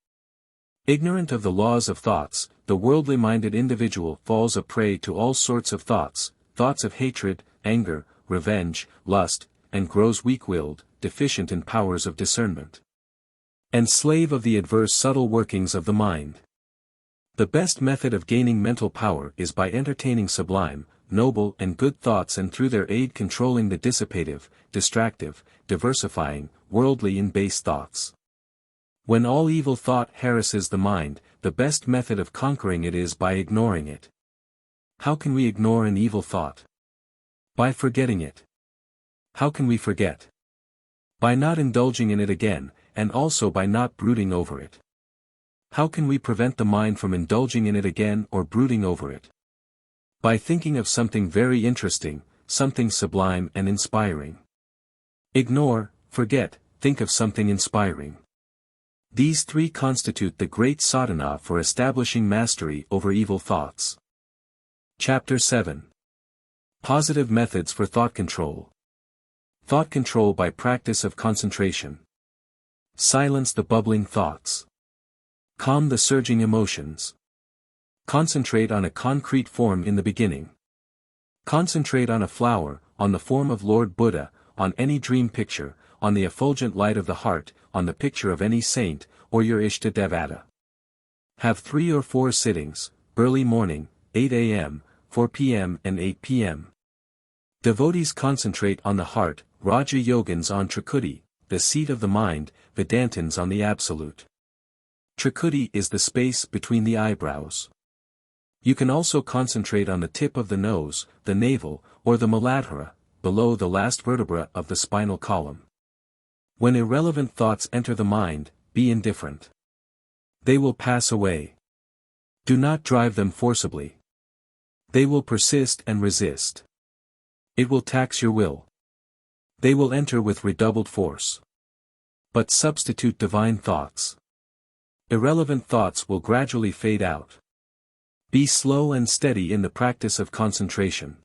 Ignorant of the laws of thoughts, the worldly-minded individual falls a prey to all sorts of thoughts of hatred, anger, revenge, lust, and grows weak-willed, deficient in powers of discernment, and slave of the adverse subtle workings of the mind. The best method of gaining mental power is by entertaining sublime, noble and good thoughts and through their aid controlling the dissipative, distractive, diversifying, worldly and base thoughts. When all evil thought harasses the mind, the best method of conquering it is by ignoring it. How can we ignore an evil thought? By forgetting it. How can we forget? By not indulging in it again, and also by not brooding over it. How can we prevent the mind from indulging in it again or brooding over it? By thinking of something very interesting, something sublime and inspiring. Ignore, forget, think of something inspiring. These three constitute the great sadhana for establishing mastery over evil thoughts. Chapter 7. Positive Methods for Thought Control. Thought control by practice of concentration. Silence the bubbling thoughts. Calm the surging emotions. Concentrate on a concrete form in the beginning. Concentrate on a flower, on the form of Lord Buddha, on any dream picture, on the effulgent light of the heart, on the picture of any saint, or your Ishta Devata. Have 3 or 4 sittings, early morning, 8 a.m., 4 p.m. and 8 p.m. Devotees concentrate on the heart, Raja Yogins on Trikuti, the seat of the mind, Vedantins on the Absolute. Trikuti is the space between the eyebrows. You can also concentrate on the tip of the nose, the navel, or the Muladhara, below the last vertebra of the spinal column. When irrelevant thoughts enter the mind, be indifferent. They will pass away. Do not drive them forcibly. They will persist and resist. It will tax your will. They will enter with redoubled force. But substitute divine thoughts. Irrelevant thoughts will gradually fade out. Be slow and steady in the practice of concentration.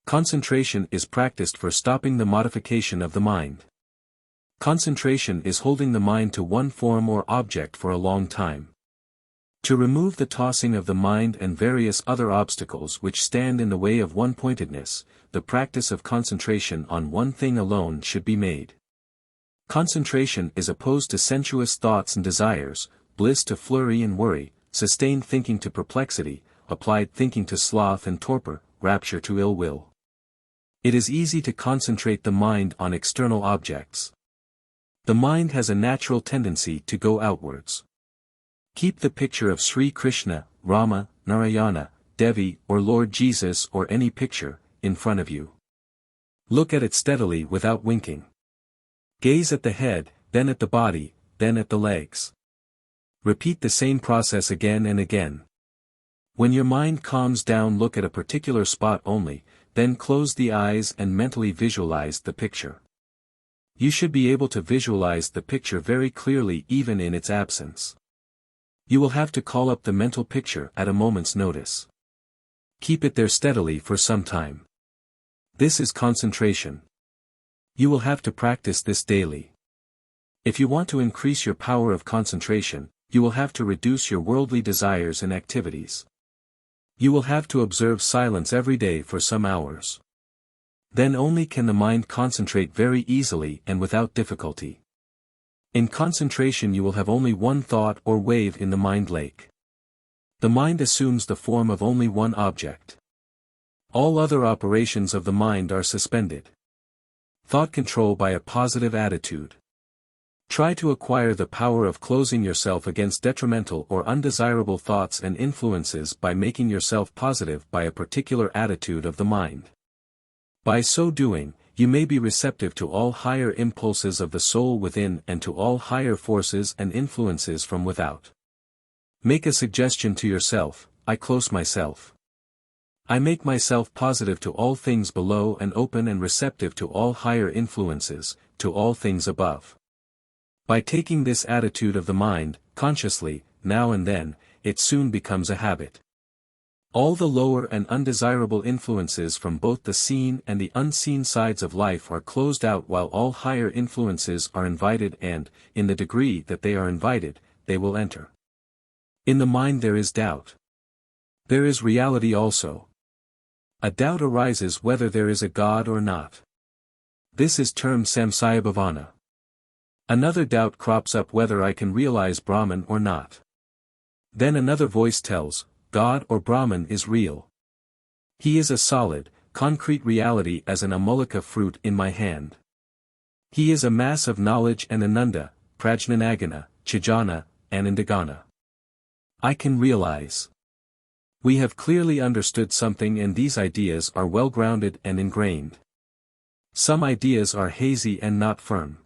Concentration is practiced for stopping the modification of the mind. Concentration is holding the mind to one form or object for a long time. To remove the tossing of the mind and various other obstacles which stand in the way of one-pointedness, the practice of concentration on one thing alone should be made. Concentration is opposed to sensuous thoughts and desires, bliss to flurry and worry, sustained thinking to perplexity, applied thinking to sloth and torpor, rapture to ill will. It is easy to concentrate the mind on external objects. The mind has a natural tendency to go outwards. Keep the picture of Sri Krishna, Rama, Narayana, Devi or Lord Jesus or any picture, in front of you. Look at it steadily without winking. Gaze at the head, then at the body, then at the legs. Repeat the same process again and again. When your mind calms down, look at a particular spot only, then close the eyes and mentally visualize the picture. You should be able to visualize the picture very clearly even in its absence. You will have to call up the mental picture at a moment's notice. Keep it there steadily for some time. This is concentration. You will have to practice this daily. If you want to increase your power of concentration, you will have to reduce your worldly desires and activities. You will have to observe silence every day for some hours. Then only can the mind concentrate very easily and without difficulty. In concentration you will have only one thought or wave in the mind lake. The mind assumes the form of only one object. All other operations of the mind are suspended. Thought control by a positive attitude. Try to acquire the power of closing yourself against detrimental or undesirable thoughts and influences by making yourself positive by a particular attitude of the mind. By so doing, you may be receptive to all higher impulses of the soul within and to all higher forces and influences from without. Make a suggestion to yourself: I close myself. I make myself positive to all things below and open and receptive to all higher influences, to all things above. By taking this attitude of the mind, consciously, now and then, it soon becomes a habit. All the lower and undesirable influences from both the seen and the unseen sides of life are closed out while all higher influences are invited and, in the degree that they are invited, they will enter. In the mind there is doubt. There is reality also. A doubt arises whether there is a God or not. This is termed samsayabhavana. Another doubt crops up whether I can realize Brahman or not. Then another voice tells, God or Brahman is real. He is a solid, concrete reality as an amulika fruit in my hand. He is a mass of knowledge and ananda, prajnanagana, chijana, and indagana. I can realize. We have clearly understood something and these ideas are well grounded and ingrained. Some ideas are hazy and not firm.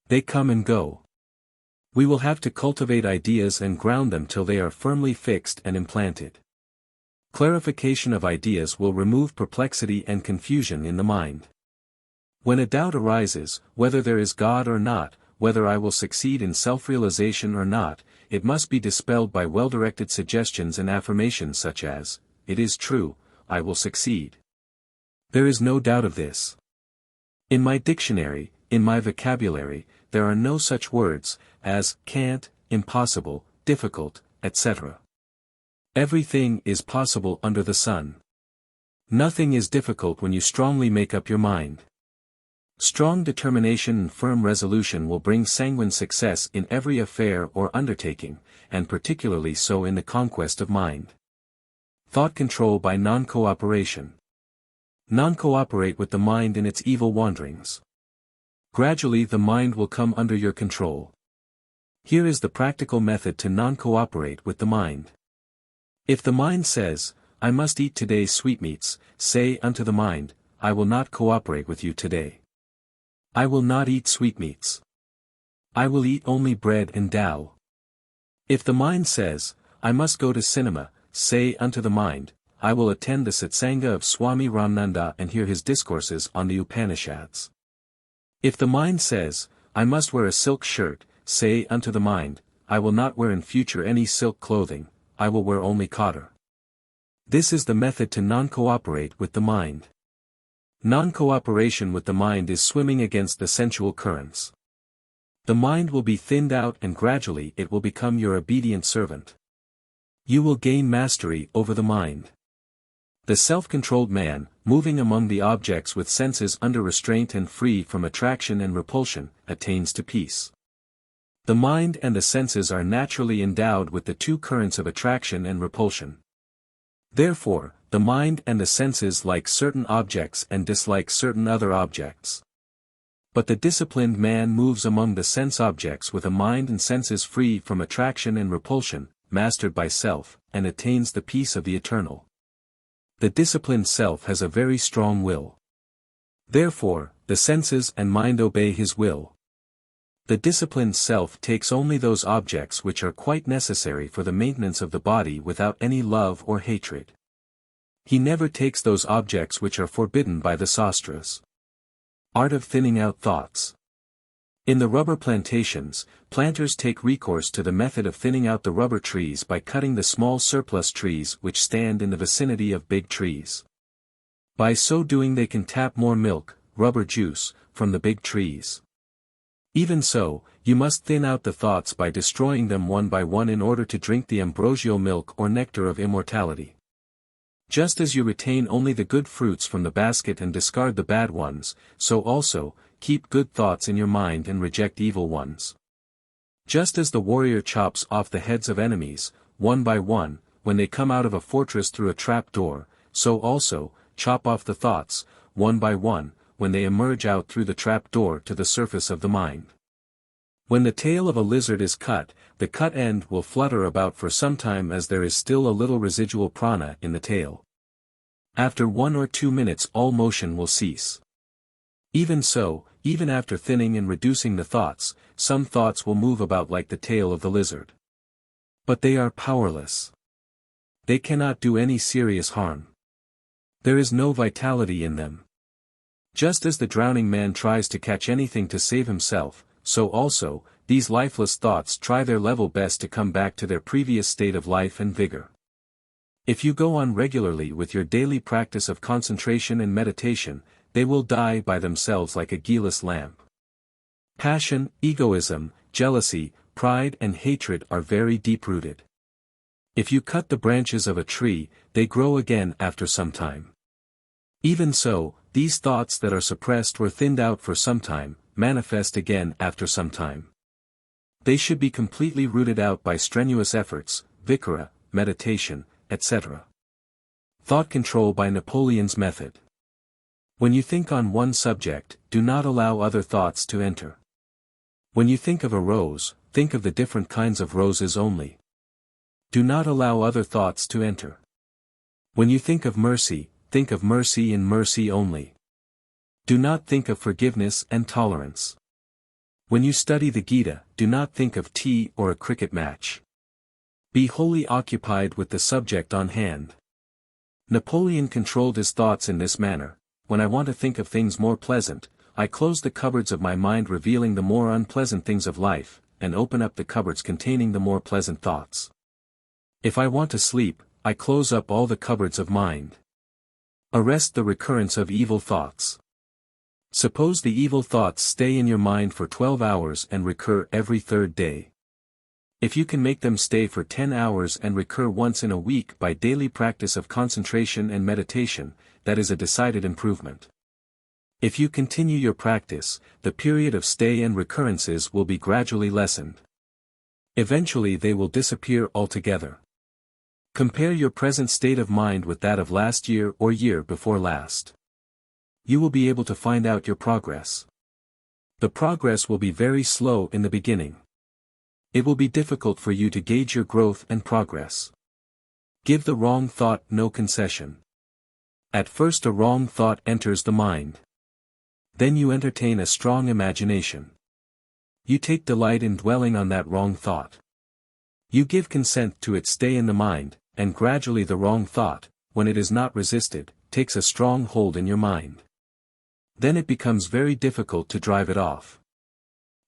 They come and go. We will have to cultivate ideas and ground them till they are firmly fixed and implanted. Clarification of ideas will remove perplexity and confusion in the mind. When a doubt arises, whether there is God or not, whether I will succeed in self-realization or not, it must be dispelled by well-directed suggestions and affirmations such as, it is true, I will succeed. There is no doubt of this. In my dictionary, in my vocabulary, there are no such words as can't, impossible, difficult, etc. Everything is possible under the sun. Nothing is difficult when you strongly make up your mind. Strong determination and firm resolution will bring sanguine success in every affair or undertaking, and particularly so in the conquest of mind. Thought control by non-cooperation. Non-cooperate with the mind in its evil wanderings. Gradually the mind will come under your control. Here is the practical method to non-cooperate with the mind. If the mind says, I must eat today sweetmeats, say unto the mind, I will not cooperate with you today. I will not eat sweetmeats. I will eat only bread and dal. If the mind says, I must go to cinema, say unto the mind, I will attend the satsanga of Swami Ramananda and hear his discourses on the Upanishads. If the mind says, I must wear a silk shirt, say unto the mind, I will not wear in future any silk clothing, I will wear only cotton. This is the method to non-cooperate with the mind. Non-cooperation with the mind is swimming against the sensual currents. The mind will be thinned out and gradually it will become your obedient servant. You will gain mastery over the mind. The self-controlled man, moving among the objects with senses under restraint and free from attraction and repulsion, attains to peace. The mind and the senses are naturally endowed with the two currents of attraction and repulsion. Therefore, the mind and the senses like certain objects and dislike certain other objects. But the disciplined man moves among the sense objects with a mind and senses free from attraction and repulsion, mastered by self, and attains the peace of the eternal. The disciplined self has a very strong will. Therefore, the senses and mind obey his will. The disciplined self takes only those objects which are quite necessary for the maintenance of the body without any love or hatred. He never takes those objects which are forbidden by the sastras. Art of thinning out thoughts. In the rubber plantations, planters take recourse to the method of thinning out the rubber trees by cutting the small surplus trees which stand in the vicinity of big trees. By so doing they can tap more milk, rubber juice, from the big trees. Even so, you must thin out the thoughts by destroying them one by one in order to drink the ambrosial milk or nectar of immortality. Just as you retain only the good fruits from the basket and discard the bad ones, so also, keep good thoughts in your mind and reject evil ones. Just as the warrior chops off the heads of enemies, one by one, when they come out of a fortress through a trap door, so also, chop off the thoughts, one by one, when they emerge out through the trap door to the surface of the mind. When the tail of a lizard is cut, the cut end will flutter about for some time as there is still a little residual prana in the tail. After 1 or 2 minutes all motion will cease. Even so, even after thinning and reducing the thoughts, some thoughts will move about like the tail of the lizard. But they are powerless. They cannot do any serious harm. There is no vitality in them. Just as the drowning man tries to catch anything to save himself, so also, these lifeless thoughts try their level best to come back to their previous state of life and vigor. If you go on regularly with your daily practice of concentration and meditation, they will die by themselves like a geeless lamp. Passion, egoism, jealousy, pride and hatred are very deep-rooted. If you cut the branches of a tree, they grow again after some time. Even so, these thoughts that are suppressed or thinned out for some time, manifest again after some time. They should be completely rooted out by strenuous efforts, vichara, meditation, etc. Thought control by Napoleon's method. When you think on one subject, do not allow other thoughts to enter. When you think of a rose, think of the different kinds of roses only. Do not allow other thoughts to enter. When you think of mercy in mercy only. Do not think of forgiveness and tolerance. When you study the Gita, do not think of tea or a cricket match. Be wholly occupied with the subject on hand. Napoleon controlled his thoughts in this manner. When I want to think of things more pleasant, I close the cupboards of my mind revealing the more unpleasant things of life, and open up the cupboards containing the more pleasant thoughts. If I want to sleep, I close up all the cupboards of mind. Arrest the recurrence of evil thoughts. Suppose the evil thoughts stay in your mind for 12 hours and recur every third day. If you can make them stay for 10 hours and recur once in a week by daily practice of concentration and meditation, that is a decided improvement. If you continue your practice, the period of stay and recurrences will be gradually lessened. Eventually they will disappear altogether. Compare your present state of mind with that of last year or year before last. You will be able to find out your progress. The progress will be very slow in the beginning. It will be difficult for you to gauge your growth and progress. Give the wrong thought no concession. At first a wrong thought enters the mind. Then you entertain a strong imagination. You take delight in dwelling on that wrong thought. You give consent to its stay in the mind, and gradually the wrong thought, when it is not resisted, takes a strong hold in your mind. Then it becomes very difficult to drive it off.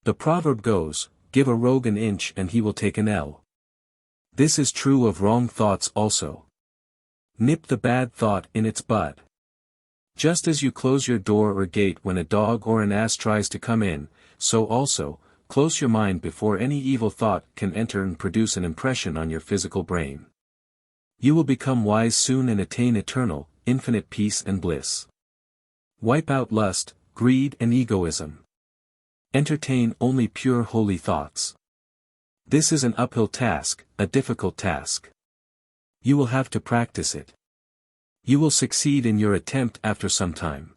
The proverb goes, give a rogue an inch and he will take an ell. This is true of wrong thoughts also. Nip the bad thought in its bud. Just as you close your door or gate when a dog or an ass tries to come in, so also, close your mind before any evil thought can enter and produce an impression on your physical brain. You will become wise soon and attain eternal, infinite peace and bliss. Wipe out lust, greed and egoism. Entertain only pure holy thoughts. This is an uphill task, a difficult task. You will have to practice it. You will succeed in your attempt after some time.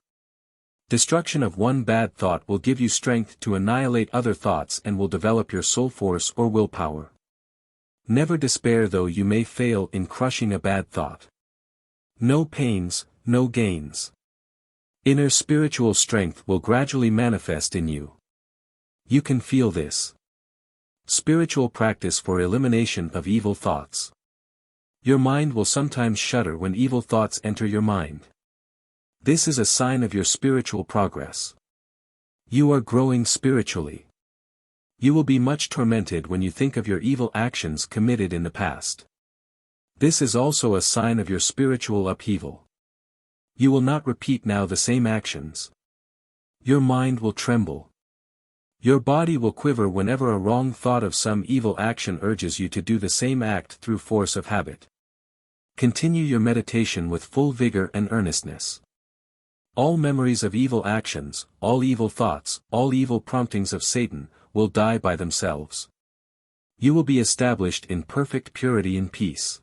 Destruction of one bad thought will give you strength to annihilate other thoughts and will develop your soul force or willpower. Never despair though you may fail in crushing a bad thought. No pains, no gains. Inner spiritual strength will gradually manifest in you. You can feel this. Spiritual practice for elimination of evil thoughts. Your mind will sometimes shudder when evil thoughts enter your mind. This is a sign of your spiritual progress. You are growing spiritually. You will be much tormented when you think of your evil actions committed in the past. This is also a sign of your spiritual upheaval. You will not repeat now the same actions. Your mind will tremble. Your body will quiver whenever a wrong thought of some evil action urges you to do the same act through force of habit. Continue your meditation with full vigor and earnestness. All memories of evil actions, all evil thoughts, all evil promptings of Satan, will die by themselves. You will be established in perfect purity and peace.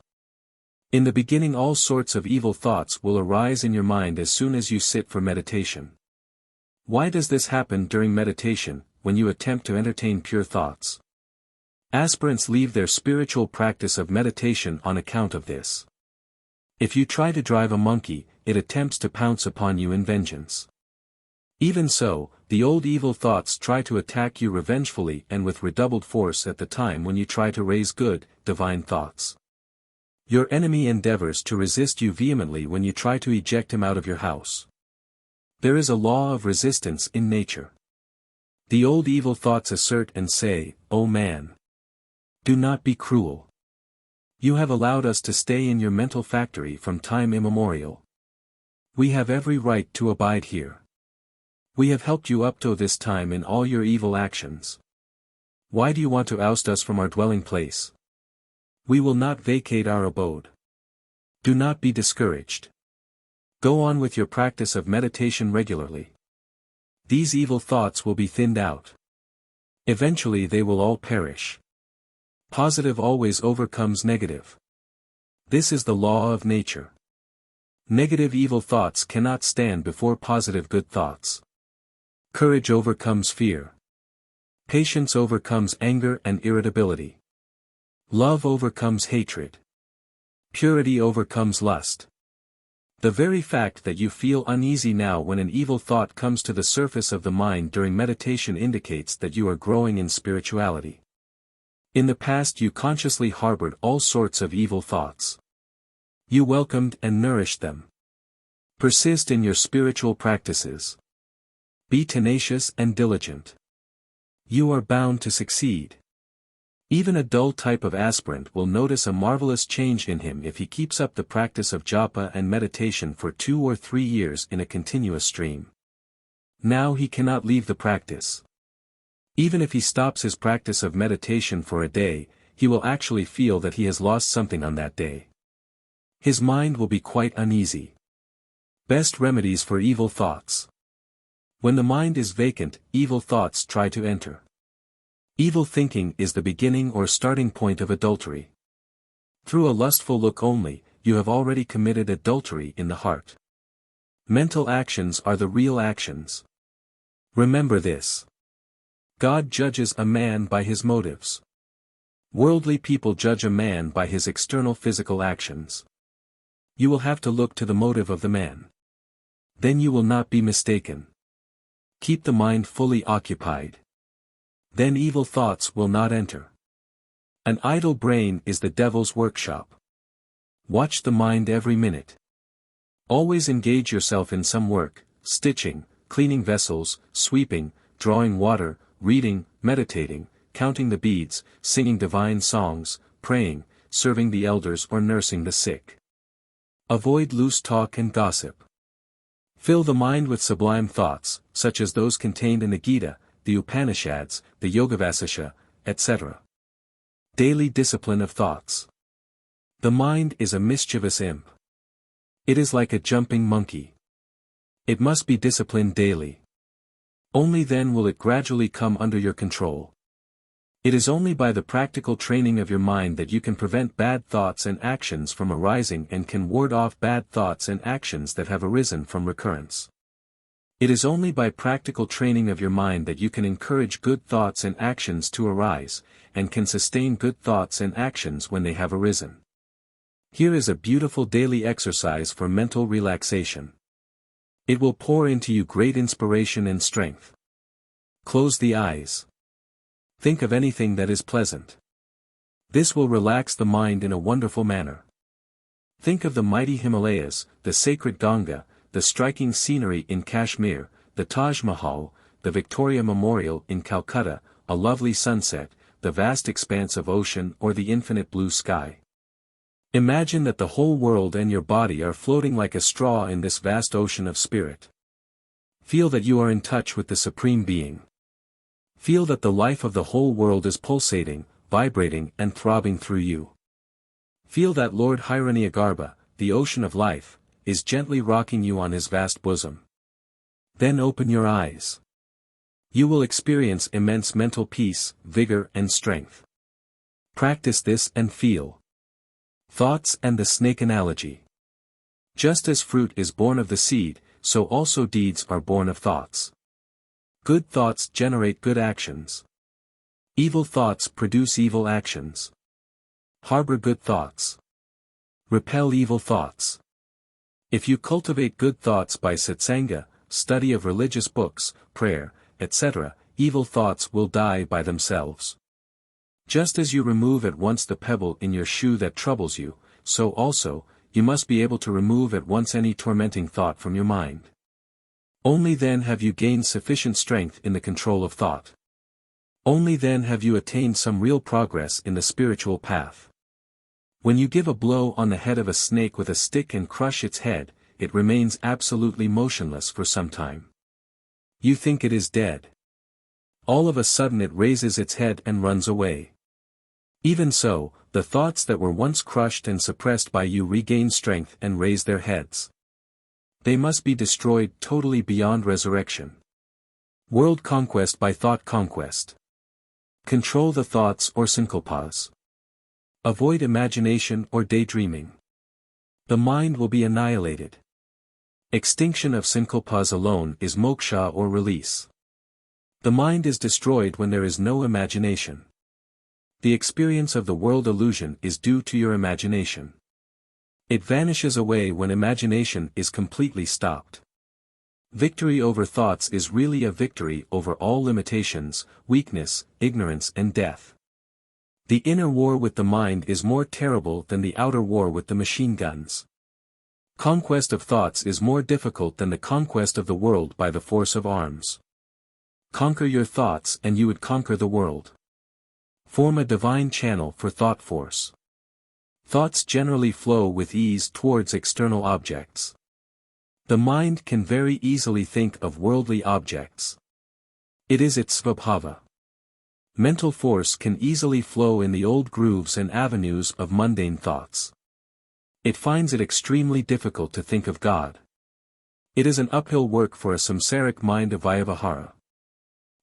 In the beginning all sorts of evil thoughts will arise in your mind as soon as you sit for meditation. Why does this happen during meditation, when you attempt to entertain pure thoughts? Aspirants leave their spiritual practice of meditation on account of this. If you try to drive a monkey, it attempts to pounce upon you in vengeance. Even so, the old evil thoughts try to attack you revengefully and with redoubled force at the time when you try to raise good, divine thoughts. Your enemy endeavors to resist you vehemently when you try to eject him out of your house. There is a law of resistance in nature. The old evil thoughts assert and say, "O man! Do not be cruel. You have allowed us to stay in your mental factory from time immemorial. We have every right to abide here. We have helped you up to this time in all your evil actions. Why do you want to oust us from our dwelling place? We will not vacate our abode. Do not be discouraged. Go on with your practice of meditation regularly. These evil thoughts will be thinned out. Eventually they will all perish. Positive always overcomes negative. This is the law of nature. Negative evil thoughts cannot stand before positive good thoughts. Courage overcomes fear. Patience overcomes anger and irritability. Love overcomes hatred. Purity overcomes lust. The very fact that you feel uneasy now when an evil thought comes to the surface of the mind during meditation indicates that you are growing in spirituality. In the past you consciously harbored all sorts of evil thoughts. You welcomed and nourished them. Persist in your spiritual practices. Be tenacious and diligent. You are bound to succeed. Even a dull type of aspirant will notice a marvelous change in him if he keeps up the practice of japa and meditation for 2 or 3 years in a continuous stream. Now he cannot leave the practice. Even if he stops his practice of meditation for a day, he will actually feel that he has lost something on that day. His mind will be quite uneasy. Best remedies for evil thoughts. When the mind is vacant, evil thoughts try to enter. Evil thinking is the beginning or starting point of adultery. Through a lustful look only, you have already committed adultery in the heart. Mental actions are the real actions. Remember this. God judges a man by his motives. Worldly people judge a man by his external physical actions. You will have to look to the motive of the man. Then you will not be mistaken. Keep the mind fully occupied. Then evil thoughts will not enter. An idle brain is the devil's workshop. Watch the mind every minute. Always engage yourself in some work, stitching, cleaning vessels, sweeping, drawing water, reading, meditating, counting the beads, singing divine songs, praying, serving the elders or nursing the sick. Avoid loose talk and gossip. Fill the mind with sublime thoughts, such as those contained in the Gita, the Upanishads, the Yogavasisha, etc. Daily discipline of thoughts. The mind is a mischievous imp. It is like a jumping monkey. It must be disciplined daily. Only then will it gradually come under your control. It is only by the practical training of your mind that you can prevent bad thoughts and actions from arising and can ward off bad thoughts and actions that have arisen from recurrence. It is only by practical training of your mind that you can encourage good thoughts and actions to arise, and can sustain good thoughts and actions when they have arisen. Here is a beautiful daily exercise for mental relaxation. It will pour into you great inspiration and strength. Close the eyes. Think of anything that is pleasant. This will relax the mind in a wonderful manner. Think of the mighty Himalayas, the sacred Ganga, the striking scenery in Kashmir, the Taj Mahal, the Victoria Memorial in Calcutta, a lovely sunset, the vast expanse of ocean or the infinite blue sky. Imagine that the whole world and your body are floating like a straw in this vast ocean of spirit. Feel that you are in touch with the Supreme Being. Feel that the life of the whole world is pulsating, vibrating and throbbing through you. Feel that Lord Hiranyagarbha, the ocean of life, is gently rocking you on his vast bosom. Then open your eyes. You will experience immense mental peace, vigor and strength. Practice this and feel. Thoughts and the snake analogy. Just as fruit is born of the seed, so also deeds are born of thoughts. Good thoughts generate good actions. Evil thoughts produce evil actions. Harbor good thoughts. Repel evil thoughts. If you cultivate good thoughts by satsanga, study of religious books, prayer, etc., evil thoughts will die by themselves. Just as you remove at once the pebble in your shoe that troubles you, so also, you must be able to remove at once any tormenting thought from your mind. Only then have you gained sufficient strength in the control of thought. Only then have you attained some real progress in the spiritual path. When you give a blow on the head of a snake with a stick and crush its head, it remains absolutely motionless for some time. You think it is dead. All of a sudden it raises its head and runs away. Even so, the thoughts that were once crushed and suppressed by you regain strength and raise their heads. They must be destroyed totally beyond resurrection. World conquest by thought conquest. Control the thoughts or sankalpas. Avoid imagination or daydreaming. The mind will be annihilated. Extinction of sankalpas alone is moksha or release. The mind is destroyed when there is no imagination. The experience of the world illusion is due to your imagination. It vanishes away when imagination is completely stopped. Victory over thoughts is really a victory over all limitations, weakness, ignorance and death. The inner war with the mind is more terrible than the outer war with the machine guns. Conquest of thoughts is more difficult than the conquest of the world by the force of arms. Conquer your thoughts and you would conquer the world. Form a divine channel for thought force. Thoughts generally flow with ease towards external objects. The mind can very easily think of worldly objects. It is its svabhava. Mental force can easily flow in the old grooves and avenues of mundane thoughts. It finds it extremely difficult to think of God. It is an uphill work for a samsaric mind of Vyavahara.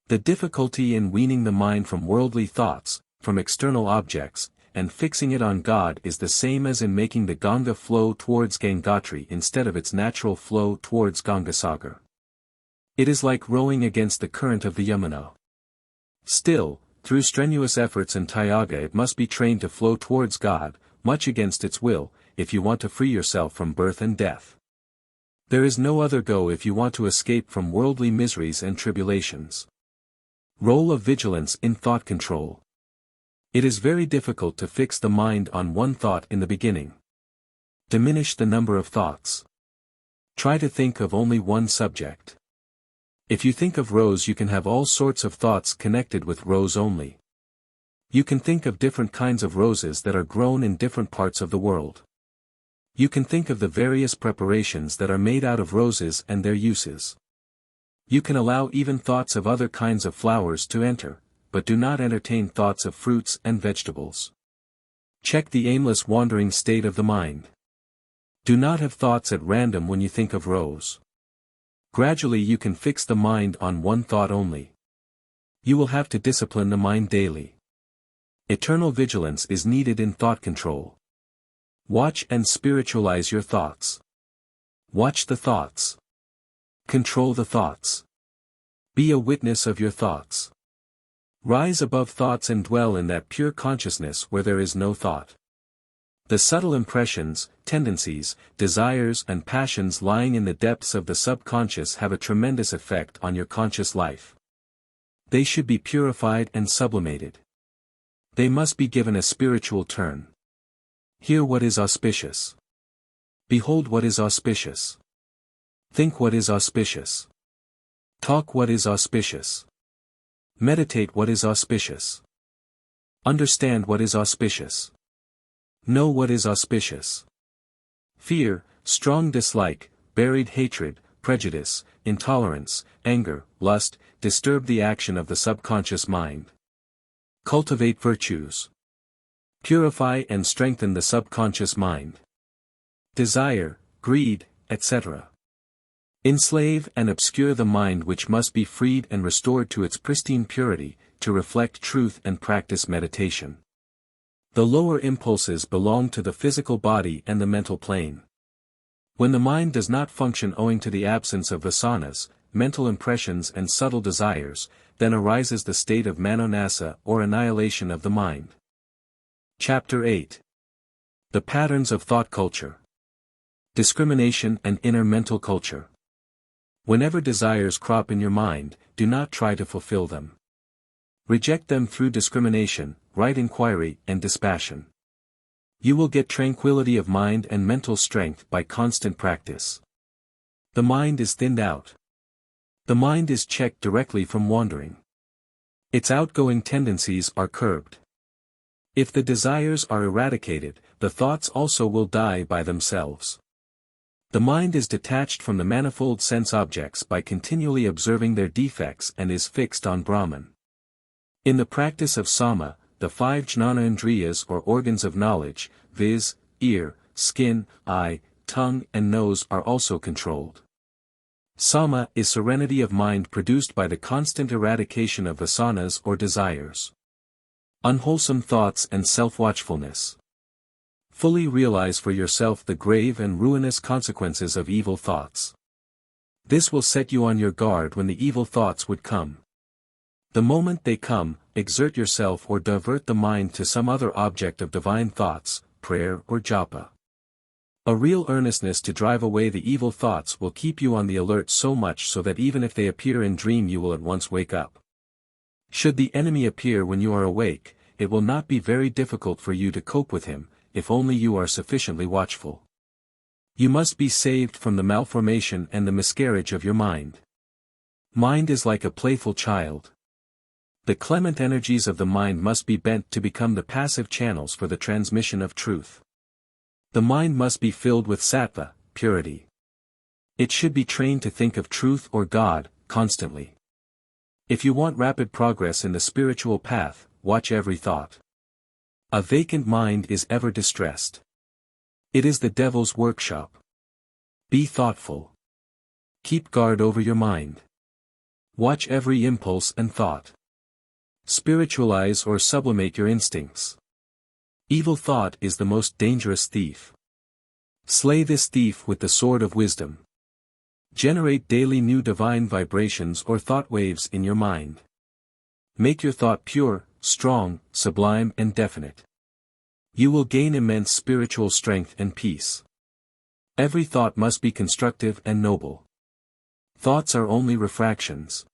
The difficulty in weaning the mind from worldly thoughts, from external objects, and fixing it on God is the same as in making the Ganga flow towards Gangotri instead of its natural flow towards Gangasagar. It is like rowing against the current of the Yamuna. Still, through strenuous efforts and tyaga it must be trained to flow towards God, much against its will, if you want to free yourself from birth and death. There is no other go if you want to escape from worldly miseries and tribulations. Role of vigilance in thought control. It is very difficult to fix the mind on one thought in the beginning. Diminish the number of thoughts. Try to think of only one subject. If you think of rose you can have all sorts of thoughts connected with rose only. You can think of different kinds of roses that are grown in different parts of the world. You can think of the various preparations that are made out of roses and their uses. You can allow even thoughts of other kinds of flowers to enter, but do not entertain thoughts of fruits and vegetables. Check the aimless wandering state of the mind. Do not have thoughts at random when you think of rose. Gradually you can fix the mind on one thought only. You will have to discipline the mind daily. Eternal vigilance is needed in thought control. Watch and spiritualize your thoughts. Watch the thoughts. Control the thoughts. Be a witness of your thoughts. Rise above thoughts and dwell in that pure consciousness where there is no thought. The subtle impressions, tendencies, desires and passions lying in the depths of the subconscious have a tremendous effect on your conscious life. They should be purified and sublimated. They must be given a spiritual turn. Hear what is auspicious. Behold what is auspicious. Think what is auspicious. Talk what is auspicious. Meditate what is auspicious. Understand what is auspicious. Know what is auspicious. Fear, strong dislike, buried hatred, prejudice, intolerance, anger, lust, disturb the action of the subconscious mind. Cultivate virtues. Purify and strengthen the subconscious mind. Desire, greed, etc. Enslave and obscure the mind, which must be freed and restored to its pristine purity, to reflect truth and practice meditation. The lower impulses belong to the physical body and the mental plane. When the mind does not function owing to the absence of vasanas, mental impressions and subtle desires, then arises the state of manonasa or annihilation of the mind. Chapter 8. The Patterns of Thought Culture. Discrimination and Inner Mental Culture. Whenever desires crop in your mind, do not try to fulfill them. Reject them through discrimination, right inquiry, and dispassion. You will get tranquility of mind and mental strength by constant practice. The mind is thinned out. The mind is checked directly from wandering. Its outgoing tendencies are curbed. If the desires are eradicated, the thoughts also will die by themselves. The mind is detached from the manifold sense objects by continually observing their defects and is fixed on Brahman. In the practice of Sama, the 5 jnana-indriyas or organs of knowledge, viz., ear, skin, eye, tongue and nose are also controlled. Sama is serenity of mind produced by the constant eradication of vasanas or desires. Unwholesome thoughts and self-watchfulness. Fully realize for yourself the grave and ruinous consequences of evil thoughts. This will set you on your guard when the evil thoughts would come. The moment they come, exert yourself or divert the mind to some other object of divine thoughts, prayer or japa. A real earnestness to drive away the evil thoughts will keep you on the alert so much so that even if they appear in dream you will at once wake up. Should the enemy appear when you are awake, it will not be very difficult for you to cope with him, if only you are sufficiently watchful. You must be saved from the malformation and the miscarriage of your mind. Mind is like a playful child. The clement energies of the mind must be bent to become the passive channels for the transmission of truth. The mind must be filled with sattva, purity. It should be trained to think of truth or God, constantly. If you want rapid progress in the spiritual path, watch every thought. A vacant mind is ever distressed. It is the devil's workshop. Be thoughtful. Keep guard over your mind. Watch every impulse and thought. Spiritualize or sublimate your instincts. Evil thought is the most dangerous thief. Slay this thief with the sword of wisdom. Generate daily new divine vibrations or thought waves in your mind. Make your thought pure, strong, sublime and definite. You will gain immense spiritual strength and peace. Every thought must be constructive and noble. Thoughts are only refractions.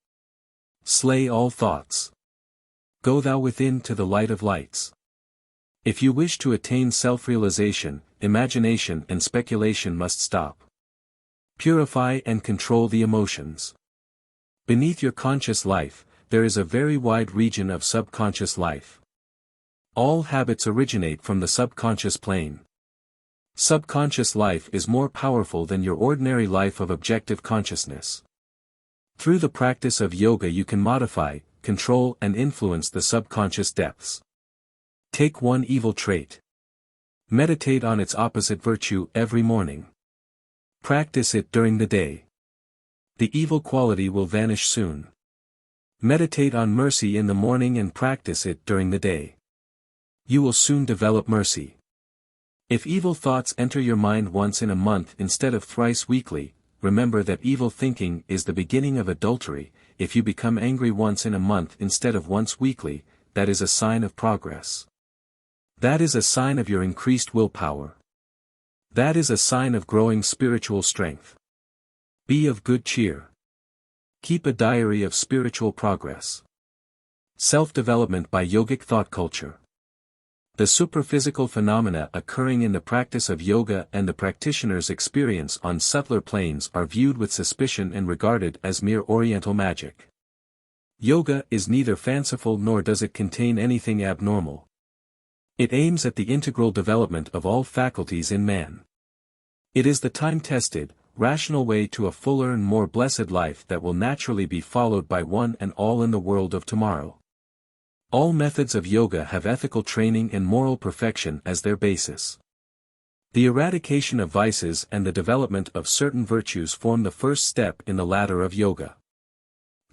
Slay all thoughts. Go thou within to the light of lights. If you wish to attain self-realization, imagination and speculation must stop. Purify and control the emotions. Beneath your conscious life, there is a very wide region of subconscious life. All habits originate from the subconscious plane. Subconscious life is more powerful than your ordinary life of objective consciousness. Through the practice of yoga you can modify, control and influence the subconscious depths. Take one evil trait. Meditate on its opposite virtue every morning. Practice it during the day. The evil quality will vanish soon. Meditate on mercy in the morning and practice it during the day. You will soon develop mercy. If evil thoughts enter your mind once in a month instead of thrice weekly, remember that evil thinking is the beginning of adultery. If you become angry once in a month instead of once weekly, that is a sign of progress. That is a sign of your increased willpower. That is a sign of growing spiritual strength. Be of good cheer. Keep a diary of spiritual progress. Self-development by yogic thought culture. The superphysical phenomena occurring in the practice of yoga and the practitioner's experience on subtler planes are viewed with suspicion and regarded as mere oriental magic. Yoga is neither fanciful nor does it contain anything abnormal. It aims at the integral development of all faculties in man. It is the time-tested, rational way to a fuller and more blessed life that will naturally be followed by one and all in the world of tomorrow. All methods of yoga have ethical training and moral perfection as their basis. The eradication of vices and the development of certain virtues form the first step in the ladder of yoga.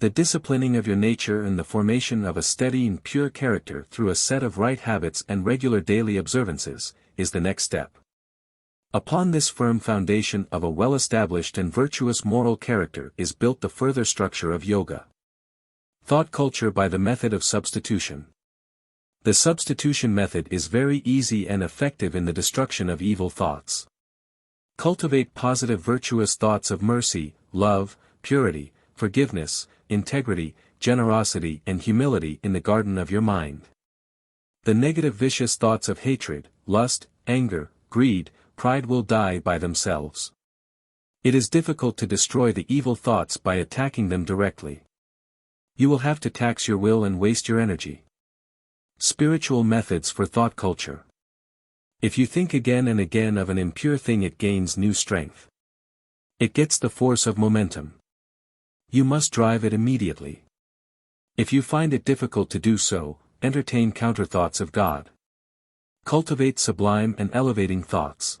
The disciplining of your nature and the formation of a steady and pure character through a set of right habits and regular daily observances, is the next step. Upon this firm foundation of a well-established and virtuous moral character is built the further structure of yoga. Thought culture by the method of substitution. The substitution method is very easy and effective in the destruction of evil thoughts. Cultivate positive virtuous thoughts of mercy, love, purity, forgiveness, integrity, generosity and humility in the garden of your mind. The negative vicious thoughts of hatred, lust, anger, greed, pride will die by themselves. It is difficult to destroy the evil thoughts by attacking them directly. You will have to tax your will and waste your energy. Spiritual methods for thought culture. If you think again and again of an impure thing, it gains new strength. It gets the force of momentum. You must drive it immediately. If you find it difficult to do so, entertain counterthoughts of God. Cultivate sublime and elevating thoughts.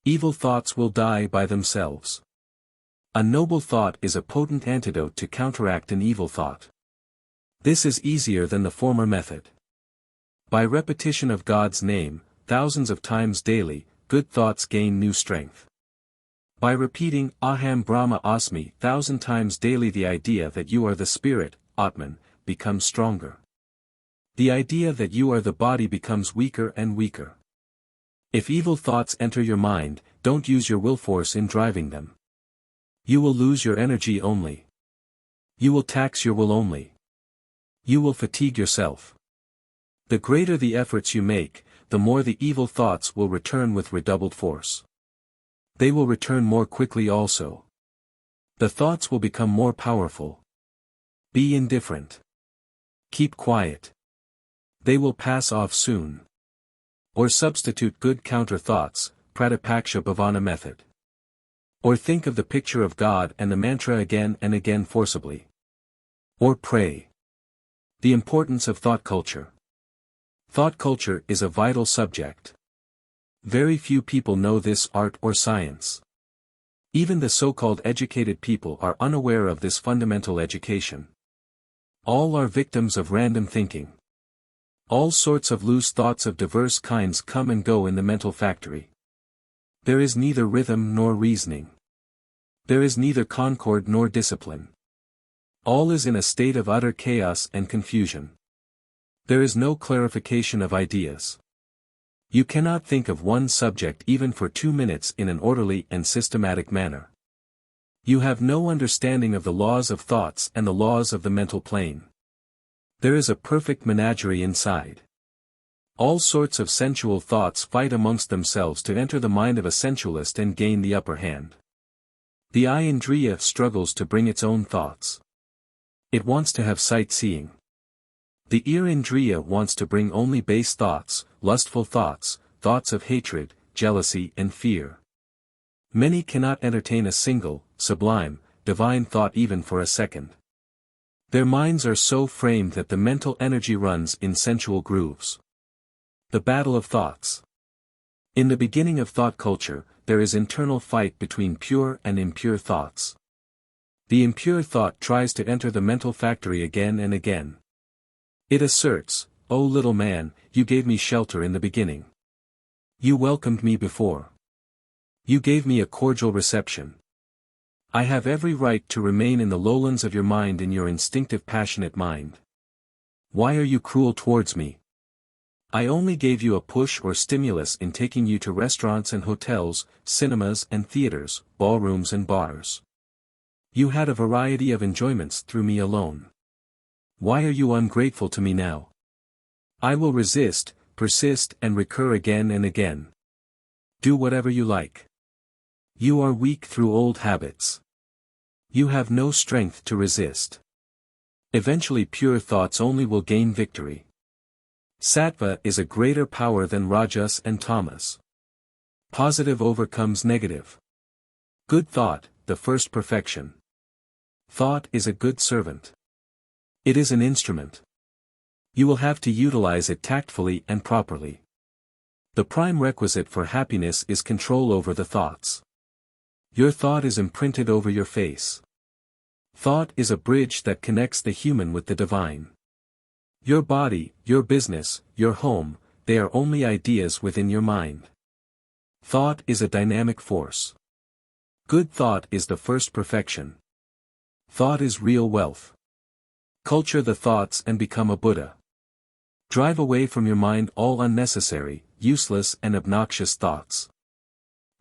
Evil thoughts will die by themselves. A noble thought is a potent antidote to counteract an evil thought. This is easier than the former method. By repetition of God's name, thousands of times daily, good thoughts gain new strength. By repeating Aham Brahma Asmi 1,000 times daily, the idea that you are the spirit, Atman, becomes stronger. The idea that you are the body becomes weaker and weaker. If evil thoughts enter your mind, don't use your will force in driving them. You will lose your energy only. You will tax your will only. You will fatigue yourself. The greater the efforts you make, the more the evil thoughts will return with redoubled force. They will return more quickly also. The thoughts will become more powerful. Be indifferent. Keep quiet. They will pass off soon. Or substitute good counter thoughts, Pratipaksha Bhavana method. Or think of the picture of God and the mantra again and again forcibly. Or pray. The importance of thought culture. Thought culture is a vital subject. Very few people know this art or science. Even the so-called educated people are unaware of this fundamental education. All are victims of random thinking. All sorts of loose thoughts of diverse kinds come and go in the mental factory. There is neither rhythm nor reasoning. There is neither concord nor discipline. All is in a state of utter chaos and confusion. There is no clarification of ideas. You cannot think of one subject even for 2 minutes in an orderly and systematic manner. You have no understanding of the laws of thoughts and the laws of the mental plane. There is a perfect menagerie inside. All sorts of sensual thoughts fight amongst themselves to enter the mind of a sensualist and gain the upper hand. The eye indriya struggles to bring its own thoughts. It wants to have sight-seeing. The ear indriya wants to bring only base thoughts, lustful thoughts, thoughts of hatred, jealousy and fear. Many cannot entertain a single, sublime, divine thought even for a second. Their minds are so framed that the mental energy runs in sensual grooves. The battle of thoughts. In the beginning of thought culture, there is internal fight between pure and impure thoughts. The impure thought tries to enter the mental factory again and again. It asserts, "O little man, you gave me shelter in the beginning. You welcomed me before. You gave me a cordial reception. I have every right to remain in the lowlands of your mind, in your instinctive passionate mind. Why are you cruel towards me? I only gave you a push or stimulus in taking you to restaurants and hotels, cinemas and theaters, ballrooms and bars. You had a variety of enjoyments through me alone. Why are you ungrateful to me now? I will resist, persist and recur again and again. Do whatever you like. You are weak through old habits. You have no strength to resist. Eventually pure thoughts only will gain victory. Sattva is a greater power than Rajas and Tamas. Positive overcomes negative. Good thought, the first perfection. Thought is a good servant. It is an instrument. You will have to utilize it tactfully and properly. The prime requisite for happiness is control over the thoughts. Your thought is imprinted over your face. Thought is a bridge that connects the human with the divine. Your body, your business, your home, they are only ideas within your mind. Thought is a dynamic force. Good thought is the first perfection. Thought is real wealth. Culture the thoughts and become a Buddha. Drive away from your mind all unnecessary, useless and obnoxious thoughts.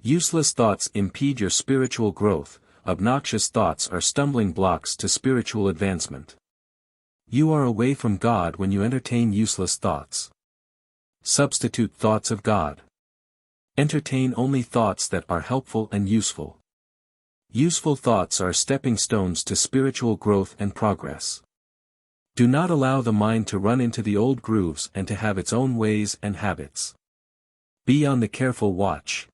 Useless thoughts impede your spiritual growth, obnoxious thoughts are stumbling blocks to spiritual advancement. You are away from God when you entertain useless thoughts. Substitute thoughts of God. Entertain only thoughts that are helpful and useful. Useful thoughts are stepping stones to spiritual growth and progress. Do not allow the mind to run into the old grooves and to have its own ways and habits. Be on the careful watch.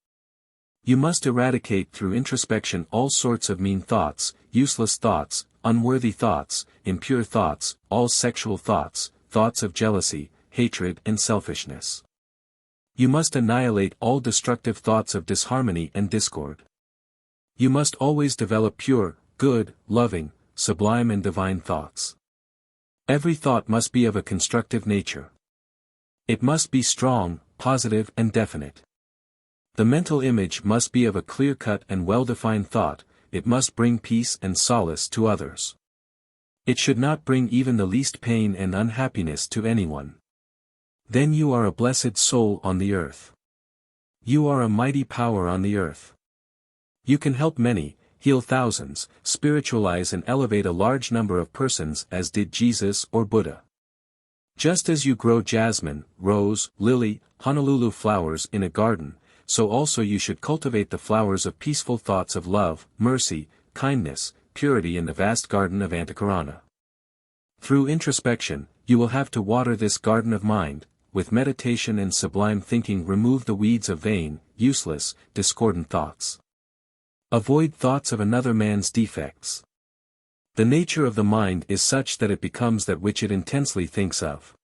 You must eradicate through introspection all sorts of mean thoughts, useless thoughts, unworthy thoughts, impure thoughts, all sexual thoughts, thoughts of jealousy, hatred and selfishness. You must annihilate all destructive thoughts of disharmony and discord. You must always develop pure, good, loving, sublime and divine thoughts. Every thought must be of a constructive nature. It must be strong, positive and definite. The mental image must be of a clear-cut and well-defined thought, it must bring peace and solace to others. It should not bring even the least pain and unhappiness to anyone. Then you are a blessed soul on the earth. You are a mighty power on the earth. You can help many, heal thousands, spiritualize and elevate a large number of persons as did Jesus or Buddha. Just as you grow jasmine, rose, lily, Honolulu flowers in a garden, so also you should cultivate the flowers of peaceful thoughts of love, mercy, kindness, purity in the vast garden of Antakarana. Through introspection, you will have to water this garden of mind, with meditation and sublime thinking remove the weeds of vain, useless, discordant thoughts. Avoid thoughts of another man's defects. The nature of the mind is such that it becomes that which it intensely thinks of.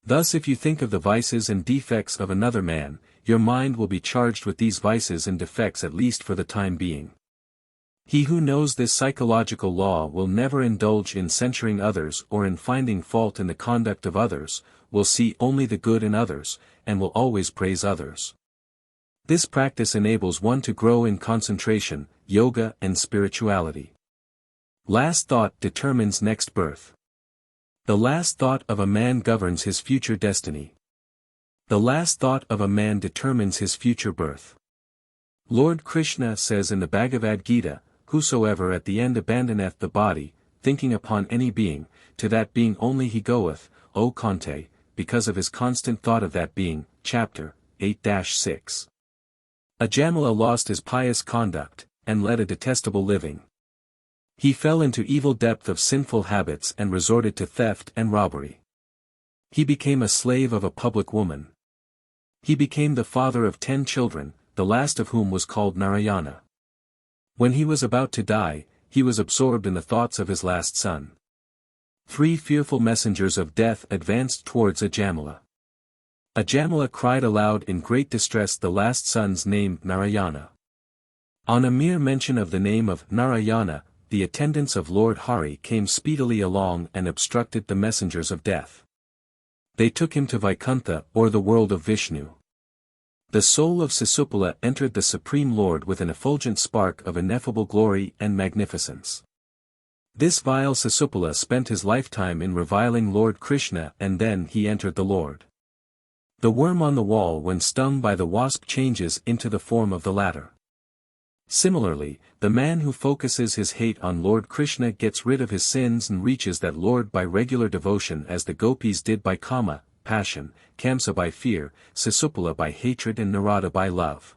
Thus if you think of the vices and defects of another man, your mind will be charged with these vices and defects at least for the time being. He who knows this psychological law will never indulge in censuring others or in finding fault in the conduct of others, will see only the good in others, and will always praise others. This practice enables one to grow in concentration, yoga and spirituality. Last thought determines next birth. The last thought of a man governs his future destiny. The last thought of a man determines his future birth. Lord Krishna says in the Bhagavad Gita, "Whosoever at the end abandoneth the body, thinking upon any being, to that being only he goeth, O Kante, because of his constant thought of that being." Chapter 8-6. Ajamala lost his pious conduct, and led a detestable living. He fell into evil depth of sinful habits and resorted to theft and robbery. He became a slave of a public woman. He became the father of 10 children, the last of whom was called Narayana. When he was about to die, he was absorbed in the thoughts of his last son. 3 fearful messengers of death advanced towards Ajamala. Ajamala cried aloud in great distress the last son's name Narayana. On a mere mention of the name of Narayana, the attendants of Lord Hari came speedily along and obstructed the messengers of death. They took him to Vaikuntha or the world of Vishnu. The soul of Sisupala entered the Supreme Lord with an effulgent spark of ineffable glory and magnificence. This vile Sisupala spent his lifetime in reviling Lord Krishna and then he entered the Lord. The worm on the wall when stung by the wasp changes into the form of the latter. Similarly, the man who focuses his hate on Lord Krishna gets rid of his sins and reaches that Lord by regular devotion as the gopis did by kama, passion, Kamsa by fear, Sisupala by hatred and Narada by love.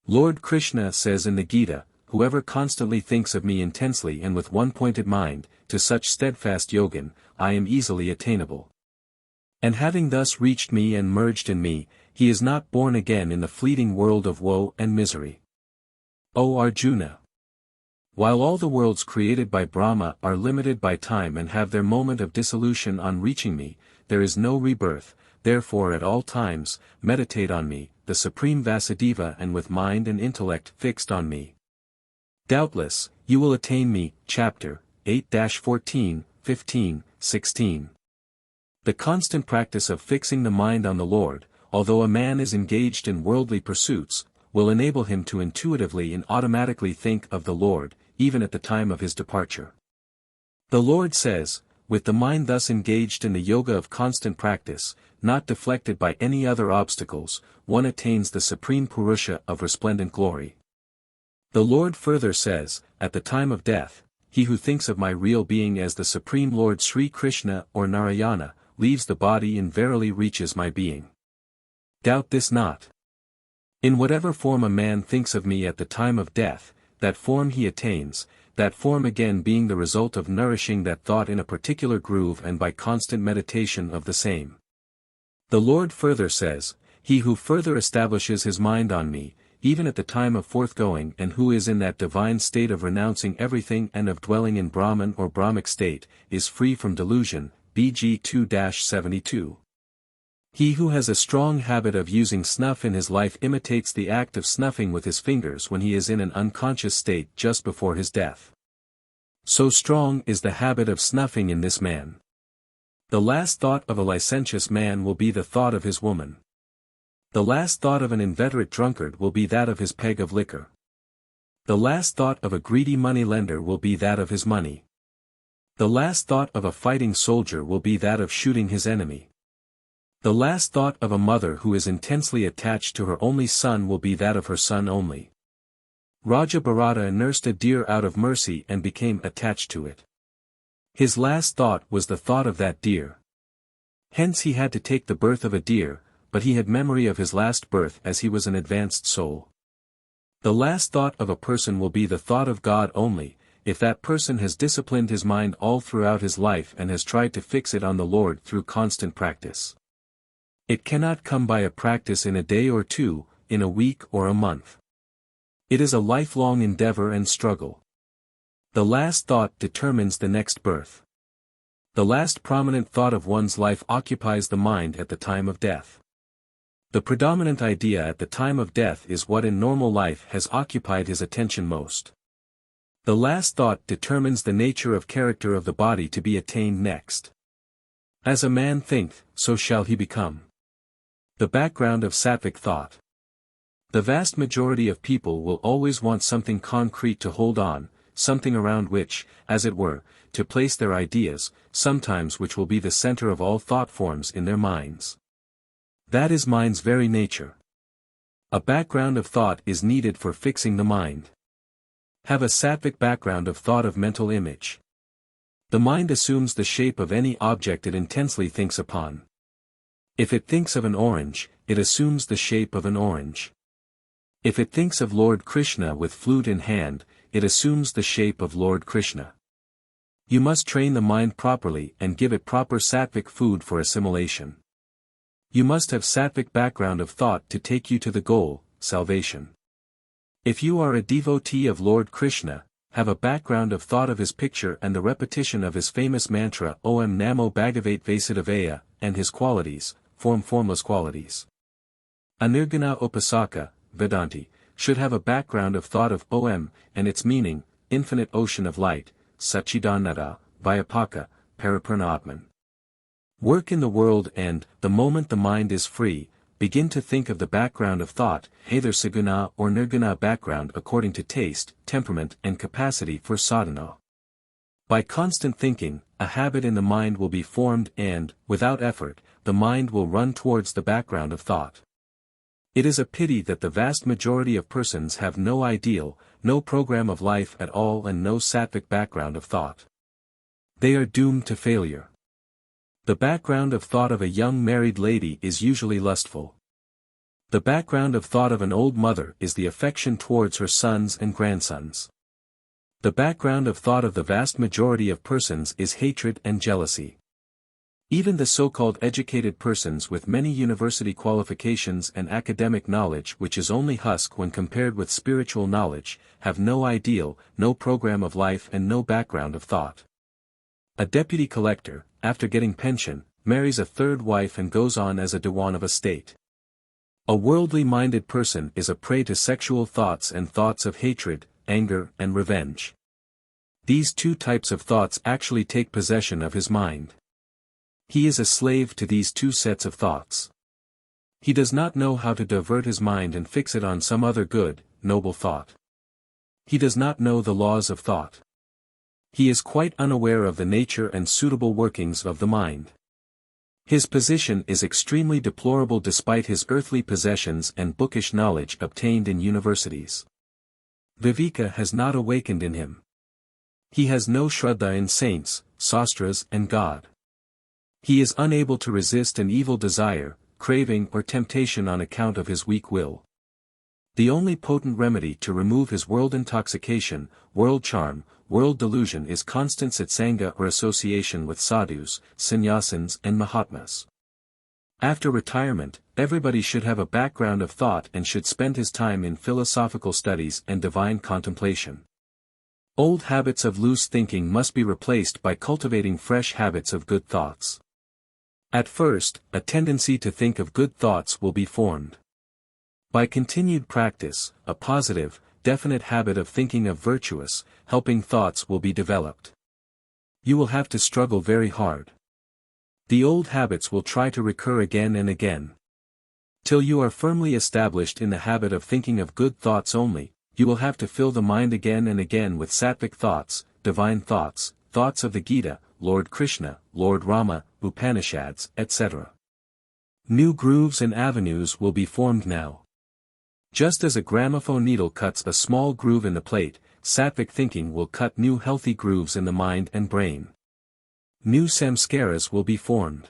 Lord Krishna says in the Gita, "Whoever constantly thinks of me intensely and with one pointed mind, to such steadfast yogin, I am easily attainable. And having thus reached me and merged in me, he is not born again in the fleeting world of woe and misery." O Arjuna! While all the worlds created by Brahma are limited by time and have their moment of dissolution on reaching me, there is no rebirth, therefore at all times, meditate on me, the Supreme Vasudeva, and with mind and intellect fixed on me. Doubtless, you will attain me. Chapter 8-14, 15, 16. The constant practice of fixing the mind on the Lord, although a man is engaged in worldly pursuits, will enable him to intuitively and automatically think of the Lord, even at the time of his departure. The Lord says, "With the mind thus engaged in the yoga of constant practice, not deflected by any other obstacles, one attains the Supreme Purusha of resplendent glory." The Lord further says, "At the time of death, he who thinks of my real being as the Supreme Lord Sri Krishna or Narayana, leaves the body and verily reaches my being. Doubt this not. In whatever form a man thinks of me at the time of death, that form he attains, that form again being the result of nourishing that thought in a particular groove and by constant meditation of the same." The Lord further says, "He who further establishes his mind on me, even at the time of forthgoing and who is in that divine state of renouncing everything and of dwelling in Brahman or Brahmic state, is free from delusion." BG 2-72. He who has a strong habit of using snuff in his life imitates the act of snuffing with his fingers when he is in an unconscious state just before his death. So strong is the habit of snuffing in this man. The last thought of a licentious man will be the thought of his woman. The last thought of an inveterate drunkard will be that of his peg of liquor. The last thought of a greedy money-lender will be that of his money. The last thought of a fighting soldier will be that of shooting his enemy. The last thought of a mother who is intensely attached to her only son will be that of her son only. Raja Bharata nursed a deer out of mercy and became attached to it. His last thought was the thought of that deer. Hence he had to take the birth of a deer, but he had memory of his last birth as he was an advanced soul. The last thought of a person will be the thought of God only, if that person has disciplined his mind all throughout his life and has tried to fix it on the Lord through constant practice. It cannot come by a practice in a day or two, in a week or a month. It is a lifelong endeavor and struggle. The last thought determines the next birth. The last prominent thought of one's life occupies the mind at the time of death. The predominant idea at the time of death is what in normal life has occupied his attention most. The last thought determines the nature of character of the body to be attained next. As a man thinketh, so shall he become. The background of sattvic thought. The vast majority of people will always want something concrete to hold on, something around which, as it were, to place their ideas, sometimes which will be the center of all thought forms in their minds. That is mind's very nature. A background of thought is needed for fixing the mind. Have a sattvic background of thought of mental image. The mind assumes the shape of any object it intensely thinks upon. If it thinks of an orange, it assumes the shape of an orange. If it thinks of Lord Krishna with flute in hand, it assumes the shape of Lord Krishna. You must train the mind properly and give it proper sattvic food for assimilation. You must have sattvic background of thought to take you to the goal, salvation. If you are a devotee of Lord Krishna, have a background of thought of his picture and the repetition of his famous mantra Om Namo Bhagavate Vasudevaya, and his qualities, formless qualities. A Nirguna Upasaka, Vedanti, should have a background of thought of Om, and its meaning, infinite ocean of light, Satchidananda, Vyapaka, Paripurna Atman. Work in the world and, the moment the mind is free, begin to think of the background of thought, either Saguna or Nirguna background according to taste, temperament and capacity for sadhana. By constant thinking, a habit in the mind will be formed and, without effort, the mind will run towards the background of thought. It is a pity that the vast majority of persons have no ideal, no program of life at all and no sattvic background of thought. They are doomed to failure. The background of thought of a young married lady is usually lustful. The background of thought of an old mother is the affection towards her sons and grandsons. The background of thought of the vast majority of persons is hatred and jealousy. Even the so-called educated persons with many university qualifications and academic knowledge, which is only husk when compared with spiritual knowledge, have no ideal, no program of life and no background of thought. A deputy collector, after getting pension, marries a third wife and goes on as a Diwan of a state. A worldly-minded person is a prey to sexual thoughts and thoughts of hatred, anger and revenge. These two types of thoughts actually take possession of his mind. He is a slave to these two sets of thoughts. He does not know how to divert his mind and fix it on some other good, noble thought. He does not know the laws of thought. He is quite unaware of the nature and suitable workings of the mind. His position is extremely deplorable despite his earthly possessions and bookish knowledge obtained in universities. Viveka has not awakened in him. He has no Shraddha in saints, sastras and God. He is unable to resist an evil desire, craving or temptation on account of his weak will. The only potent remedy to remove his world intoxication, world charm, world delusion is constant satsanga or association with sadhus, sannyasins and mahatmas. After retirement, everybody should have a background of thought and should spend his time in philosophical studies and divine contemplation. Old habits of loose thinking must be replaced by cultivating fresh habits of good thoughts. At first, a tendency to think of good thoughts will be formed. By continued practice, a positive, definite habit of thinking of virtuous, helping thoughts will be developed. You will have to struggle very hard. The old habits will try to recur again and again. Till you are firmly established in the habit of thinking of good thoughts only, you will have to fill the mind again and again with sattvic thoughts, divine thoughts, thoughts of the Gita, Lord Krishna, Lord Rama, Upanishads, etc. New grooves and avenues will be formed now. Just as a gramophone needle cuts a small groove in the plate, sattvic thinking will cut new healthy grooves in the mind and brain. New samskaras will be formed.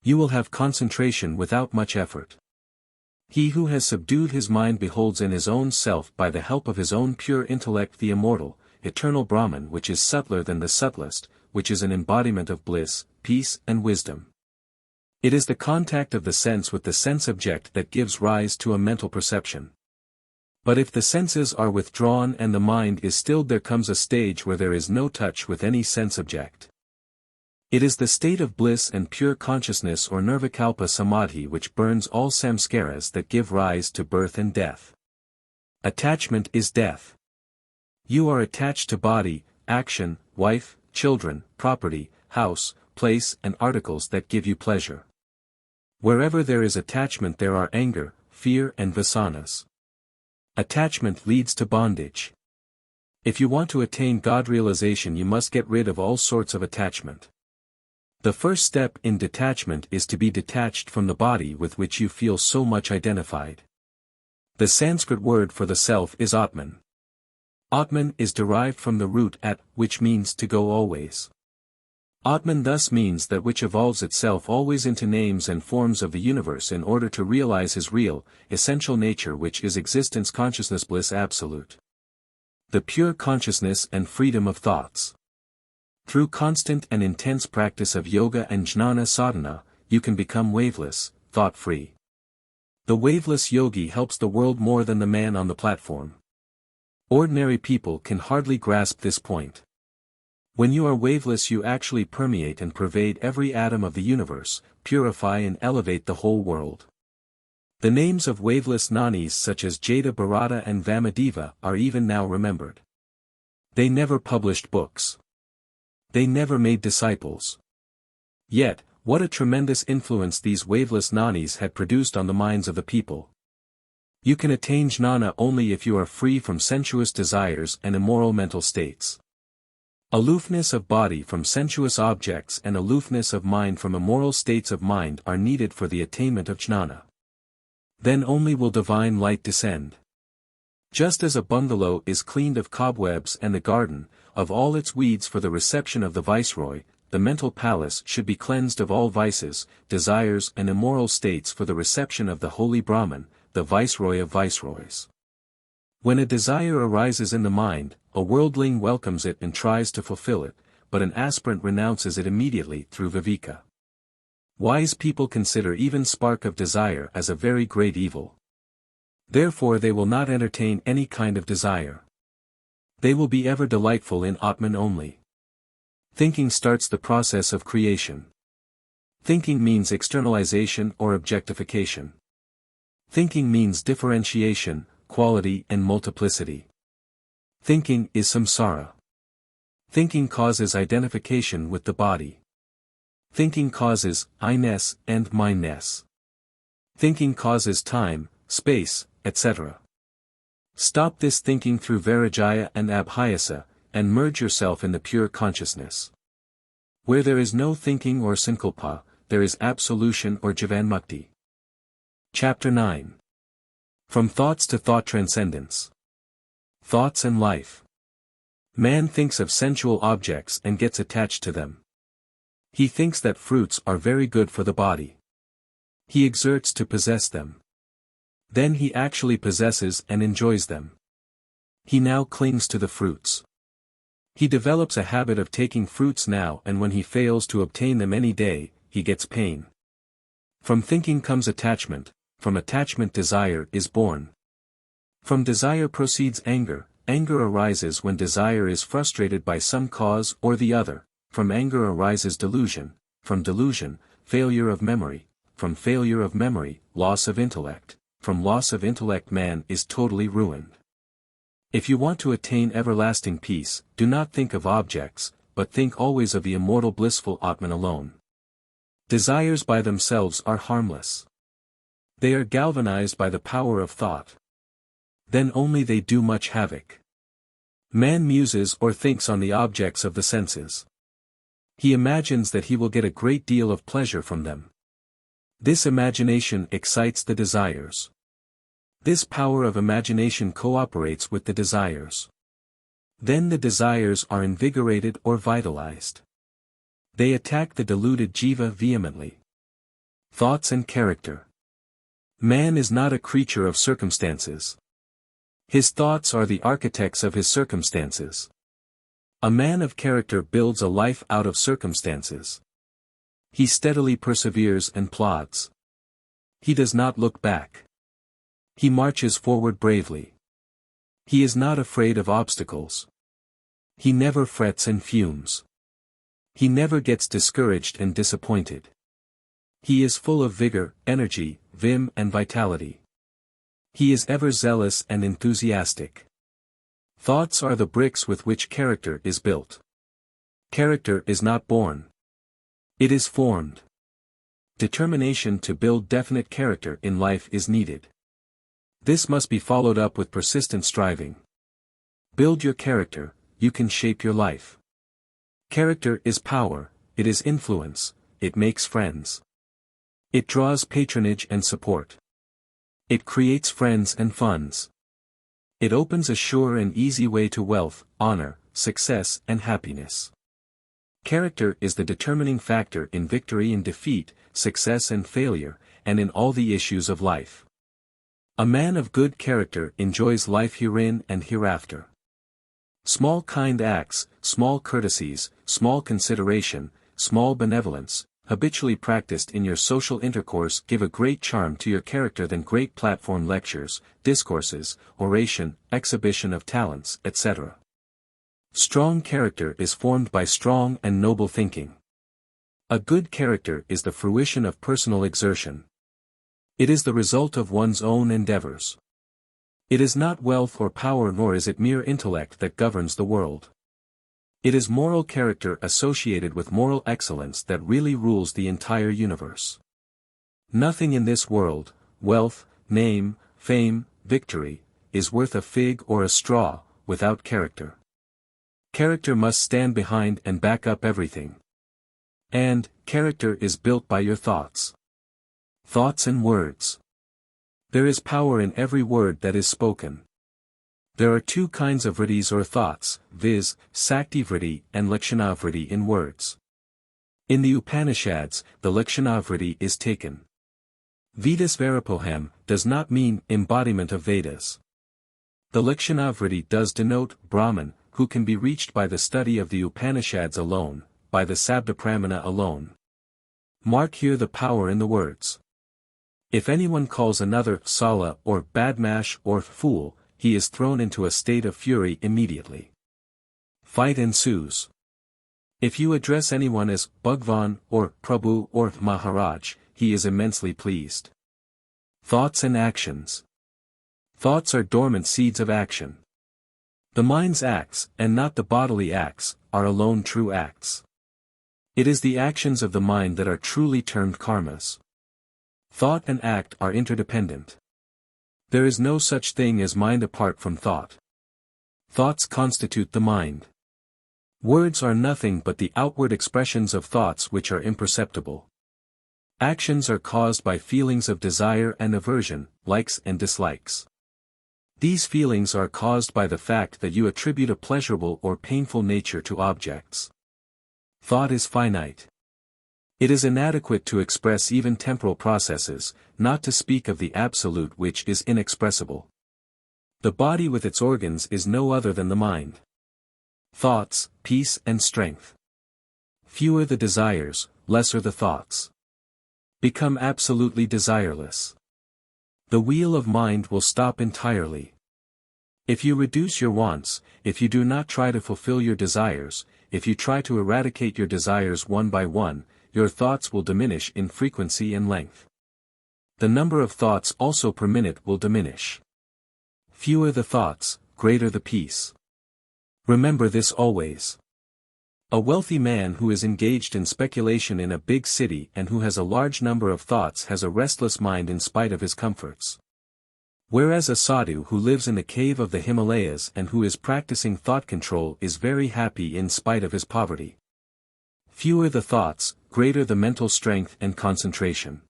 You will have concentration without much effort. He who has subdued his mind beholds in his own self by the help of his own pure intellect the immortal, eternal Brahman which is subtler than the subtlest, which is an embodiment of bliss, peace and wisdom. It is the contact of the sense with the sense object that gives rise to a mental perception. But if the senses are withdrawn and the mind is stilled, there comes a stage where there is no touch with any sense object. It is the state of bliss and pure consciousness or nirvikalpa samadhi which burns all samskaras that give rise to birth and death. Attachment is death. You are attached to body, action, wife, children, property, house, place and articles that give you pleasure. Wherever there is attachment there are anger, fear and vasanas. Attachment leads to bondage. If you want to attain God realization you must get rid of all sorts of attachment. The first step in detachment is to be detached from the body with which you feel so much identified. The Sanskrit word for the self is Atman. Atman is derived from the root at, which means to go always. Atman thus means that which evolves itself always into names and forms of the universe in order to realize his real, essential nature which is existence consciousness bliss absolute. The pure consciousness and freedom of thoughts. Through constant and intense practice of yoga and jnana sadhana, you can become waveless, thought-free. The waveless yogi helps the world more than the man on the platform. Ordinary people can hardly grasp this point. When you are waveless you actually permeate and pervade every atom of the universe, purify and elevate the whole world. The names of waveless nanis such as Jada Bharata and Vamadeva are even now remembered. They never published books. They never made disciples. Yet, what a tremendous influence these waveless nanis had produced on the minds of the people. You can attain jnana only if you are free from sensuous desires and immoral mental states. Aloofness of body from sensuous objects and aloofness of mind from immoral states of mind are needed for the attainment of jnana. Then only will divine light descend. Just as a bungalow is cleaned of cobwebs and the garden, of all its weeds for the reception of the viceroy, the mental palace should be cleansed of all vices, desires and immoral states for the reception of the holy Brahman, the viceroy of viceroys. When a desire arises in the mind, a worldling welcomes it and tries to fulfill it, but an aspirant renounces it immediately through viveka. Wise people consider even spark of desire as a very great evil. Therefore they will not entertain any kind of desire. They will be ever delightful in Atman only. Thinking starts the process of creation. Thinking means externalization or objectification. Thinking means differentiation, quality and multiplicity. Thinking is samsara. Thinking causes identification with the body. Thinking causes I-ness and mine-ness. Thinking causes time, space, etc. Stop this thinking through Vairagya and Abhyasa, and merge yourself in the pure consciousness. Where there is no thinking or sankalpa, there is absolution or jivanmukti. Chapter 9. From Thoughts to Thought Transcendence. Thoughts and Life. Man thinks of sensual objects and gets attached to them. He thinks that fruits are very good for the body. He exerts to possess them. Then he actually possesses and enjoys them. He now clings to the fruits. He develops a habit of taking fruits now, and when he fails to obtain them any day, he gets pain. From thinking comes attachment, from attachment desire is born. From desire proceeds anger, anger arises when desire is frustrated by some cause or the other, from anger arises delusion, from delusion, failure of memory, from failure of memory, loss of intellect, from loss of intellect man is totally ruined. If you want to attain everlasting peace, do not think of objects, but think always of the immortal blissful Atman alone. Desires by themselves are harmless. They are galvanized by the power of thought. Then only they do much havoc. Man muses or thinks on the objects of the senses. He imagines that he will get a great deal of pleasure from them. This imagination excites the desires. This power of imagination cooperates with the desires. Then the desires are invigorated or vitalized. They attack the deluded jiva vehemently. Thoughts and character. Man is not a creature of circumstances. His thoughts are the architects of his circumstances. A man of character builds a life out of circumstances. He steadily perseveres and plods. He does not look back. He marches forward bravely. He is not afraid of obstacles. He never frets and fumes. He never gets discouraged and disappointed. He is full of vigor, energy, vim and vitality. He is ever zealous and enthusiastic. Thoughts are the bricks with which character is built. Character is not born. It is formed. Determination to build definite character in life is needed. This must be followed up with persistent striving. Build your character, you can shape your life. Character is power, it is influence, it makes friends. It draws patronage and support. It creates friends and funds. It opens a sure and easy way to wealth, honor, success and happiness. Character is the determining factor in victory and defeat, success and failure, and in all the issues of life. A man of good character enjoys life herein and hereafter. Small kind acts, small courtesies, small consideration, small benevolence, habitually practiced in your social intercourse give a great charm to your character than great platform lectures, discourses, oration, exhibition of talents, etc. Strong character is formed by strong and noble thinking. A good character is the fruition of personal exertion. It is the result of one's own endeavors. It is not wealth or power nor is it mere intellect that governs the world. It is moral character associated with moral excellence that really rules the entire universe. Nothing in this world, wealth, name, fame, victory, is worth a fig or a straw, without character. Character must stand behind and back up everything. And, character is built by your thoughts. Thoughts and words. There is power in every word that is spoken. There are two kinds of vrittis or thoughts, viz., Sakti vritti and Lakshana vritti in words. In the Upanishads, the Lakshana vritti is taken. Vedas Varapoham does not mean embodiment of Vedas. The Lakshana vritti does denote Brahman, who can be reached by the study of the Upanishads alone, by the Sabdapramana alone. Mark here the power in the words. If anyone calls another Sala or Badmash or fool, he is thrown into a state of fury immediately. Fight ensues. If you address anyone as Bhagwan or Prabhu or Maharaj, he is immensely pleased. Thoughts and actions. Thoughts are dormant seeds of action. The mind's acts, and not the bodily acts, are alone true acts. It is the actions of the mind that are truly termed karmas. Thought and act are interdependent. There is no such thing as mind apart from thought. Thoughts constitute the mind. Words are nothing but the outward expressions of thoughts which are imperceptible. Actions are caused by feelings of desire and aversion, likes and dislikes. These feelings are caused by the fact that you attribute a pleasurable or painful nature to objects. Thought is finite. It is inadequate to express even temporal processes, not to speak of the absolute which is inexpressible. The body with its organs is no other than the mind. Thoughts, peace and strength. Fewer the desires, lesser the thoughts. Become absolutely desireless. The wheel of mind will stop entirely. If you reduce your wants, if you do not try to fulfill your desires, if you try to eradicate your desires one by one, your thoughts will diminish in frequency and length. The number of thoughts also per minute will diminish. Fewer the thoughts, greater the peace. Remember this always. A wealthy man who is engaged in speculation in a big city and who has a large number of thoughts has a restless mind in spite of his comforts. Whereas a sadhu who lives in the cave of the Himalayas and who is practicing thought control is very happy in spite of his poverty. Fewer the thoughts, greater the mental strength and concentration.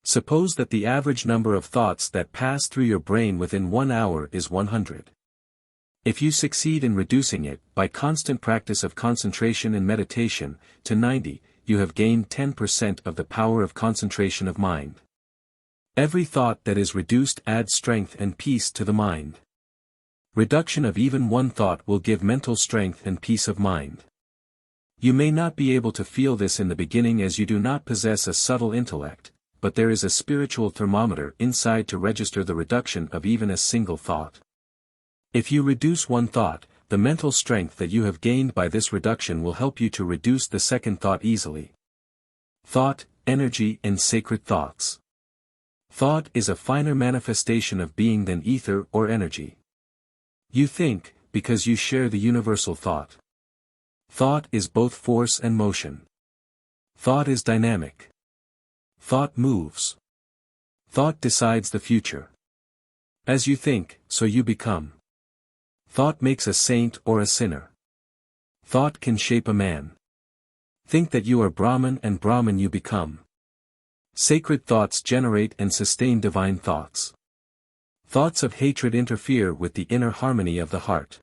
Suppose that the average number of thoughts that pass through your brain within 1 hour is 100. If you succeed in reducing it, by constant practice of concentration and meditation, to 90, you have gained 10% of the power of concentration of mind. Every thought that is reduced adds strength and peace to the mind. Reduction of even one thought will give mental strength and peace of mind. You may not be able to feel this in the beginning as you do not possess a subtle intellect, but there is a spiritual thermometer inside to register the reduction of even a single thought. If you reduce one thought, the mental strength that you have gained by this reduction will help you to reduce the second thought easily. Thought, energy and sacred thoughts. Thought is a finer manifestation of being than ether or energy. You think, because you share the universal thought. Thought is both force and motion. Thought is dynamic. Thought moves. Thought decides the future. As you think, so you become. Thought makes a saint or a sinner. Thought can shape a man. Think that you are Brahman and Brahman you become. Sacred thoughts generate and sustain divine thoughts. Thoughts of hatred interfere with the inner harmony of the heart.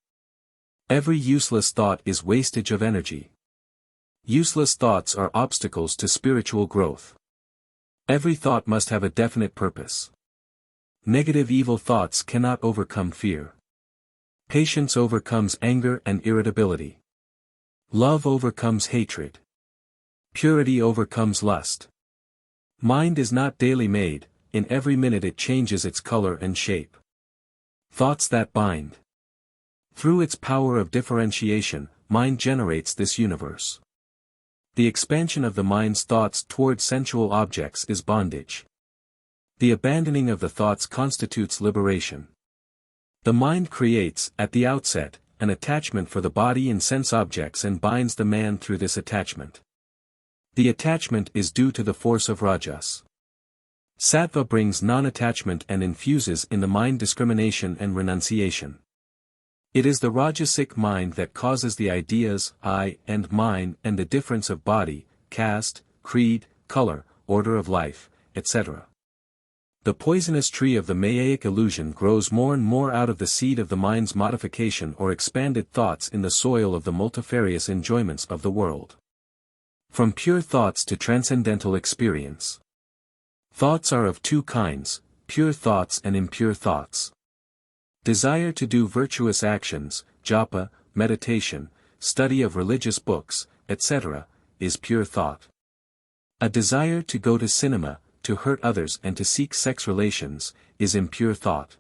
Every useless thought is wastage of energy. Useless thoughts are obstacles to spiritual growth. Every thought must have a definite purpose. Negative evil thoughts cannot overcome fear. Patience overcomes anger and irritability. Love overcomes hatred. Purity overcomes lust. Mind is not daily made, in every minute it changes its color and shape. Thoughts that bind. Through its power of differentiation, mind generates this universe. The expansion of the mind's thoughts toward sensual objects is bondage. The abandoning of the thoughts constitutes liberation. The mind creates, at the outset, an attachment for the body and sense objects and binds the man through this attachment. The attachment is due to the force of rajas. Sattva brings non-attachment and infuses in the mind discrimination and renunciation. It is the rajasic mind that causes the ideas, I and mine and the difference of body, caste, creed, color, order of life, etc. The poisonous tree of the Mayaic illusion grows more and more out of the seed of the mind's modification or expanded thoughts in the soil of the multifarious enjoyments of the world. From pure thoughts to transcendental experience. Thoughts are of two kinds, pure thoughts and impure thoughts. Desire to do virtuous actions, japa, meditation, study of religious books, etc., is pure thought. A desire to go to cinema, to hurt others and to seek sex relations, is impure thought.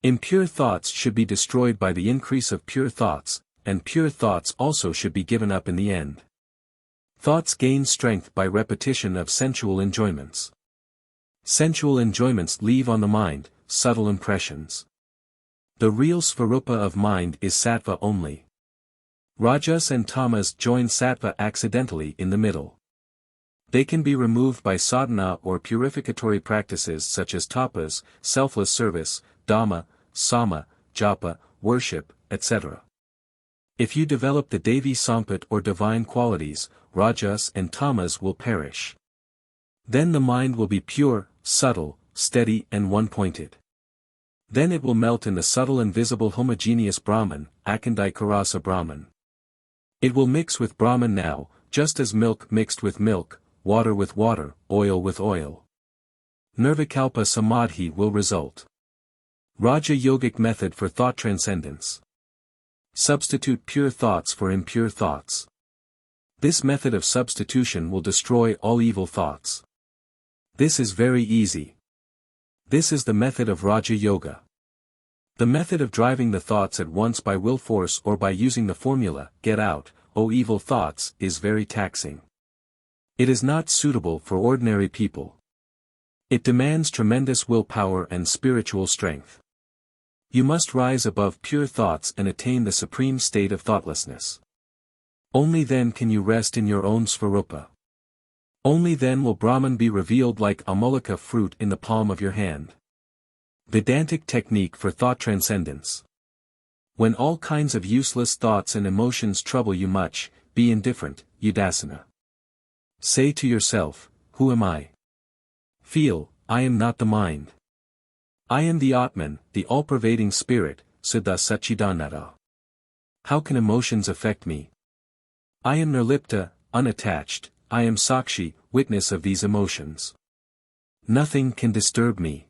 Impure thoughts should be destroyed by the increase of pure thoughts, and pure thoughts also should be given up in the end. Thoughts gain strength by repetition of sensual enjoyments. Sensual enjoyments leave on the mind subtle impressions. The real svarupa of mind is sattva only. Rajas and tamas join sattva accidentally in the middle. They can be removed by sadhana or purificatory practices such as tapas, selfless service, dhamma, sama, japa, worship, etc. If you develop the Devi Sampat or divine qualities, rajas and tamas will perish. Then the mind will be pure, subtle, steady and one-pointed. Then it will melt in the subtle and visible homogeneous Brahman, Akandaikarasa Brahman. It will mix with Brahman now, just as milk mixed with milk, water with water, oil with oil. Nirvikalpa Samadhi will result. Raja Yogic method for thought transcendence. Substitute pure thoughts for impure thoughts. This method of substitution will destroy all evil thoughts. This is very easy. This is the method of Raja Yoga. The method of driving the thoughts at once by will force or by using the formula, get out, O evil thoughts, is very taxing. It is not suitable for ordinary people. It demands tremendous willpower and spiritual strength. You must rise above pure thoughts and attain the supreme state of thoughtlessness. Only then can you rest in your own svarupa. Only then will Brahman be revealed like amolika fruit in the palm of your hand. Vedantic technique for thought transcendence. When all kinds of useless thoughts and emotions trouble you much, be indifferent, udasana. Say to yourself, who am I? Feel, I am not the mind. I am the Atman, the all-pervading spirit, Siddha Satchidananda. How can emotions affect me? I am nirlipta, unattached, I am Sakshi, witness of these emotions. Nothing can disturb me.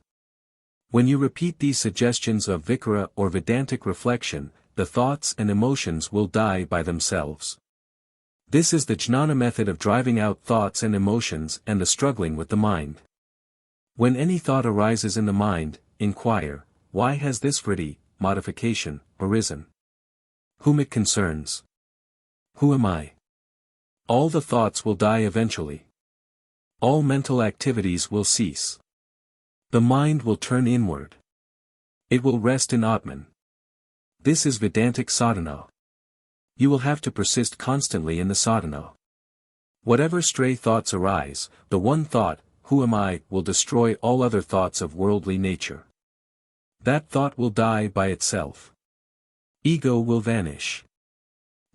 When you repeat these suggestions of Vikara or Vedantic reflection, the thoughts and emotions will die by themselves. This is the jnana method of driving out thoughts and emotions and the struggling with the mind. When any thought arises in the mind, inquire, why has this vritti, modification, arisen? Whom it concerns? Who am I? All the thoughts will die eventually. All mental activities will cease. The mind will turn inward. It will rest in Atman. This is Vedantic sadhana. You will have to persist constantly in the sadhana. Whatever stray thoughts arise, the one thought, who am I, will destroy all other thoughts of worldly nature. That thought will die by itself. Ego will vanish.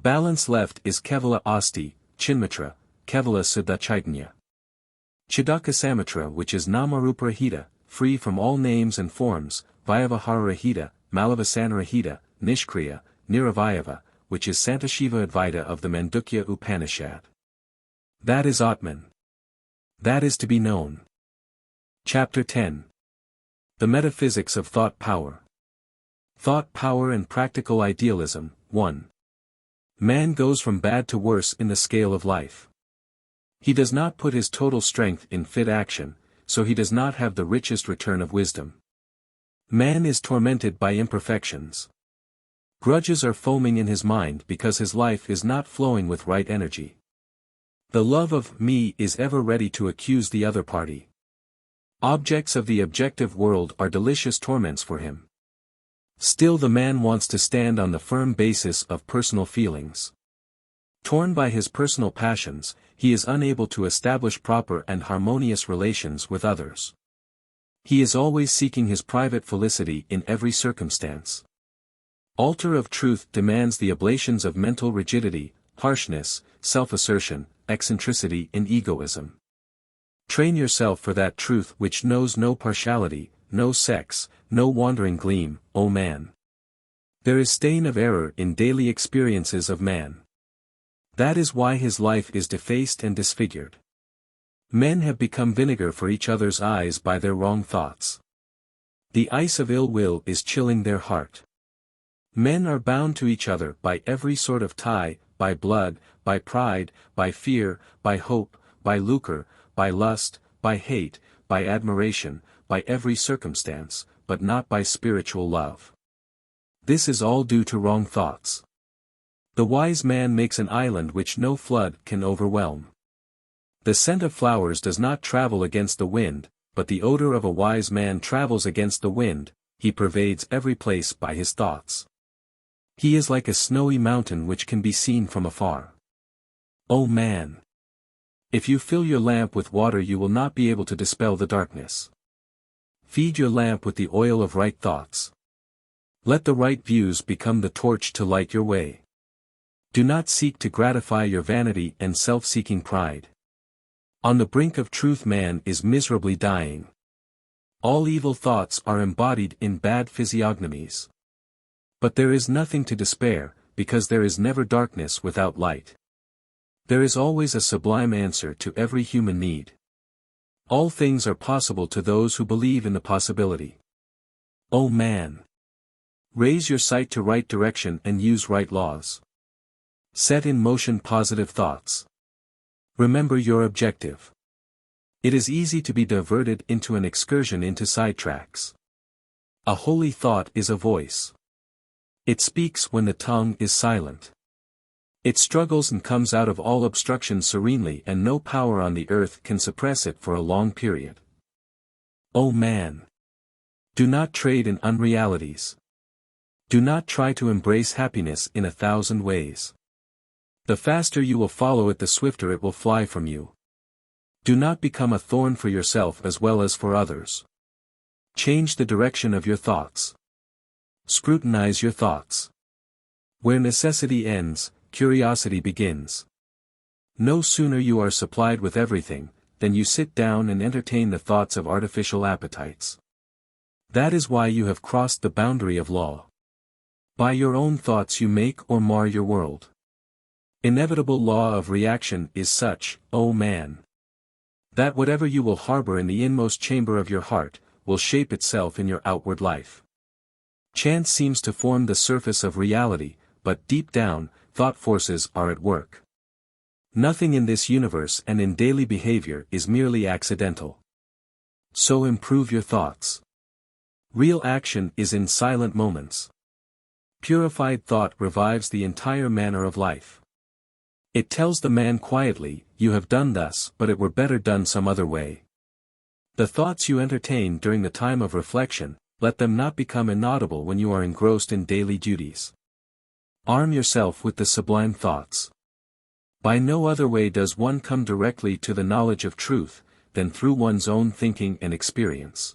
Balance left is Kevala Asti, Chinmatra, Kevala Siddha Chaitanya. Chidaka Samatra, which is Namaruparahita, free from all names and forms, Vyavahararahita, Malavasanarahita, Nishkriya, Niravayava, which is Santashiva Advaita of the Mandukya Upanishad. That is Atman. That is to be known. Chapter 10. The Metaphysics of Thought Power. Thought Power and Practical Idealism, 1. Man goes from bad to worse in the scale of life. He does not put his total strength in fit action, so he does not have the richest return of wisdom. Man is tormented by imperfections. Grudges are foaming in his mind because his life is not flowing with right energy. The love of me is ever ready to accuse the other party. Objects of the objective world are delicious torments for him. Still the man wants to stand on the firm basis of personal feelings. Torn by his personal passions, he is unable to establish proper and harmonious relations with others. He is always seeking his private felicity in every circumstance. Altar of truth demands the oblations of mental rigidity, harshness, self-assertion, eccentricity and egoism. Train yourself for that truth which knows no partiality, no sex, no wandering gleam, O man. There is stain of error in daily experiences of man. That is why his life is defaced and disfigured. Men have become vinegar for each other's eyes by their wrong thoughts. The ice of ill will is chilling their heart. Men are bound to each other by every sort of tie, by blood, by pride, by fear, by hope, by lucre, by lust, by hate, by admiration, by every circumstance, but not by spiritual love. This is all due to wrong thoughts. The wise man makes an island which no flood can overwhelm. The scent of flowers does not travel against the wind, but the odor of a wise man travels against the wind. He pervades every place by his thoughts. He is like a snowy mountain which can be seen from afar. O man! If you fill your lamp with water, you will not be able to dispel the darkness. Feed your lamp with the oil of right thoughts. Let the right views become the torch to light your way. Do not seek to gratify your vanity and self-seeking pride. On the brink of truth man is miserably dying. All evil thoughts are embodied in bad physiognomies. But there is nothing to despair, because there is never darkness without light. There is always a sublime answer to every human need. All things are possible to those who believe in the possibility. O man! Raise your sight to right direction and use right laws. Set in motion positive thoughts. Remember your objective. It is easy to be diverted into an excursion into sidetracks. A holy thought is a voice. It speaks when the tongue is silent. It struggles and comes out of all obstruction serenely, and no power on the earth can suppress it for a long period. O man! Do not trade in unrealities. Do not try to embrace happiness in 1,000 ways. The faster you will follow it, the swifter it will fly from you. Do not become a thorn for yourself as well as for others. Change the direction of your thoughts. Scrutinize your thoughts. Where necessity ends, curiosity begins. No sooner you are supplied with everything, than you sit down and entertain the thoughts of artificial appetites. That is why you have crossed the boundary of law. By your own thoughts you make or mar your world. Inevitable law of reaction is such, O man, that whatever you will harbor in the inmost chamber of your heart, will shape itself in your outward life. Chance seems to form the surface of reality, but deep down, thought forces are at work. Nothing in this universe and in daily behavior is merely accidental. So improve your thoughts. Real action is in silent moments. Purified thought revives the entire manner of life. It tells the man quietly, you have done thus, but it were better done some other way. The thoughts you entertain during the time of reflection, let them not become inaudible when you are engrossed in daily duties. Arm yourself with the sublime thoughts. By no other way does one come directly to the knowledge of truth, than through one's own thinking and experience.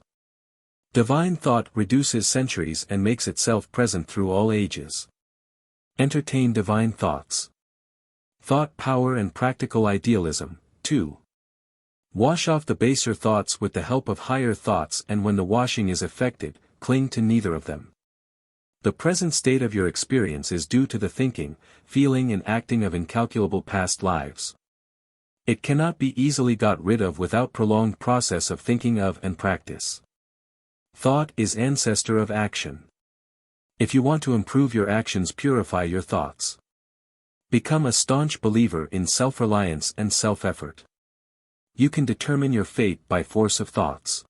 Divine thought reduces centuries and makes itself present through all ages. Entertain divine thoughts. Thought power and practical idealism, 2. Wash off the baser thoughts with the help of higher thoughts, and when the washing is effected, cling to neither of them. The present state of your experience is due to the thinking, feeling and acting of incalculable past lives. It cannot be easily got rid of without prolonged process of thinking of and practice. Thought is ancestor of action. If you want to improve your actions, purify your thoughts. Become a staunch believer in self-reliance and self-effort. You can determine your fate by force of thoughts.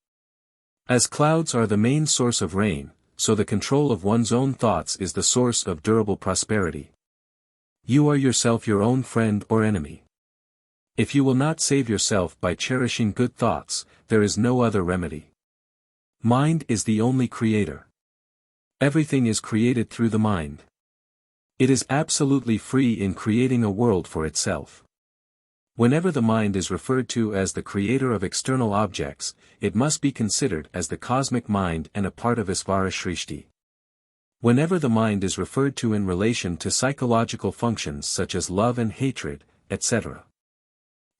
As clouds are the main source of rain, so the control of one's own thoughts is the source of durable prosperity. You are yourself your own friend or enemy. If you will not save yourself by cherishing good thoughts, there is no other remedy. Mind is the only creator. Everything is created through the mind. It is absolutely free in creating a world for itself. Whenever the mind is referred to as the creator of external objects, it must be considered as the cosmic mind and a part of Isvara Srishti. Whenever the mind is referred to in relation to psychological functions such as love and hatred, etc.,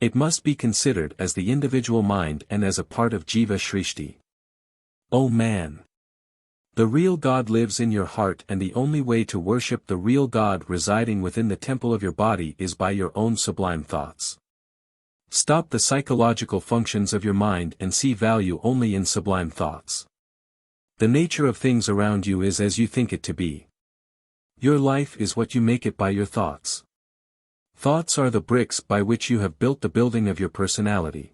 It must be considered as the individual mind and as a part of Jiva Shrishti. O man! The real God lives in your heart, and the only way to worship the real God residing within the temple of your body is by your own sublime thoughts. Stop the psychological functions of your mind and see value only in sublime thoughts. The nature of things around you is as you think it to be. Your life is what you make it by your thoughts. Thoughts are the bricks by which you have built the building of your personality.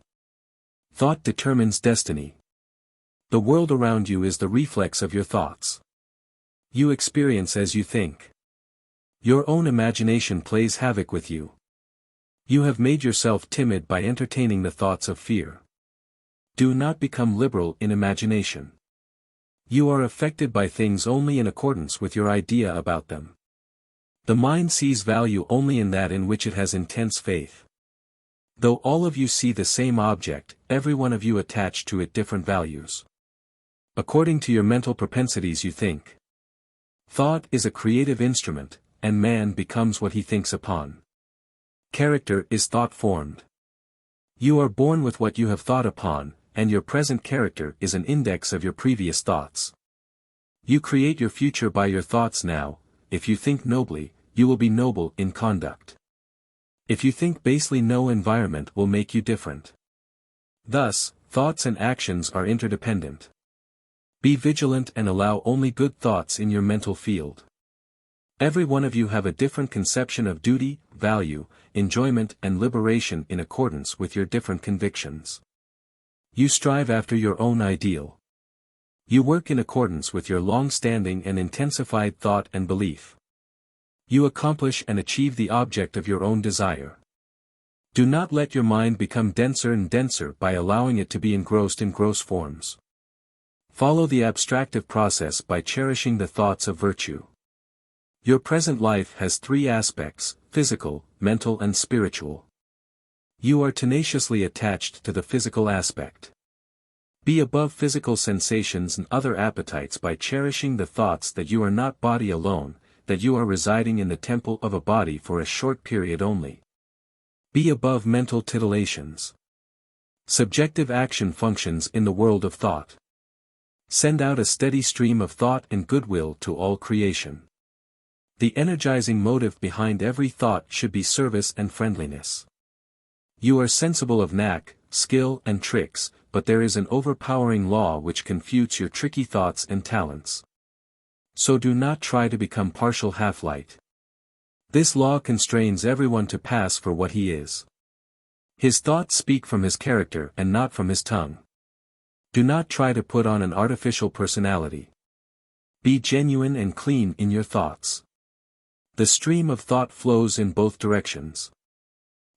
Thought determines destiny. The world around you is the reflex of your thoughts. You experience as you think. Your own imagination plays havoc with you. You have made yourself timid by entertaining the thoughts of fear. Do not become liberal in imagination. You are affected by things only in accordance with your idea about them. The mind sees value only in that in which it has intense faith. Though all of you see the same object, every one of you attach to it different values. According to your mental propensities you think. Thought is a creative instrument, and man becomes what he thinks upon. Character is thought-formed. You are born with what you have thought upon, and your present character is an index of your previous thoughts. You create your future by your thoughts now. If you think nobly, you will be noble in conduct. If you think basely, no environment will make you different. Thus, thoughts and actions are interdependent. Be vigilant and allow only good thoughts in your mental field. Every one of you have a different conception of duty, value, enjoyment and liberation in accordance with your different convictions. You strive after your own ideal. You work in accordance with your long-standing and intensified thought and belief. You accomplish and achieve the object of your own desire. Do not let your mind become denser and denser by allowing it to be engrossed in gross forms. Follow the abstractive process by cherishing the thoughts of virtue. Your present life has three aspects: physical, mental and spiritual. You are tenaciously attached to the physical aspect. Be above physical sensations and other appetites by cherishing the thoughts that you are not body alone, that you are residing in the temple of a body for a short period only. Be above mental titillations. Subjective action functions in the world of thought. Send out a steady stream of thought and goodwill to all creation. The energizing motive behind every thought should be service and friendliness. You are sensible of knack, skill and tricks, but there is an overpowering law which confutes your tricky thoughts and talents. So do not try to become partial half-light. This law constrains everyone to pass for what he is. His thoughts speak from his character and not from his tongue. Do not try to put on an artificial personality. Be genuine and clean in your thoughts. The stream of thought flows in both directions.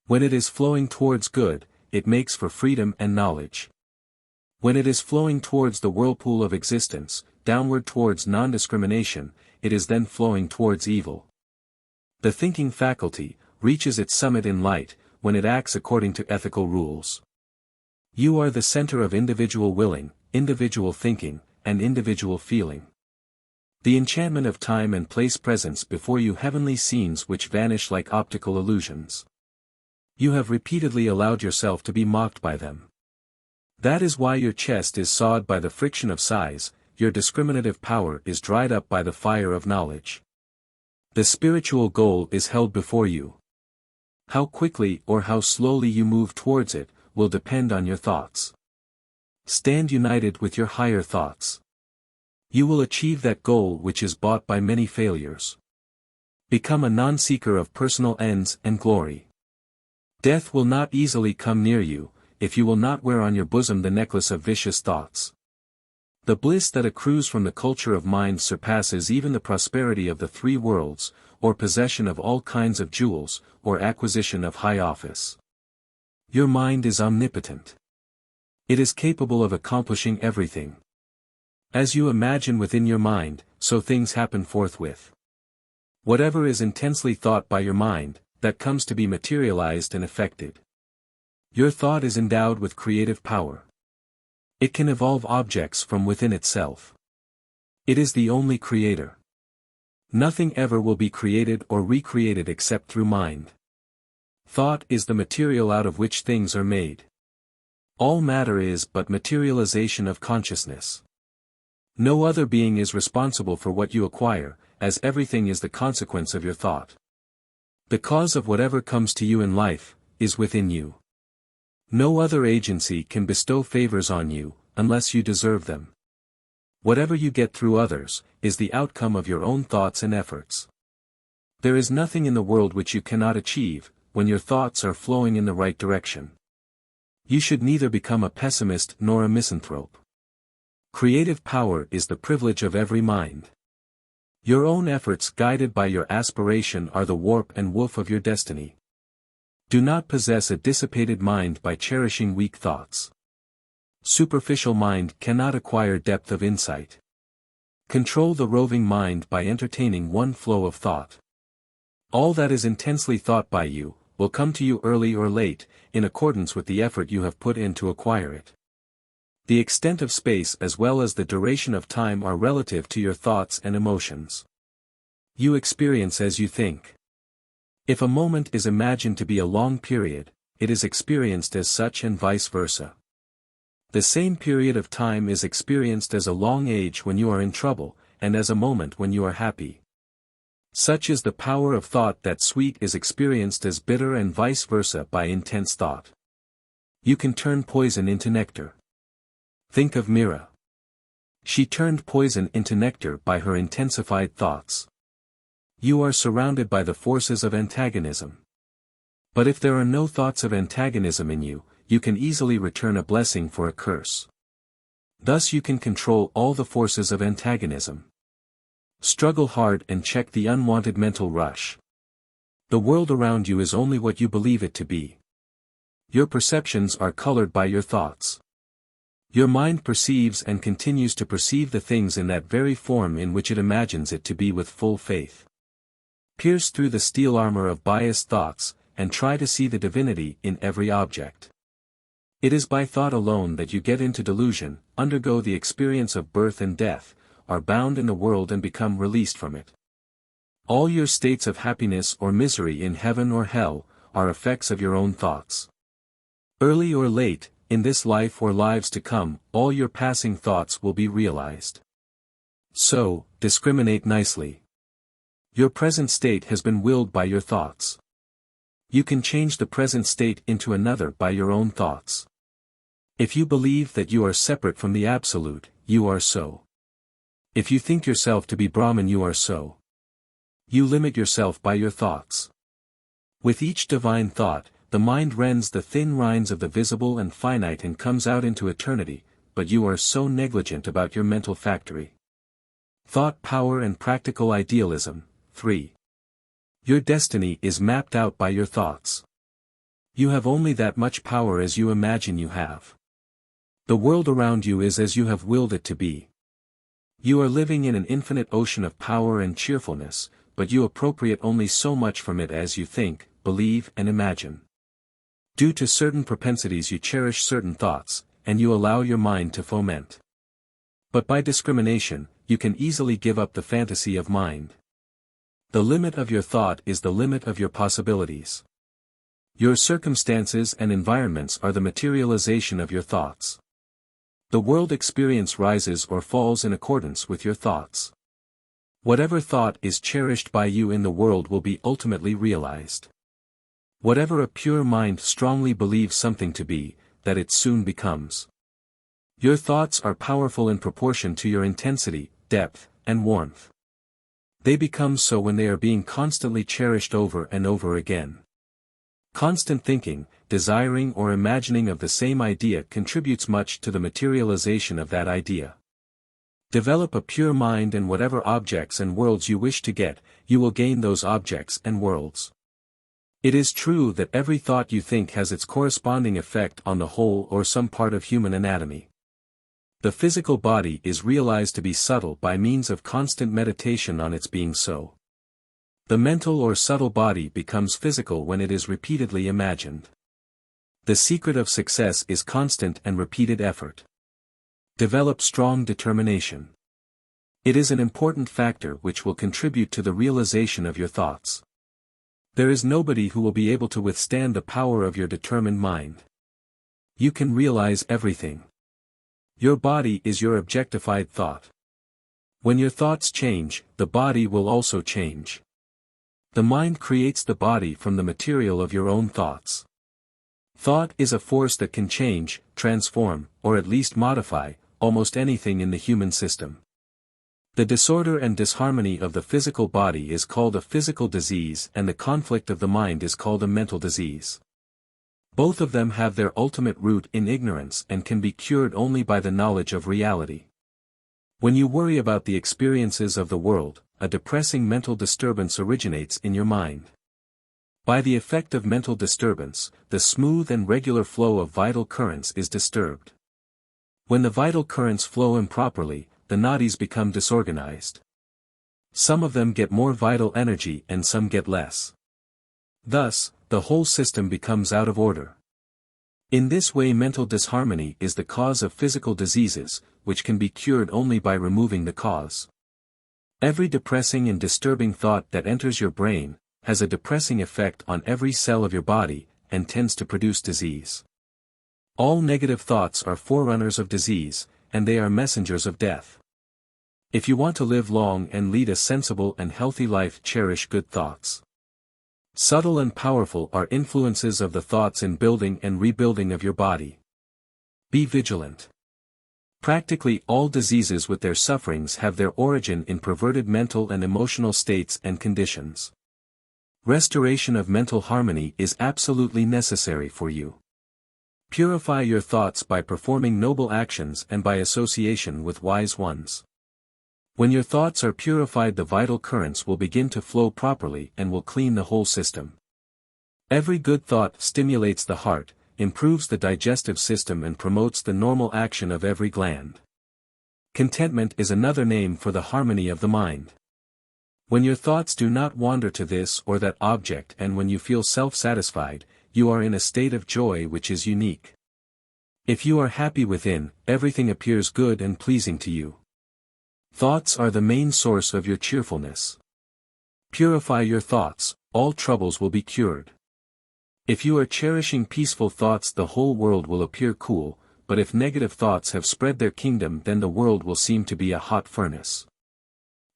When it is flowing towards good, it makes for freedom and knowledge. When it is flowing towards the whirlpool of existence, downward towards non-discrimination, it is then flowing towards evil. The thinking faculty reaches its summit in light, when it acts according to ethical rules. You are the center of individual willing, individual thinking, and individual feeling. The enchantment of time and place presents before you heavenly scenes which vanish like optical illusions. You have repeatedly allowed yourself to be mocked by them. That is why your chest is sawed by the friction of sighs, your discriminative power is dried up by the fire of knowledge. The spiritual goal is held before you. How quickly or how slowly you move towards it will depend on your thoughts. Stand united with your higher thoughts. You will achieve that goal which is bought by many failures. Become a non-seeker of personal ends and glory. Death will not easily come near you, if you will not wear on your bosom the necklace of vicious thoughts. The bliss that accrues from the culture of mind surpasses even the prosperity of the three worlds, or possession of all kinds of jewels, or acquisition of high office. Your mind is omnipotent. It is capable of accomplishing everything. As you imagine within your mind, so things happen forthwith. Whatever is intensely thought by your mind, that comes to be materialized and effected. Your thought is endowed with creative power. It can evolve objects from within itself. It is the only creator. Nothing ever will be created or recreated except through mind. Thought is the material out of which things are made. All matter is but materialization of consciousness. No other being is responsible for what you acquire, as everything is the consequence of your thought. The cause of whatever comes to you in life is within you. No other agency can bestow favors on you, unless you deserve them. Whatever you get through others, is the outcome of your own thoughts and efforts. There is nothing in the world which you cannot achieve, when your thoughts are flowing in the right direction. You should neither become a pessimist nor a misanthrope. Creative power is the privilege of every mind. Your own efforts guided by your aspiration are the warp and woof of your destiny. Do not possess a dissipated mind by cherishing weak thoughts. Superficial mind cannot acquire depth of insight. Control the roving mind by entertaining one flow of thought. All that is intensely thought by you, will come to you early or late, in accordance with the effort you have put in to acquire it. The extent of space as well as the duration of time are relative to your thoughts and emotions. You experience as you think. If a moment is imagined to be a long period, it is experienced as such and vice versa. The same period of time is experienced as a long age when you are in trouble, and as a moment when you are happy. Such is the power of thought that sweet is experienced as bitter and vice versa by intense thought. You can turn poison into nectar. Think of Mira. She turned poison into nectar by her intensified thoughts. You are surrounded by the forces of antagonism. But if there are no thoughts of antagonism in you, you can easily return a blessing for a curse. Thus you can control all the forces of antagonism. Struggle hard and check the unwanted mental rush. The world around you is only what you believe it to be. Your perceptions are colored by your thoughts. Your mind perceives and continues to perceive the things in that very form in which it imagines it to be with full faith. Pierce through the steel armor of biased thoughts, and try to see the divinity in every object. It is by thought alone that you get into delusion, undergo the experience of birth and death, are bound in the world and become released from it. All your states of happiness or misery in heaven or hell, are effects of your own thoughts. Early or late, in this life or lives to come, all your passing thoughts will be realized. So, discriminate nicely. Your present state has been willed by your thoughts. You can change the present state into another by your own thoughts. If you believe that you are separate from the Absolute, you are so. If you think yourself to be Brahman, you are so. You limit yourself by your thoughts. With each divine thought, the mind rends the thin rinds of the visible and finite and comes out into eternity, but you are so negligent about your mental factory. Thought power and practical idealism. 3. Your destiny is mapped out by your thoughts. You have only that much power as you imagine you have. The world around you is as you have willed it to be. You are living in an infinite ocean of power and cheerfulness, but you appropriate only so much from it as you think, believe and imagine. Due to certain propensities you cherish certain thoughts, and you allow your mind to foment. But by discrimination, you can easily give up the fantasy of mind. The limit of your thought is the limit of your possibilities. Your circumstances and environments are the materialization of your thoughts. The world experience rises or falls in accordance with your thoughts. Whatever thought is cherished by you in the world will be ultimately realized. Whatever a pure mind strongly believes something to be, that it soon becomes. Your thoughts are powerful in proportion to your intensity, depth, and warmth. They become so when they are being constantly cherished over and over again. Constant thinking, desiring or imagining of the same idea contributes much to the materialization of that idea. Develop a pure mind, and whatever objects and worlds you wish to get, you will gain those objects and worlds. It is true that every thought you think has its corresponding effect on the whole or some part of human anatomy. The physical body is realized to be subtle by means of constant meditation on its being so. The mental or subtle body becomes physical when it is repeatedly imagined. The secret of success is constant and repeated effort. Develop strong determination. It is an important factor which will contribute to the realization of your thoughts. There is nobody who will be able to withstand the power of your determined mind. You can realize everything. Your body is your objectified thought. When your thoughts change, the body will also change. The mind creates the body from the material of your own thoughts. Thought is a force that can change, transform, or at least modify, almost anything in the human system. The disorder and disharmony of the physical body is called a physical disease, and the conflict of the mind is called a mental disease. Both of them have their ultimate root in ignorance and can be cured only by the knowledge of reality. When you worry about the experiences of the world, a depressing mental disturbance originates in your mind. By the effect of mental disturbance, the smooth and regular flow of vital currents is disturbed. When the vital currents flow improperly, the nadis become disorganized. Some of them get more vital energy and some get less. Thus, the whole system becomes out of order. In this way, mental disharmony is the cause of physical diseases, which can be cured only by removing the cause. Every depressing and disturbing thought that enters your brain has a depressing effect on every cell of your body and tends to produce disease. All negative thoughts are forerunners of disease, and they are messengers of death. If you want to live long and lead a sensible and healthy life, cherish good thoughts. Subtle and powerful are influences of the thoughts in building and rebuilding of your body. Be vigilant. Practically all diseases with their sufferings have their origin in perverted mental and emotional states and conditions. Restoration of mental harmony is absolutely necessary for you. Purify your thoughts by performing noble actions and by association with wise ones. When your thoughts are purified, the vital currents will begin to flow properly and will clean the whole system. Every good thought stimulates the heart, improves the digestive system and promotes the normal action of every gland. Contentment is another name for the harmony of the mind. When your thoughts do not wander to this or that object, and when you feel self-satisfied, you are in a state of joy which is unique. If you are happy within, everything appears good and pleasing to you. Thoughts are the main source of your cheerfulness. Purify your thoughts, all troubles will be cured. If you are cherishing peaceful thoughts, the whole world will appear cool, but if negative thoughts have spread their kingdom, then the world will seem to be a hot furnace.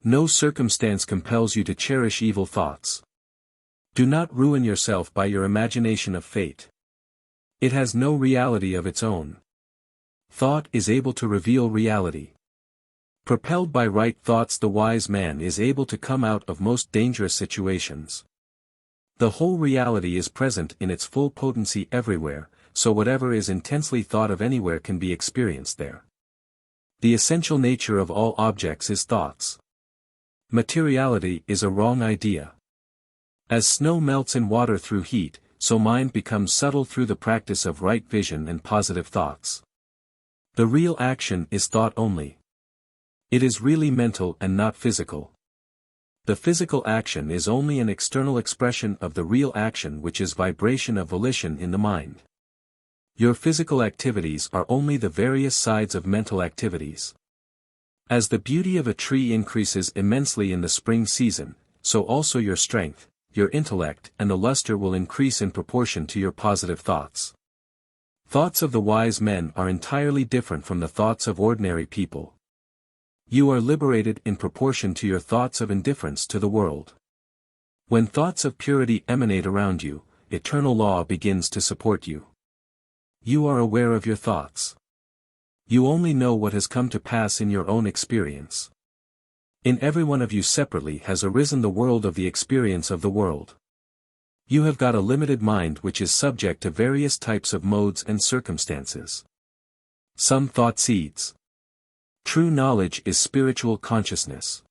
No circumstance compels you to cherish evil thoughts. Do not ruin yourself by your imagination of fate. It has no reality of its own. Thought is able to reveal reality. Propelled by right thoughts, the wise man is able to come out of most dangerous situations. The whole reality is present in its full potency everywhere, so whatever is intensely thought of anywhere can be experienced there. The essential nature of all objects is thoughts. Materiality is a wrong idea. As snow melts in water through heat, so mind becomes subtle through the practice of right vision and positive thoughts. The real action is thought only. It is really mental and not physical. The physical action is only an external expression of the real action, which is vibration of volition in the mind. Your physical activities are only the various sides of mental activities. As the beauty of a tree increases immensely in the spring season, so also your strength, your intellect and the luster will increase in proportion to your positive thoughts. Thoughts of the wise men are entirely different from the thoughts of ordinary people. You are liberated in proportion to your thoughts of indifference to the world. When thoughts of purity emanate around you, eternal law begins to support you. You are aware of your thoughts. You only know what has come to pass in your own experience. In every one of you separately has arisen the world of the experience of the world. You have got a limited mind which is subject to various types of modes and circumstances. Some thought seeds. True knowledge is spiritual consciousness.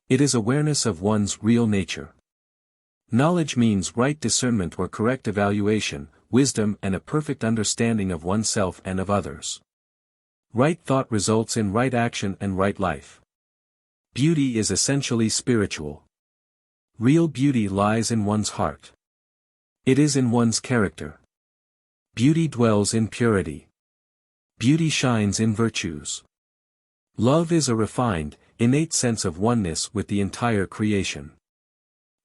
It is awareness of one's real nature. Knowledge means right discernment or correct evaluation, wisdom and a perfect understanding of oneself and of others. Right thought results in right action and right life. Beauty is essentially spiritual. Real beauty lies in one's heart. It is in one's character. Beauty dwells in purity. Beauty shines in virtues. Love is a refined, innate sense of oneness with the entire creation.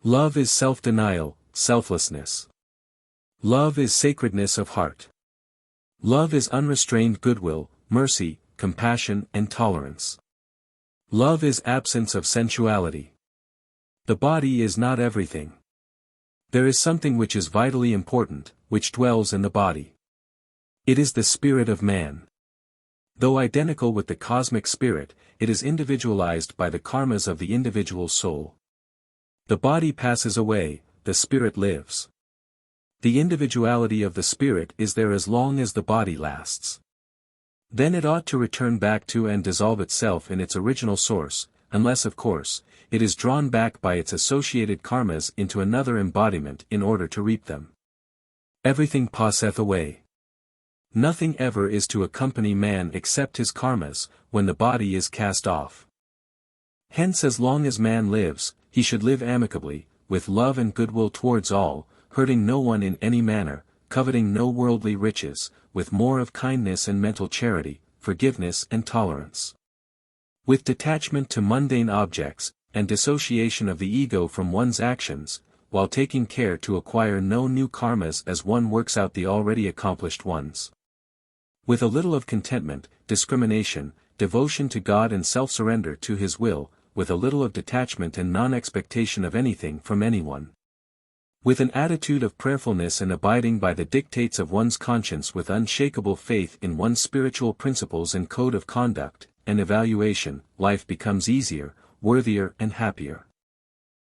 Love is self-denial, selflessness. Love is sacredness of heart. Love is unrestrained goodwill, mercy, compassion and tolerance. Love is absence of sensuality. The body is not everything. There is something which is vitally important, which dwells in the body. It is the spirit of man. Though identical with the cosmic spirit, it is individualized by the karmas of the individual soul. The body passes away, the spirit lives. The individuality of the spirit is there as long as the body lasts. Then it ought to return back to and dissolve itself in its original source, unless of course, it is drawn back by its associated karmas into another embodiment in order to reap them. Everything passeth away. Nothing ever is to accompany man except his karmas, when the body is cast off. Hence as long as man lives, he should live amicably, with love and goodwill towards all, hurting no one in any manner, coveting no worldly riches, with more of kindness and mental charity, forgiveness and tolerance. With detachment to mundane objects, and dissociation of the ego from one's actions, while taking care to acquire no new karmas as one works out the already accomplished ones. With a little of contentment, discrimination, devotion to God and self-surrender to His will, with a little of detachment and non-expectation of anything from anyone. With an attitude of prayerfulness and abiding by the dictates of one's conscience with unshakable faith in one's spiritual principles and code of conduct, and evaluation, life becomes easier, worthier and happier.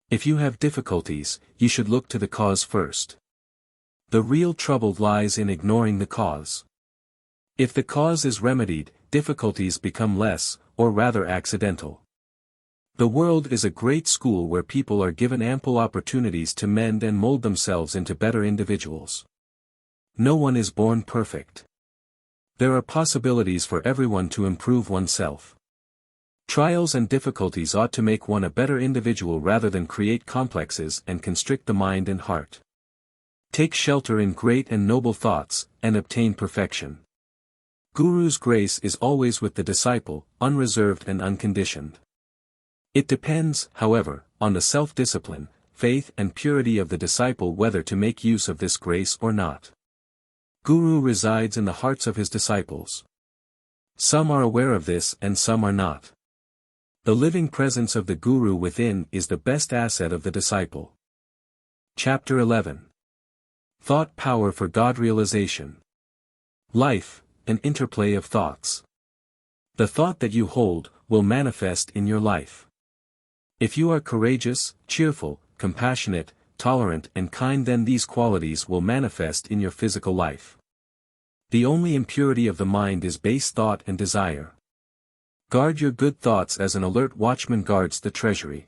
If you have difficulties, you should look to the cause first. The real trouble lies in ignoring the cause. If the cause is remedied, difficulties become less, or rather accidental. The world is a great school where people are given ample opportunities to mend and mold themselves into better individuals. No one is born perfect. There are possibilities for everyone to improve oneself. Trials and difficulties ought to make one a better individual rather than create complexes and constrict the mind and heart. Take shelter in great and noble thoughts, and obtain perfection. Guru's grace is always with the disciple, unreserved and unconditioned. It depends, however, on the self-discipline, faith and purity of the disciple whether to make use of this grace or not. Guru resides in the hearts of his disciples. Some are aware of this and some are not. The living presence of the Guru within is the best asset of the disciple. Chapter 11. Thought Power for God Realization. Life, an interplay of thoughts. The thought that you hold, will manifest in your life. If you are courageous, cheerful, compassionate, tolerant and kind, then these qualities will manifest in your physical life. The only impurity of the mind is base thought and desire. Guard your good thoughts as an alert watchman guards the treasury.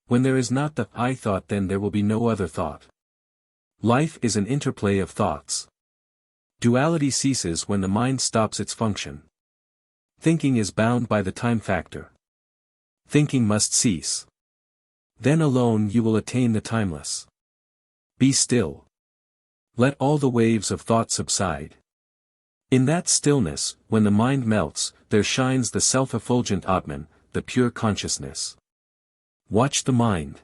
When there is not the I thought, then there will be no other thought. Life is an interplay of thoughts. Duality ceases when the mind stops its function. Thinking is bound by the time factor. Thinking must cease. Then alone you will attain the timeless. Be still. Let all the waves of thought subside. In that stillness, when the mind melts, there shines the self-effulgent Atman, the pure consciousness. Watch the mind.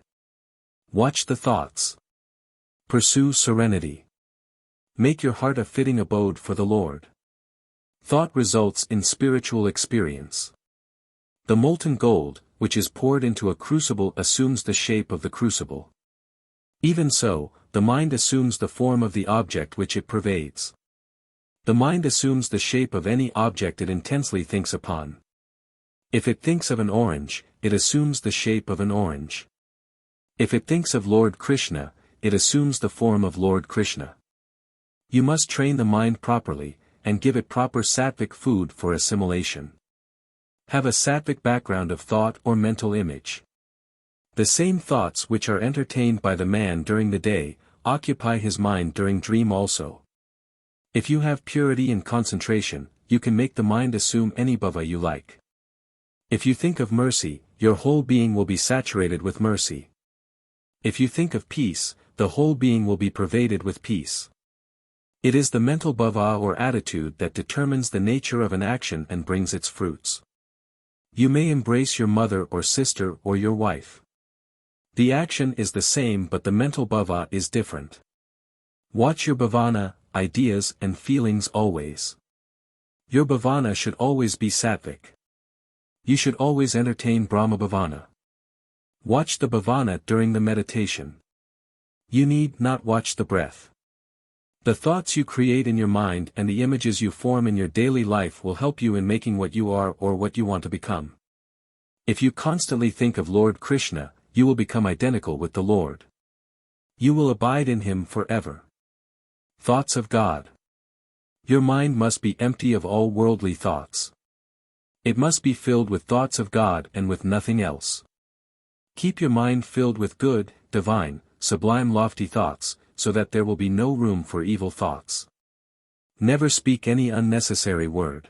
Watch the thoughts. Pursue serenity. Make your heart a fitting abode for the Lord. Thought results in spiritual experience. The molten gold, which is poured into a crucible, assumes the shape of the crucible. Even so, the mind assumes the form of the object which it pervades. The mind assumes the shape of any object it intensely thinks upon. If it thinks of an orange, it assumes the shape of an orange. If it thinks of Lord Krishna, it assumes the form of Lord Krishna. You must train the mind properly, and give it proper sattvic food for assimilation. Have a sattvic background of thought or mental image. The same thoughts which are entertained by the man during the day, occupy his mind during dream also. If you have purity and concentration, you can make the mind assume any bhava you like. If you think of mercy, your whole being will be saturated with mercy. If you think of peace, the whole being will be pervaded with peace. It is the mental bhava or attitude that determines the nature of an action and brings its fruits. You may embrace your mother or sister or your wife. The action is the same but the mental bhava is different. Watch your bhavana, ideas and feelings always. Your bhavana should always be sattvic. You should always entertain Brahma bhavana. Watch the bhavana during the meditation. You need not watch the breath. The thoughts you create in your mind and the images you form in your daily life will help you in making what you are or what you want to become. If you constantly think of Lord Krishna, you will become identical with the Lord. You will abide in Him forever. Thoughts of God. Your mind must be empty of all worldly thoughts. It must be filled with thoughts of God and with nothing else. Keep your mind filled with good, divine, sublime lofty thoughts, so that there will be no room for evil thoughts. Never speak any unnecessary word.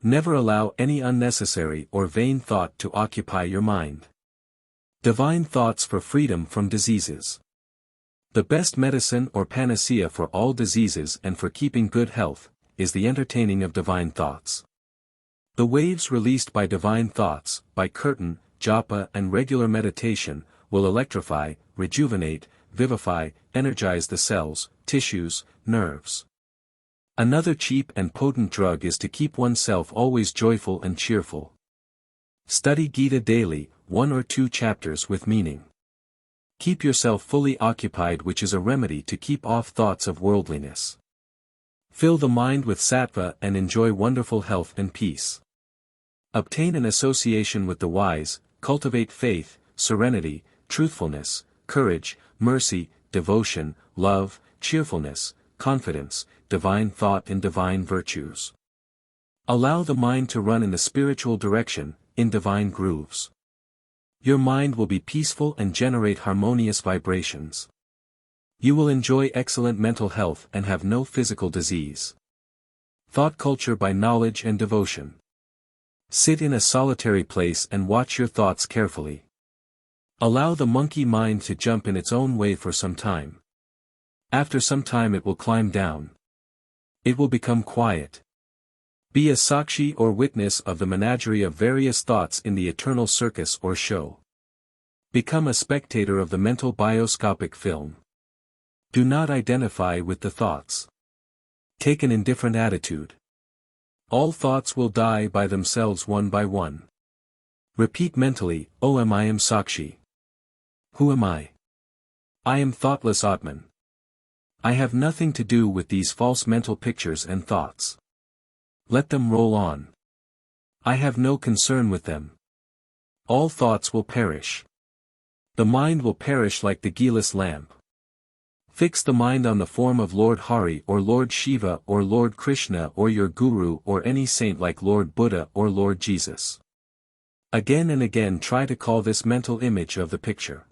Never allow any unnecessary or vain thought to occupy your mind. Divine thoughts for freedom from diseases. The best medicine or panacea for all diseases and for keeping good health, is the entertaining of divine thoughts. The waves released by divine thoughts, by kirtan, japa and regular meditation, will electrify, rejuvenate, vivify, energize the cells, tissues, nerves. Another cheap and potent drug is to keep oneself always joyful and cheerful. Study Gita daily, 1 or 2 chapters with meaning. Keep yourself fully occupied, which is a remedy to keep off thoughts of worldliness. Fill the mind with sattva and enjoy wonderful health and peace. Obtain an association with the wise, cultivate faith, serenity, truthfulness, courage, mercy, devotion, love, cheerfulness, confidence, divine thought and divine virtues. Allow the mind to run in the spiritual direction, in divine grooves. Your mind will be peaceful and generate harmonious vibrations. You will enjoy excellent mental health and have no physical disease. Thought culture by knowledge and devotion. Sit in a solitary place and watch your thoughts carefully. Allow the monkey mind to jump in its own way for some time. After some time it will climb down. It will become quiet. Be a sakshi or witness of the menagerie of various thoughts in the eternal circus or show. Become a spectator of the mental bioscopic film. Do not identify with the thoughts. Take an indifferent attitude. All thoughts will die by themselves one by one. Repeat mentally, O I am Sakshi. Who am I? I am thoughtless Atman. I have nothing to do with these false mental pictures and thoughts. Let them roll on. I have no concern with them. All thoughts will perish. The mind will perish like the guileless lamp. Fix the mind on the form of Lord Hari or Lord Shiva or Lord Krishna or your Guru or any saint like Lord Buddha or Lord Jesus. Again and again try to call this mental image of the picture.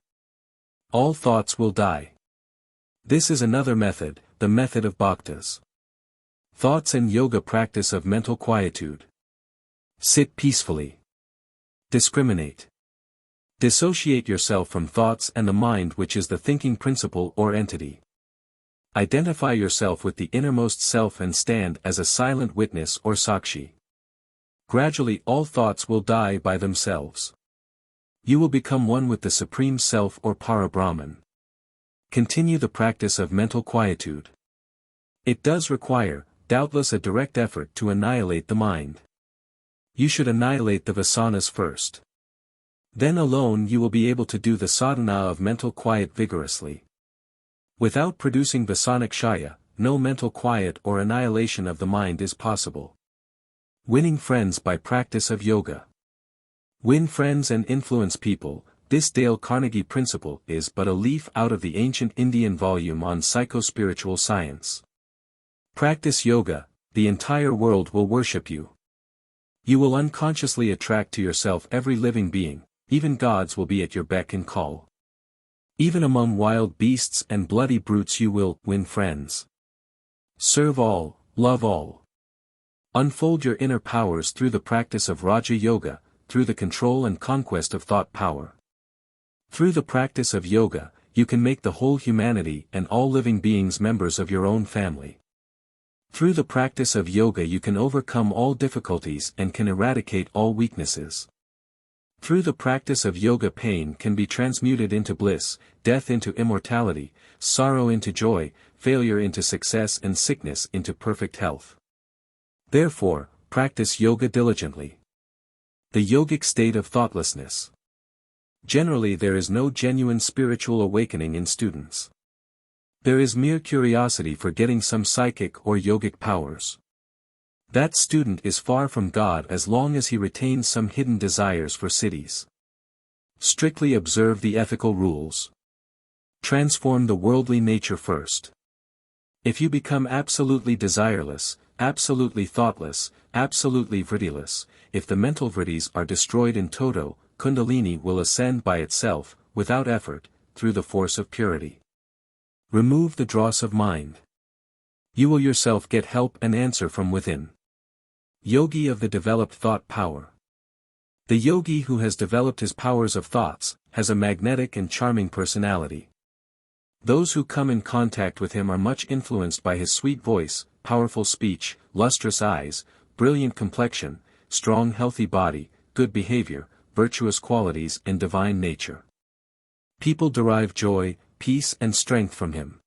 All thoughts will die. This is another method, the method of bhaktas. Thoughts and yoga practice of mental quietude. Sit peacefully. Discriminate. Dissociate yourself from thoughts and the mind, which is the thinking principle or entity. Identify yourself with the innermost self and stand as a silent witness or sakshi. Gradually all thoughts will die by themselves. You will become one with the Supreme Self or Para-Brahman. Continue the practice of mental quietude. It does require, doubtless, a direct effort to annihilate the mind. You should annihilate the vasanas first. Then alone you will be able to do the sadhana of mental quiet vigorously. Without producing vasanakshaya, no mental quiet or annihilation of the mind is possible. Winning friends by practice of yoga. Win friends and influence people. This Dale Carnegie principle is but a leaf out of the ancient Indian volume on psychospiritual science. Practice yoga, the entire world will worship you. You will unconsciously attract to yourself every living being, even gods will be at your beck and call. Even among wild beasts and bloody brutes you will win friends. Serve all, love all. Unfold your inner powers through the practice of Raja Yoga, through the control and conquest of thought power. Through the practice of yoga, you can make the whole humanity and all living beings members of your own family. Through the practice of yoga you can overcome all difficulties and can eradicate all weaknesses. Through the practice of yoga, pain can be transmuted into bliss, death into immortality, sorrow into joy, failure into success, and sickness into perfect health. Therefore, practice yoga diligently. The yogic state of thoughtlessness. Generally, there is no genuine spiritual awakening in students. There is mere curiosity for getting some psychic or yogic powers. That student is far from God as long as he retains some hidden desires for cities. Strictly observe the ethical rules. Transform the worldly nature first. If you become absolutely desireless, absolutely thoughtless, absolutely vrittyless, if the mental vrittis are destroyed in toto, Kundalini will ascend by itself, without effort, through the force of purity. Remove the dross of mind. You will yourself get help and answer from within. Yogi of the developed thought power. The yogi who has developed his powers of thoughts, has a magnetic and charming personality. Those who come in contact with him are much influenced by his sweet voice, powerful speech, lustrous eyes, brilliant complexion, strong healthy body, good behavior, virtuous qualities and divine nature. People derive joy, peace and strength from him.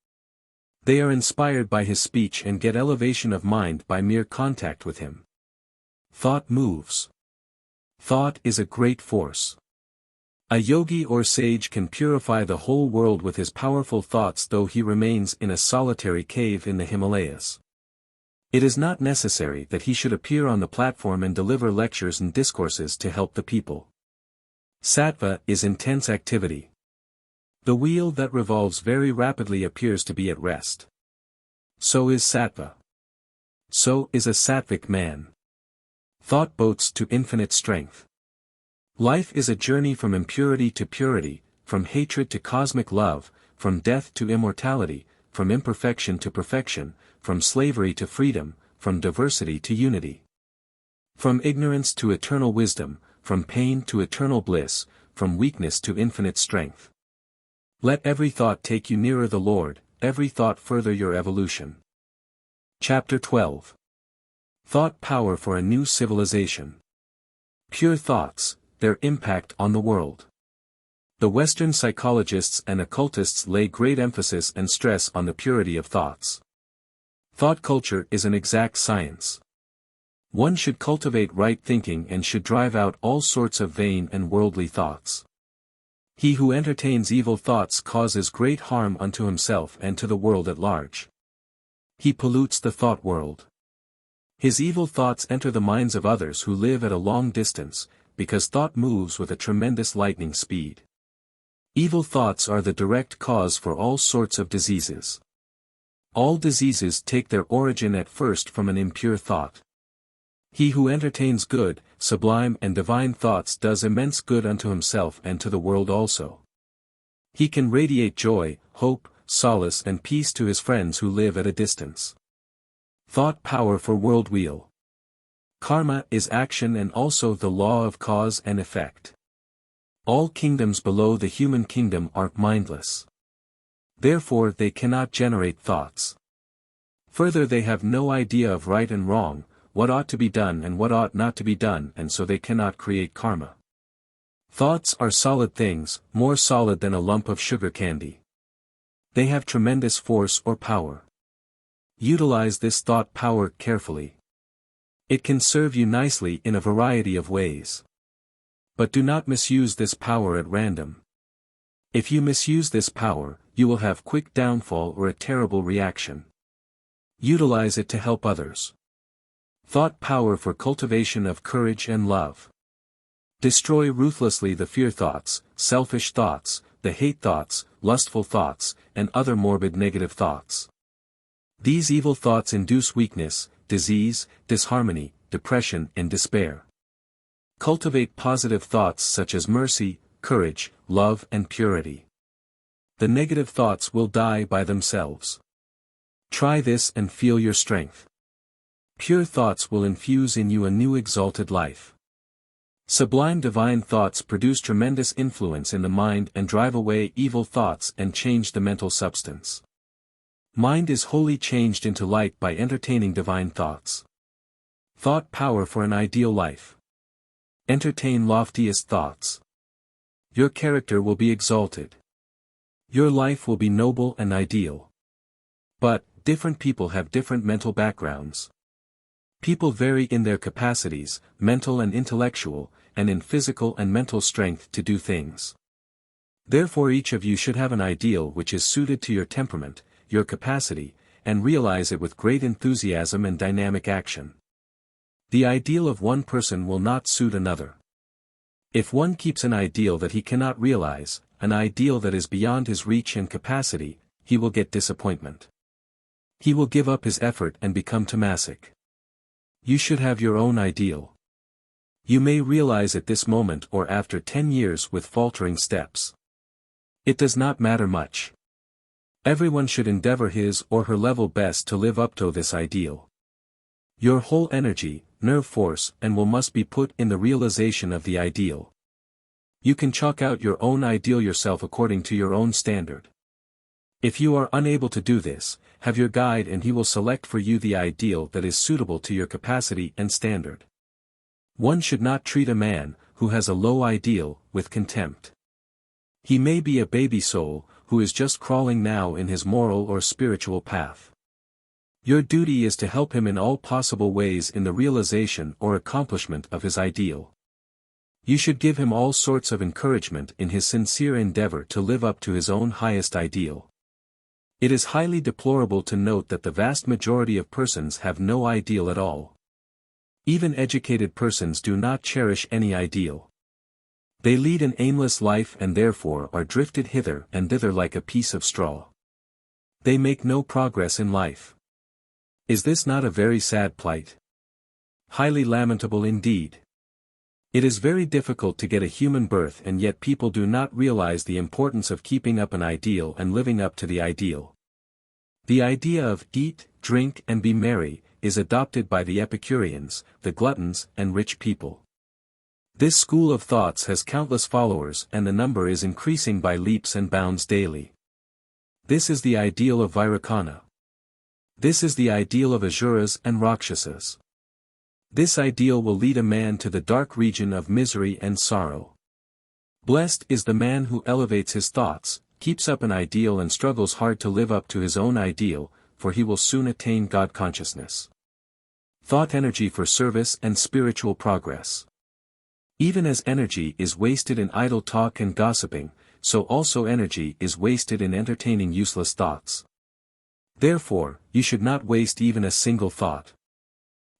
They are inspired by his speech and get elevation of mind by mere contact with him. Thought moves. Thought is a great force. A yogi or sage can purify the whole world with his powerful thoughts, though he remains in a solitary cave in the Himalayas. It is not necessary that he should appear on the platform and deliver lectures and discourses to help the people. Sattva is intense activity. The wheel that revolves very rapidly appears to be at rest. So is sattva. So is a sattvic man. Thought boats to infinite strength. Life is a journey from impurity to purity, from hatred to cosmic love, from death to immortality, from imperfection to perfection, from slavery to freedom, from diversity to unity. From ignorance to eternal wisdom, from pain to eternal bliss, from weakness to infinite strength. Let every thought take you nearer the Lord, every thought further your evolution. Chapter 12. Thought Power for a New Civilization. Pure thoughts, their impact on the world. The Western psychologists and occultists lay great emphasis and stress on the purity of thoughts. Thought culture is an exact science. One should cultivate right thinking and should drive out all sorts of vain and worldly thoughts. He who entertains evil thoughts causes great harm unto himself and to the world at large. He pollutes the thought world. His evil thoughts enter the minds of others who live at a long distance, because thought moves with a tremendous lightning speed. Evil thoughts are the direct cause for all sorts of diseases. All diseases take their origin at first from an impure thought. He who entertains good, sublime and divine thoughts does immense good unto himself and to the world also. He can radiate joy, hope, solace and peace to his friends who live at a distance. Thought power for world wheel. Karma is action and also the law of cause and effect. All kingdoms below the human kingdom are mindless. Therefore they cannot generate thoughts. Further, they have no idea of right and wrong, what ought to be done and what ought not to be done, and so they cannot create karma. Thoughts are solid things, more solid than a lump of sugar candy. They have tremendous force or power. Utilize this thought power carefully. It can serve you nicely in a variety of ways. But do not misuse this power at random. If you misuse this power, you will have quick downfall or a terrible reaction. Utilize it to help others. Thought power for cultivation of courage and love. Destroy ruthlessly the fear thoughts, selfish thoughts, the hate thoughts, lustful thoughts, and other morbid negative thoughts. These evil thoughts induce weakness, disease, disharmony, depression and despair. Cultivate positive thoughts such as mercy, courage, love and purity. The negative thoughts will die by themselves. Try this and feel your strength. Pure thoughts will infuse in you a new exalted life. Sublime divine thoughts produce tremendous influence in the mind and drive away evil thoughts and change the mental substance. Mind is wholly changed into light by entertaining divine thoughts. Thought power for an ideal life. Entertain loftiest thoughts. Your character will be exalted. Your life will be noble and ideal. But, different people have different mental backgrounds. People vary in their capacities, mental and intellectual, and in physical and mental strength to do things. Therefore each of you should have an ideal which is suited to your temperament, your capacity, and realize it with great enthusiasm and dynamic action. The ideal of one person will not suit another. If one keeps an ideal that he cannot realize, an ideal that is beyond his reach and capacity, he will get disappointment. He will give up his effort and become tamasic. You should have your own ideal. You may realize it this moment or after 10 years with faltering steps. It does not matter much. Everyone should endeavor his or her level best to live up to this ideal. Your whole energy, nerve force and will must be put in the realization of the ideal. You can chalk out your own ideal yourself according to your own standard. If you are unable to do this, have your guide and he will select for you the ideal that is suitable to your capacity and standard. One should not treat a man, who has a low ideal, with contempt. He may be a baby soul, who is just crawling now in his moral or spiritual path. Your duty is to help him in all possible ways in the realization or accomplishment of his ideal. You should give him all sorts of encouragement in his sincere endeavor to live up to his own highest ideal. It is highly deplorable to note that the vast majority of persons have no ideal at all. Even educated persons do not cherish any ideal. They lead an aimless life and therefore are drifted hither and thither like a piece of straw. They make no progress in life. Is this not a very sad plight? Highly lamentable indeed. It is very difficult to get a human birth and yet people do not realize the importance of keeping up an ideal and living up to the ideal. The idea of eat, drink and be merry is adopted by the Epicureans, the gluttons and rich people. This school of thoughts has countless followers and the number is increasing by leaps and bounds daily. This is the ideal of Vairocana. This is the ideal of Asuras and Rakshasas. This ideal will lead a man to the dark region of misery and sorrow. Blessed is the man who elevates his thoughts, keeps up an ideal and struggles hard to live up to his own ideal, for he will soon attain God consciousness. Thought energy for service and spiritual progress. Even as energy is wasted in idle talk and gossiping, so also energy is wasted in entertaining useless thoughts. Therefore, you should not waste even a single thought.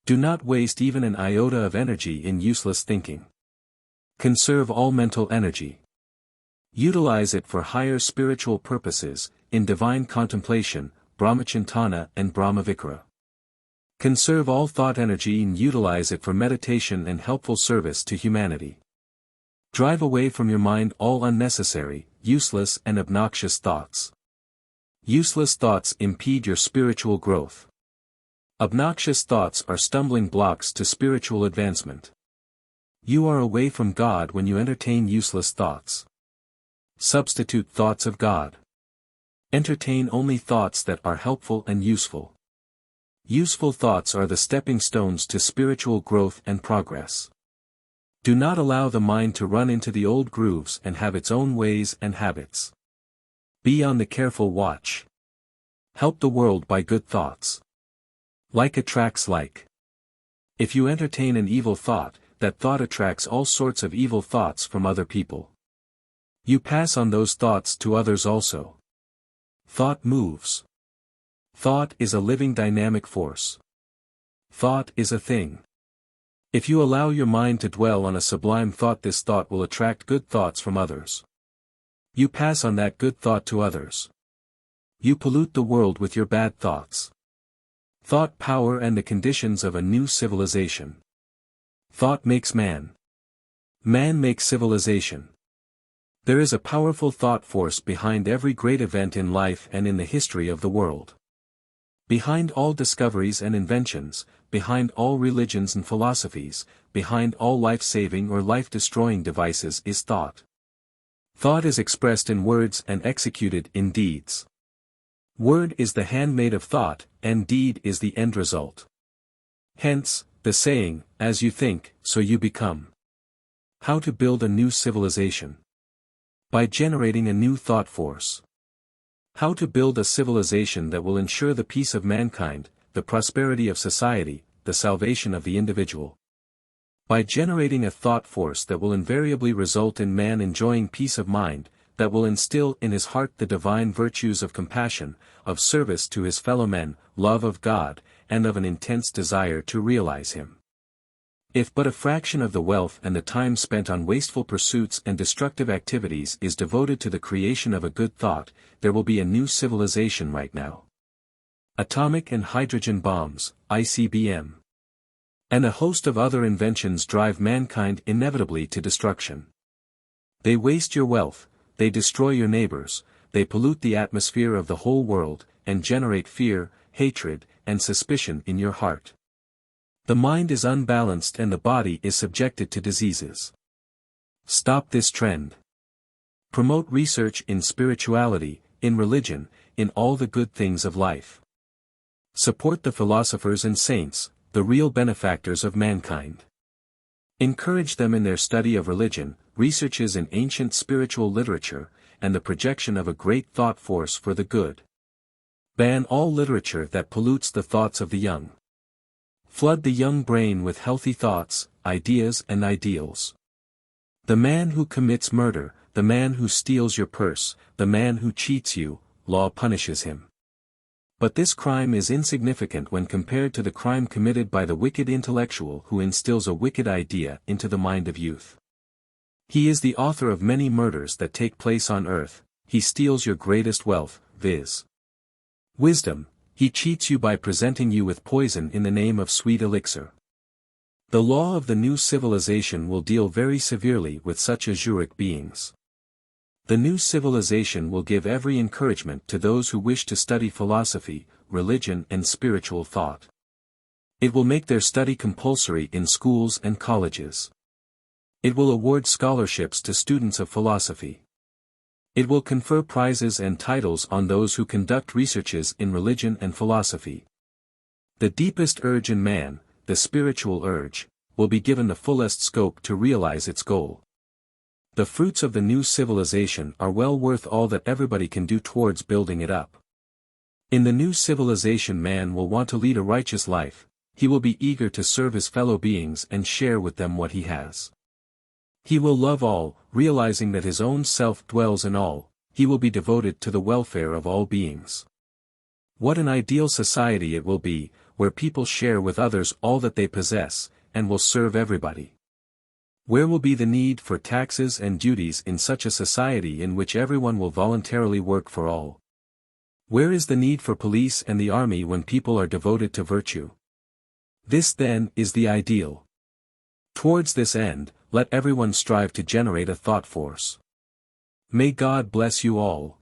Do not waste even an iota of energy in useless thinking. Conserve all mental energy. Utilize it for higher spiritual purposes, in divine contemplation, Brahmachintana and Brahmavikara. Conserve all thought energy and utilize it for meditation and helpful service to humanity. Drive away from your mind all unnecessary, useless and obnoxious thoughts. Useless thoughts impede your spiritual growth. Obnoxious thoughts are stumbling blocks to spiritual advancement. You are away from God when you entertain useless thoughts. Substitute thoughts of God. Entertain only thoughts that are helpful and useful. Useful thoughts are the stepping stones to spiritual growth and progress. Do not allow the mind to run into the old grooves and have its own ways and habits. Be on the careful watch. Help the world by good thoughts. Like attracts like. If you entertain an evil thought, that thought attracts all sorts of evil thoughts from other people. You pass on those thoughts to others also. Thought moves. Thought is a living dynamic force. Thought is a thing. If you allow your mind to dwell on a sublime thought, this thought will attract good thoughts from others. You pass on that good thought to others. You pollute the world with your bad thoughts. Thought power and the conditions of a new civilization. Thought makes man. Man makes civilization. There is a powerful thought force behind every great event in life and in the history of the world. Behind all discoveries and inventions, behind all religions and philosophies, behind all life-saving or life-destroying devices is thought. Thought is expressed in words and executed in deeds. Word is the handmaid of thought, and deed is the end result. Hence, the saying, as you think, so you become. How to build a new civilization. By generating a new thought force. How to build a civilization that will ensure the peace of mankind, the prosperity of society, the salvation of the individual. By generating a thought force that will invariably result in man enjoying peace of mind, that will instill in his heart the divine virtues of compassion, of service to his fellow men, love of God, and of an intense desire to realize Him. If but a fraction of the wealth and the time spent on wasteful pursuits and destructive activities is devoted to the creation of a good thought, there will be a new civilization right now. Atomic and hydrogen bombs, ICBM. And a host of other inventions drive mankind inevitably to destruction. They waste your wealth, they destroy your neighbors, they pollute the atmosphere of the whole world, and generate fear, hatred, and suspicion in your heart. The mind is unbalanced and the body is subjected to diseases. Stop this trend. Promote research in spirituality, in religion, in all the good things of life. Support the philosophers and saints, the real benefactors of mankind. Encourage them in their study of religion, researches in ancient spiritual literature, and the projection of a great thought force for the good. Ban all literature that pollutes the thoughts of the young. Flood the young brain with healthy thoughts, ideas and ideals. The man who commits murder, the man who steals your purse, the man who cheats you, law punishes him. But this crime is insignificant when compared to the crime committed by the wicked intellectual who instills a wicked idea into the mind of youth. He is the author of many murders that take place on earth, he steals your greatest wealth, viz. Wisdom. He cheats you by presenting you with poison in the name of sweet elixir. The law of the new civilization will deal very severely with such azuric beings. The new civilization will give every encouragement to those who wish to study philosophy, religion and spiritual thought. It will make their study compulsory in schools and colleges. It will award scholarships to students of philosophy. It will confer prizes and titles on those who conduct researches in religion and philosophy. The deepest urge in man, the spiritual urge, will be given the fullest scope to realize its goal. The fruits of the new civilization are well worth all that everybody can do towards building it up. In the new civilization man will want to lead a righteous life, he will be eager to serve his fellow beings and share with them what he has. He will love all, realizing that his own self dwells in all, he will be devoted to the welfare of all beings. What an ideal society it will be, where people share with others all that they possess, and will serve everybody. Where will be the need for taxes and duties in such a society in which everyone will voluntarily work for all? Where is the need for police and the army when people are devoted to virtue? This then is the ideal. Towards this end, let everyone strive to generate a thought force. May God bless you all.